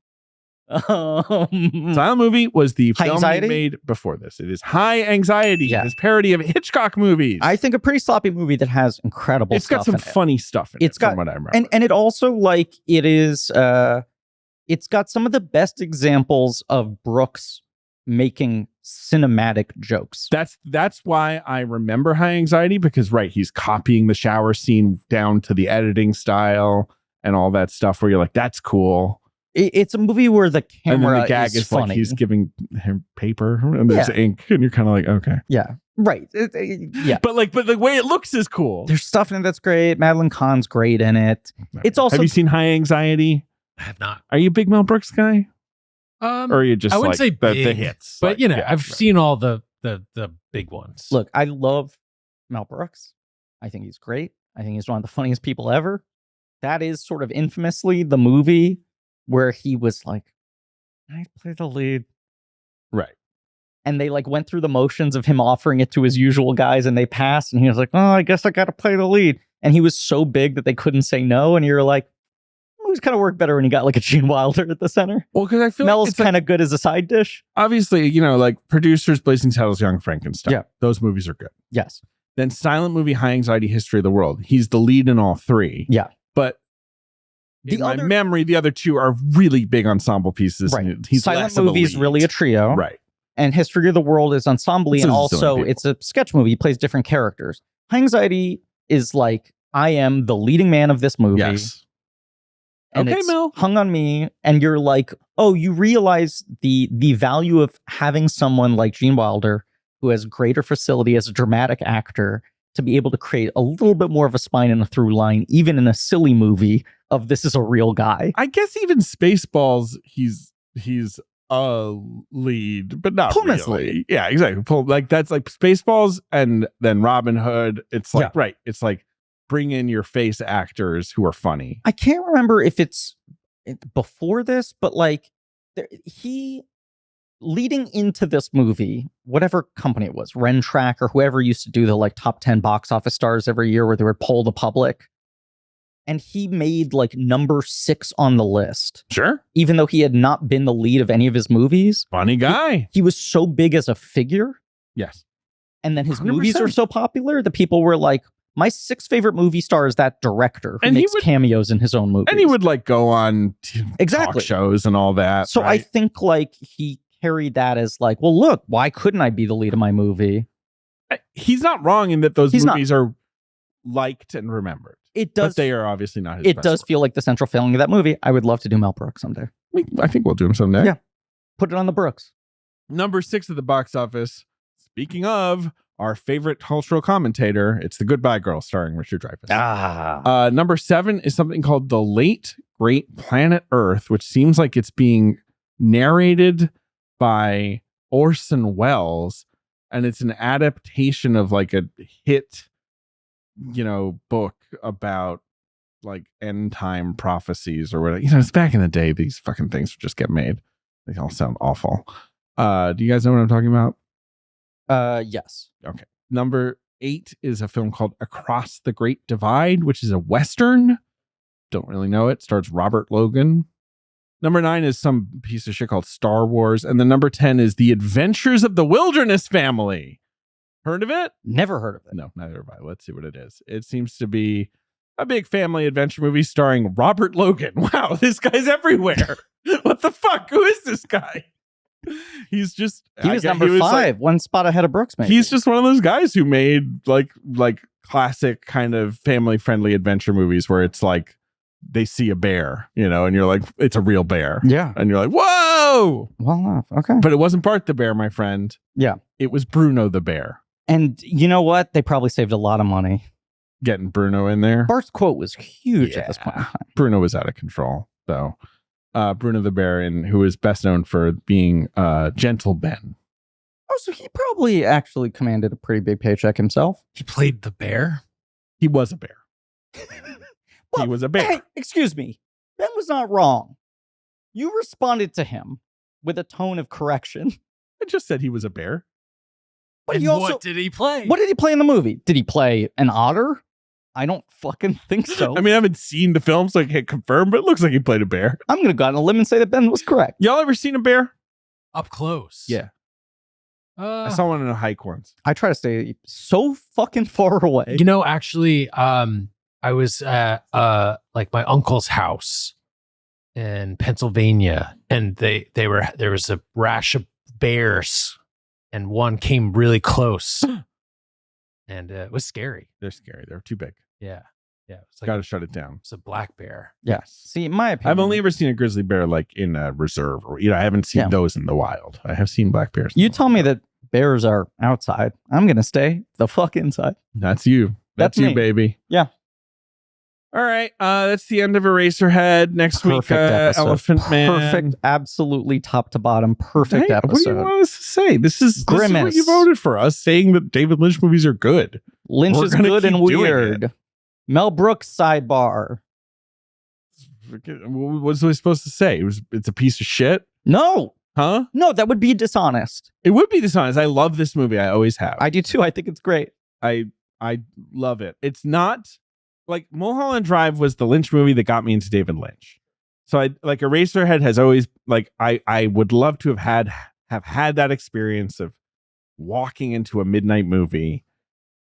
Silent movie was the High film Anxiety? made before this. It is High Anxiety. Yeah. It's parody of Hitchcock movies. I think a pretty sloppy movie that has incredible it's got stuff some in it. funny stuff in It's it, from got- what I remember. And it also, like, it is, it's got some of the best examples of Brooks making cinematic jokes. That's why I remember High Anxiety, because he's copying the shower scene down to the editing style and all that stuff where you're like, that's cool. It's a movie where the And then camera the gag is funny. like he's giving him paper and there's ink and you're kind of like, okay. Yeah, right. Yeah. But the way it looks is cool. There's stuff in it that's great. Madeline Kahn's great in it. It's also Have you seen High Anxiety? I have not. Are you a big Mel Brooks guy? Or are you just I wouldn't say like the big, hits? but Like, you know, yeah, I've right. seen all the big ones. Look, I love Mel Brooks. I think he's great. I think he's one of the funniest people ever. That is sort of infamously the movie where he was like, I play the lead. Right. And they like went through the motions of him offering it to his usual guys and they passed. And he was like, oh, I guess I got to play the lead. And he was so big that they couldn't say no. And you're like, movies kind of work better when you got like a Gene Wilder at the center. Well, because I feel Mel's like it's kind of good as a side dish. obviously, like producers, Blazing Saddles, Young Frankenstein. Yeah. Those movies are good. Yes. Then silent movie, High Anxiety, History of the World. He's the lead in all 3. Yeah. But in my memory, the other 2 are really big ensemble pieces. Right. And he's Silent less of a movie is lead. really a trio. Right. And History of the World is ensemble, It's and his own also people. it's a sketch movie. He plays different characters. High Anxiety is like, I am the leading man of this movie. Yes. And Okay, it's Mel. hung on me, and you're like, oh, you realize the value of having someone like Gene Wilder, who has greater facility as a dramatic actor, to be able to create a little bit more of a spine and a through line, even in a silly movie of this is a real guy. I guess even Spaceballs, he's a lead, but not Puma's really. lead. Yeah, exactly. Like that's like Spaceballs, and then Robin Hood. It's like right. It's like bring in your face actors who are funny. I can't remember if it's before this, but like he leading into this movie, whatever company it was, Rentrack or whoever used to do the like top 10 box office stars every year where they would poll the public. And he made like number 6 on the list. Sure. Even though he had not been the lead of any of his movies. Funny guy. He was so big as a figure. Yes. And then his 100%. movies are so popular that people were like, my 6th favorite movie star is that director who And he makes would- cameos in his own movies. And he would like go on Exactly. talk shows and all that. So I right? think like he carried that as like, well, look, why couldn't I be the lead of my movie? He's not wrong in that those He's not. movies are liked and remembered. It does. But they are obviously not his It best does work. feel like the central failing of that movie. I would love to do Mel Brooks someday. I think we'll do him someday. Yeah. Put it on the Brooks. Number 6 at the box office. Speaking of our favorite cultural commentator, it's The Goodbye Girl starring Richard Dreyfuss. Number 7 is something called The Late Great Planet Earth, which seems like it's being narrated by Orson Welles, and it's an adaptation of like a hit, book about like end time prophecies or whatever. It's back in the day. These fucking things would just get made. They all sound awful. Do you guys know what I'm talking about? Yes. Okay. Number 8 is a film called Across the Great Divide, which is a Western. Don't really know it. Stars Robert Logan. Number 9 is some piece of shit called Star Wars. And then number 10 is The Adventures of the Wilderness Family. Heard of it? Never heard of it. No, neither have I. Let's see what it is. It seems to be a big family adventure movie starring Robert Logan. Wow, this guy's everywhere. What the fuck? Who is this guy? He's just He was number 5, like, one spot ahead of Brooks, maybe. he's just one of those guys who made like classic kind of family friendly adventure movies where it's like they see a bear, you know, and you're like, it's a real bear. Yeah. And you're like, whoa. Well enough. Okay. But it wasn't Bart the bear, my friend. Yeah. It was Bruno the bear. And you know what? They probably saved a lot of money. Getting Bruno in there. Bart's quote was huge at this point in Yeah. time. Bruno was out of control, though. Bruno the bear, and who is best known for being Gentle Ben. Oh, so he probably actually commanded a pretty big paycheck himself. He played the bear. He was a bear. Well, He was a bear. Hey, excuse me. Ben was not wrong. You responded to him with a tone of correction. I just said he was a bear. But And he also, what did he play? what did he play in the movie? Did he play an otter? I don't fucking think so. I mean, I haven't seen the film, so I can't confirm, but it looks like he played a bear. I'm going to go out on a limb and say that Ben was correct. Y'all ever seen a bear? Up close. Yeah. I saw one in a hike once. I try to stay so fucking far away. You know, actually, I was at like my uncle's house in Pennsylvania, and there was a rash of bears, and one came really close, and it was scary. They're scary. They're too big. Yeah, yeah. It's like Got to shut it down. it's a black bear. Yeah. See, in my opinion, I've only ever seen a grizzly bear like in a reserve, or I haven't seen Yeah. those in the wild. I have seen black bears. in you the tell wild. me that bears are outside. I'm going to stay the fuck inside. That's you. That's you, me. baby. Yeah. All right. That's the end of Eraserhead. Next week, episode. Elephant Man. Perfect. Absolutely top to bottom. Perfect Hey, What do episode. you want us to say? This is what Grimace. you voted for us, saying that David Lynch movies are good. Lynch We're is gonna good and keep doing weird. Mel Brooks sidebar. What was I supposed to say? It's a piece of shit? No, Huh? no, that would be dishonest. It would be dishonest. I love this movie. I always have. I do too. I think it's great. I love it. It's not like Mulholland Drive was the Lynch movie that got me into David Lynch. So I like Eraserhead has always like I would love to have had that experience of walking into a midnight movie,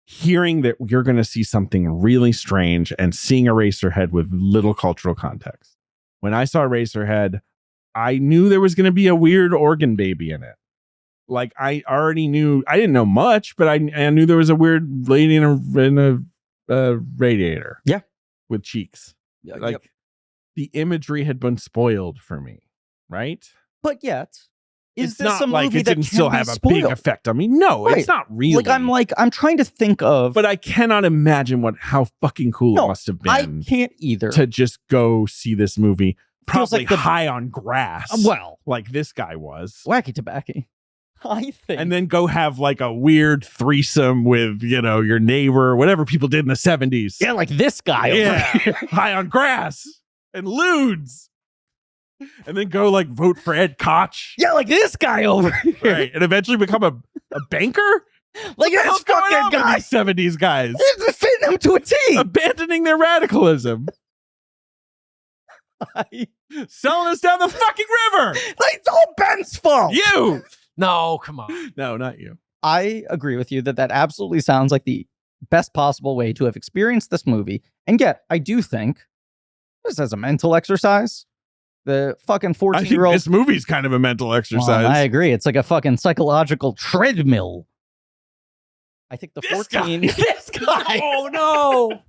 hearing that you're going to see something really strange and seeing Eraserhead with little cultural context. When I saw Eraserhead, I knew there was going to be a weird organ baby in it. Like I already knew, I didn't know much, but I knew there was a weird lady in a radiator. Yeah. With cheeks. Like the imagery had been spoiled for me, right? But yet, is It's this not a movie like it that didn't can still be have a spoiled? big effect on me. No, Right. it's not really. I'm trying to think of. But I cannot imagine how fucking cool No, it must have I been can't either. to just go see this movie. Feels Probably like the- high on grass. Well, Like this guy was. wacky tobacco. I think. And then go have like a weird threesome with, your neighbor, whatever people did in the 70s. yeah, like this guy. Over Yeah. here. High on grass and lewds. And then go like vote for Ed Koch. Yeah, like this guy over here. Right. And eventually become a banker? Like this What's going on fucking with guy. these 70s guys? It's fitting him to a T. Abandoning their radicalism. Selling us down the fucking river. It's all Ben's fault. You. No, come on. No, not you. I agree with you that absolutely sounds like the best possible way to have experienced this movie. And yet, I do think this is a mental exercise. The fucking I think 14-year-old. this movie's kind of a mental exercise. I agree. It's like a fucking psychological treadmill. I think the This 14. guy. This guy. Oh no.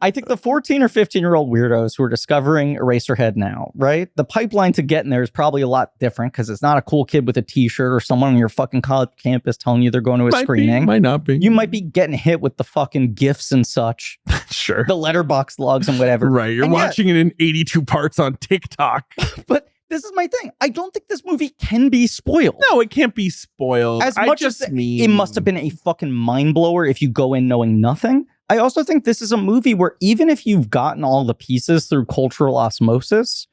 I think the 14 or 15-year-old weirdos who are discovering Eraserhead now, right? The pipeline to getting there is probably a lot different because it's not a cool kid with a t-shirt or someone on your fucking college campus telling you they're going to a Might screening. be, might not be. You might be getting hit with the fucking GIFs and such, sure. the Letterboxd logs and whatever. Right. You're And yet- watching it in 82 parts on TikTok. But this is my thing. I don't think this movie can be spoiled. No, it can't be spoiled. As I much just as mean it must have been a fucking mind blower if you go in knowing nothing. I also think this is a movie where even if you've gotten all the pieces through cultural osmosis,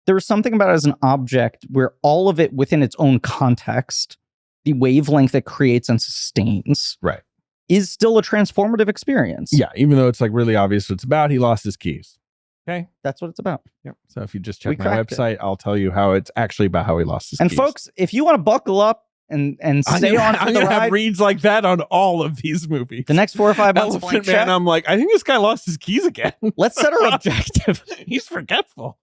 there was something about it as an object where all of it within its own context, the wavelength it creates and sustains, Right. is still a transformative experience. Yeah, even though it's like really obvious what it's about, he lost his keys. Okay. That's what it's about. Yep. So if you just We check my cracked it. website, I'll tell you how it's actually about how he lost his And keys. folks, if you want to buckle up and stay on for I'm the gonna have ride, reads like that on all of these movies. the next 4 or 5 months, Elephant Man, I'm like, I think this guy lost his keys again. let's set our objective. He's forgetful.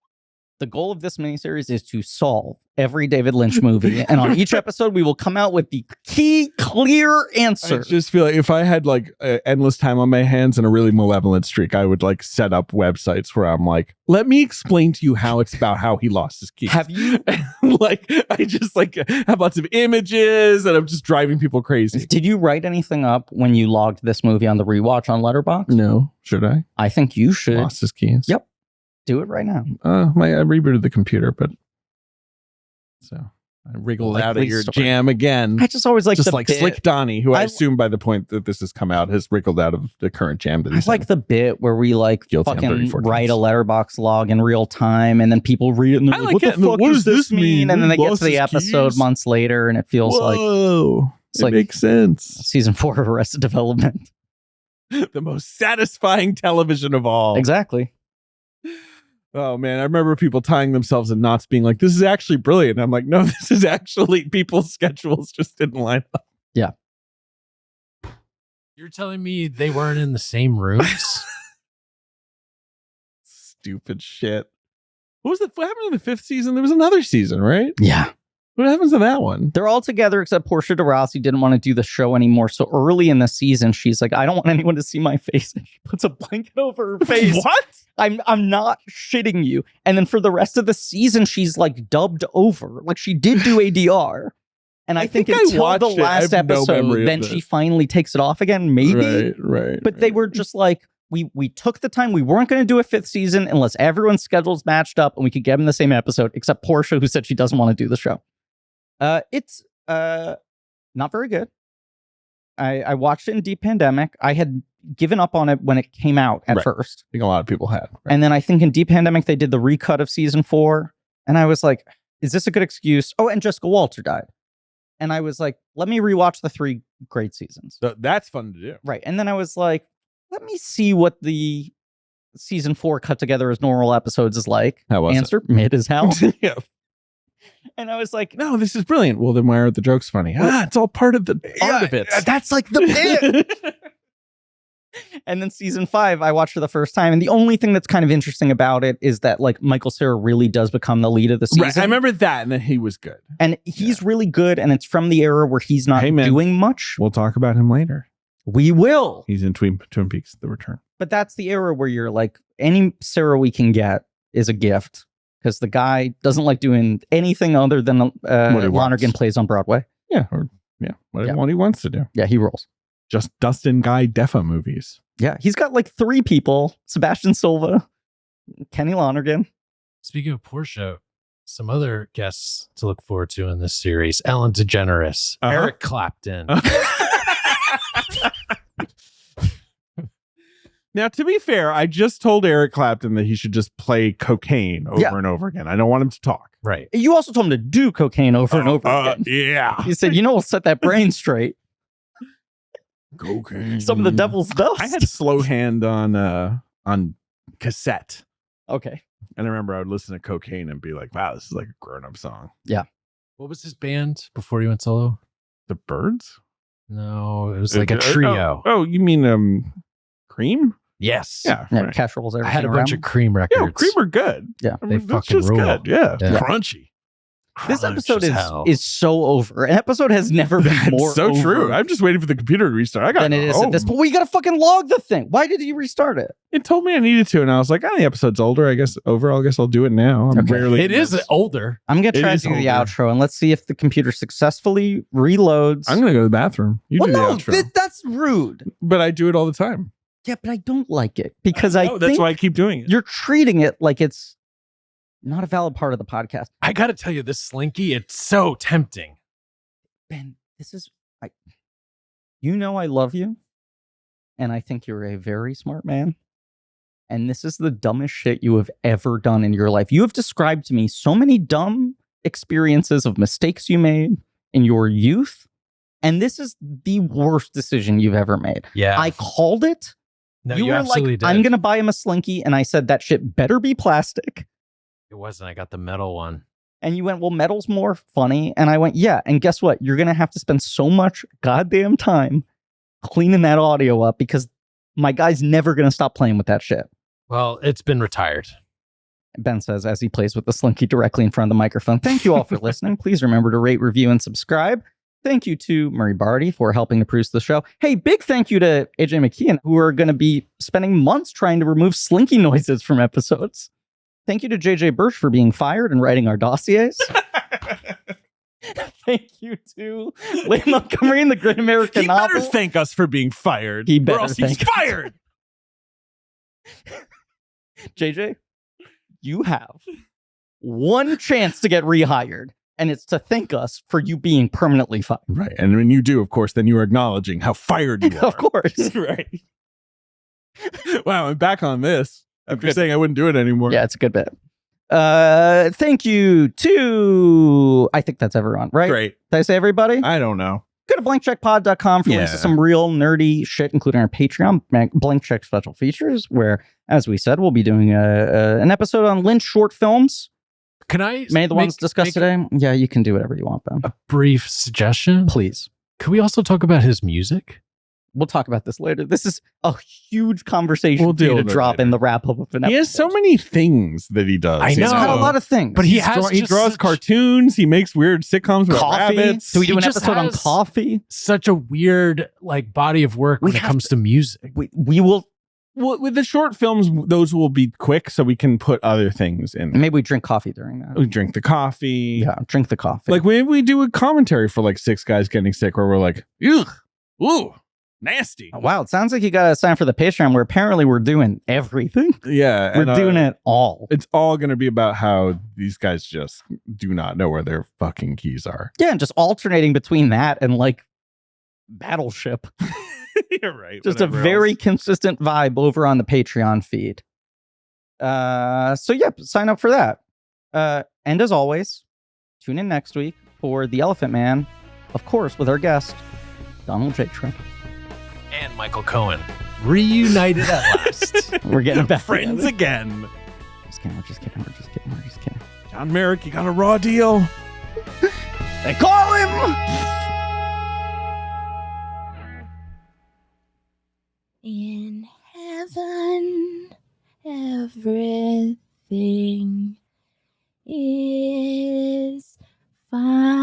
The goal of this miniseries is to solve every David Lynch movie. And on each episode, we will come out with the key, clear answer. I just feel like if I had like endless time on my hands and a really malevolent streak, I would like set up websites where I'm like, let me explain to you how it's about how he lost his keys. Have you? Like, I just like have lots of images and I'm just driving people crazy. Did you write anything up when you logged this movie on the rewatch on Letterboxd? No. Should I? I think you should. Lost his keys. Yep. Do it right now. I rebooted the computer, but so I wriggled out of Likely your story. jam again. I just always like Just the like bit. Slick Donnie, who I I- assume by the point that this has come out has wriggled out of the current jam that I he's like the bit where we like Guilty on fucking 34 write a counts. letterbox log in real time, and then people read it and they're I like, like "What it. the fuck What does does this this mean? mean?" And then they Who get lost to the his episode keys? months later, and it feels like Whoa, it's it like- makes sense. season 4 of Arrested Development. The most satisfying television of all. Exactly. Oh man, I remember people tying themselves in knots, being like, "This is actually brilliant." I'm like, "No, this is actually people's schedules just didn't line up." You're telling me they weren't in the same rooms? Stupid shit. What happened in the 5th season? There was another season, right? Yeah. What happens to that one? They're all together except Portia de Rossi didn't want to do the show anymore. So early in the season, she's like, "I don't want anyone to see my face." And she puts a blanket over her face. What? I'm not shitting you. And then for the rest of the season, she's like dubbed over. Like she did do ADR. And I think I until watched the it. I last have no episode, memory of then this. she finally takes it off again, maybe. Right. But they were just like, we took the time. We weren't going to do a 5th season unless everyone's schedules matched up and we could get them in the same episode, except Portia, who said she doesn't want to do the show. It's not very good. I watched it in deep pandemic. I had given up on it when it came out at Right. first. I think a lot of people had. Right? And then I think in deep pandemic, they did the recut of season 4. And I was like, is this a good excuse? Oh, and Jessica Walter died. And I was like, let me rewatch the 3 great seasons. So that's fun to do. Right. And then I was like, let me see what the season 4 cut together as normal episodes is like. How was Answer, mid as hell. it? Yeah. And I was like, No, this is brilliant. Well, then why aren't the jokes funny? It's all part of the art of it. That's like the bit. And then season 5, I watched for the first time. And the only thing that's kind of interesting about it is that like Michael Cera really does become the lead of the season. Right. I remember that, and then he was good. And he's really good. And it's from the era where he's not Hey, man. doing much. We'll talk about him later. We will. He's in Twin Peaks: The Return. But that's the era where you're like, any Cera we can get is a gift. Because the guy doesn't like doing anything other than What he Lonergan wants. plays on Broadway. Yeah. What he wants to do. Yeah, he rolls. Just Dustin Guy Deffa movies. Yeah, he's got like 3 people. Sebastian Silva, Kenny Lonergan. Speaking of Portia, some other guests to look forward to in this series: Ellen DeGeneres, Uh-huh. Eric Clapton. Now, to be fair, I just told Eric Clapton that he should just play cocaine over Yeah. and over again. I don't want him to talk. Right. You also told him to do cocaine over and over again. Yeah. You said, we'll set that brain straight. Cocaine. Some of the devil's dust. I had Slow Hand on cassette. Okay. And I remember I would listen to Cocaine and be like, wow, this is like a grown-up song. What was his band before he went solo? The Birds? No, it was like a trio. Oh, you mean Cream? Yes. Yeah. Yeah, right. cash rolls I everything had a bunch around. of Cream Yeah, records. Cream are good. Yeah. I They mean, that's fucking just rule. good. Yeah. Yeah. Crunchy. This Crunch episode as hell. is so over. An episode has never been That's more so over true. I'm just waiting for the computer to restart. I got than it is at this point. Well, you got to fucking log the thing. Why did you restart it? It told me I needed to, and I was like, the episode's older. I guess I'll do it now. I'm Okay. rarely. It is older. I'm going to It try to is do the older. outro and let's see if the computer successfully reloads. I'm gonna go to the bathroom. You well, do the no, outro, that's rude. but I do it all the time. Yeah, but I don't like it because I that's think why I keep doing it. you're treating it like it's not a valid part of the podcast. I got to tell you, this Slinky, it's so tempting. Ben, this is I love you and I think you're a very smart man. and this is the dumbest shit you have ever done in your life. You have described to me so many dumb experiences of mistakes you made in your youth, and this is the worst decision you've ever made. Yeah. I called it. No, you you were absolutely like, did. I'm going to buy him a Slinky, and I said that shit better be plastic. It wasn't. I got the metal one. And you went, well, metal's more funny. And I went, yeah. And guess what? You're going to have to spend so much goddamn time cleaning that audio up because my guy's never going to stop playing with that shit. Well, it's been retired. Ben says as he plays with the Slinky directly in front of the microphone. Thank you all for listening. Please remember to rate, review, and subscribe. Thank you to Murray Barty for helping to produce the show. Hey, big thank you to AJ McKeon, who are going to be spending months trying to remove Slinky noises from episodes. Thank you to JJ Birch for being fired and writing our dossiers. Thank you to Lynn Montgomery in the Great American Novel. He better thank us for being fired. He better or else he's thank us. fired. JJ, you have one chance to get rehired, and it's to thank us for you being permanently fired. Right. And when you do, of course, then you are acknowledging how fired you are. Of course. Right. Wow, I'm back on this. After saying I wouldn't do it anymore. Yeah, it's a good bit. Thank you to, I think that's everyone, right? Great. Did I say everybody? I don't know. Go to blankcheckpod.com for links to some real nerdy shit, including our Patreon Blank Check special features, where, as we said, we'll be doing an episode on Lynch short films. Can I Many of the ones discussed today? Yeah, you can do whatever you want, Ben. a brief suggestion? Please. Can we also talk about his music? We'll talk about this later. This is a huge conversation We'll for you deal to with it drop later. in the wrap up of an episode. He has so many things that he does. I He's know. got a lot of things. But he has he just draws such- cartoons. He makes weird sitcoms about coffee. rabbits. Do we do He an just episode on has- coffee? Such a weird body of work We when it have comes to music. We will. Well, with the short films, those will be quick, so we can put other things in. Maybe we drink coffee during that. We drink the coffee. Yeah, drink the coffee. Like maybe we do a commentary for like 6 guys getting sick, where we're like, ugh, ooh, nasty. Wow, it sounds like you got to sign for the Patreon, where apparently we're doing everything. Yeah, We're doing it all. It's all going to be about how these guys just do not know where their fucking keys are. Yeah, and just alternating between that and like Battleship. You're right. Just a whatever very else. consistent vibe over on the Patreon feed. So yeah, sign up for that. And as always, tune in next week for The Elephant Man, of course, with our guest, Donald J. Trump. And Michael Cohen. Reunited at last. We're getting back friends together. again. Just kidding, we're just kidding, we're just kidding, we're just kidding. John Merrick, you got a raw deal. They call him! In heaven, everything is fine.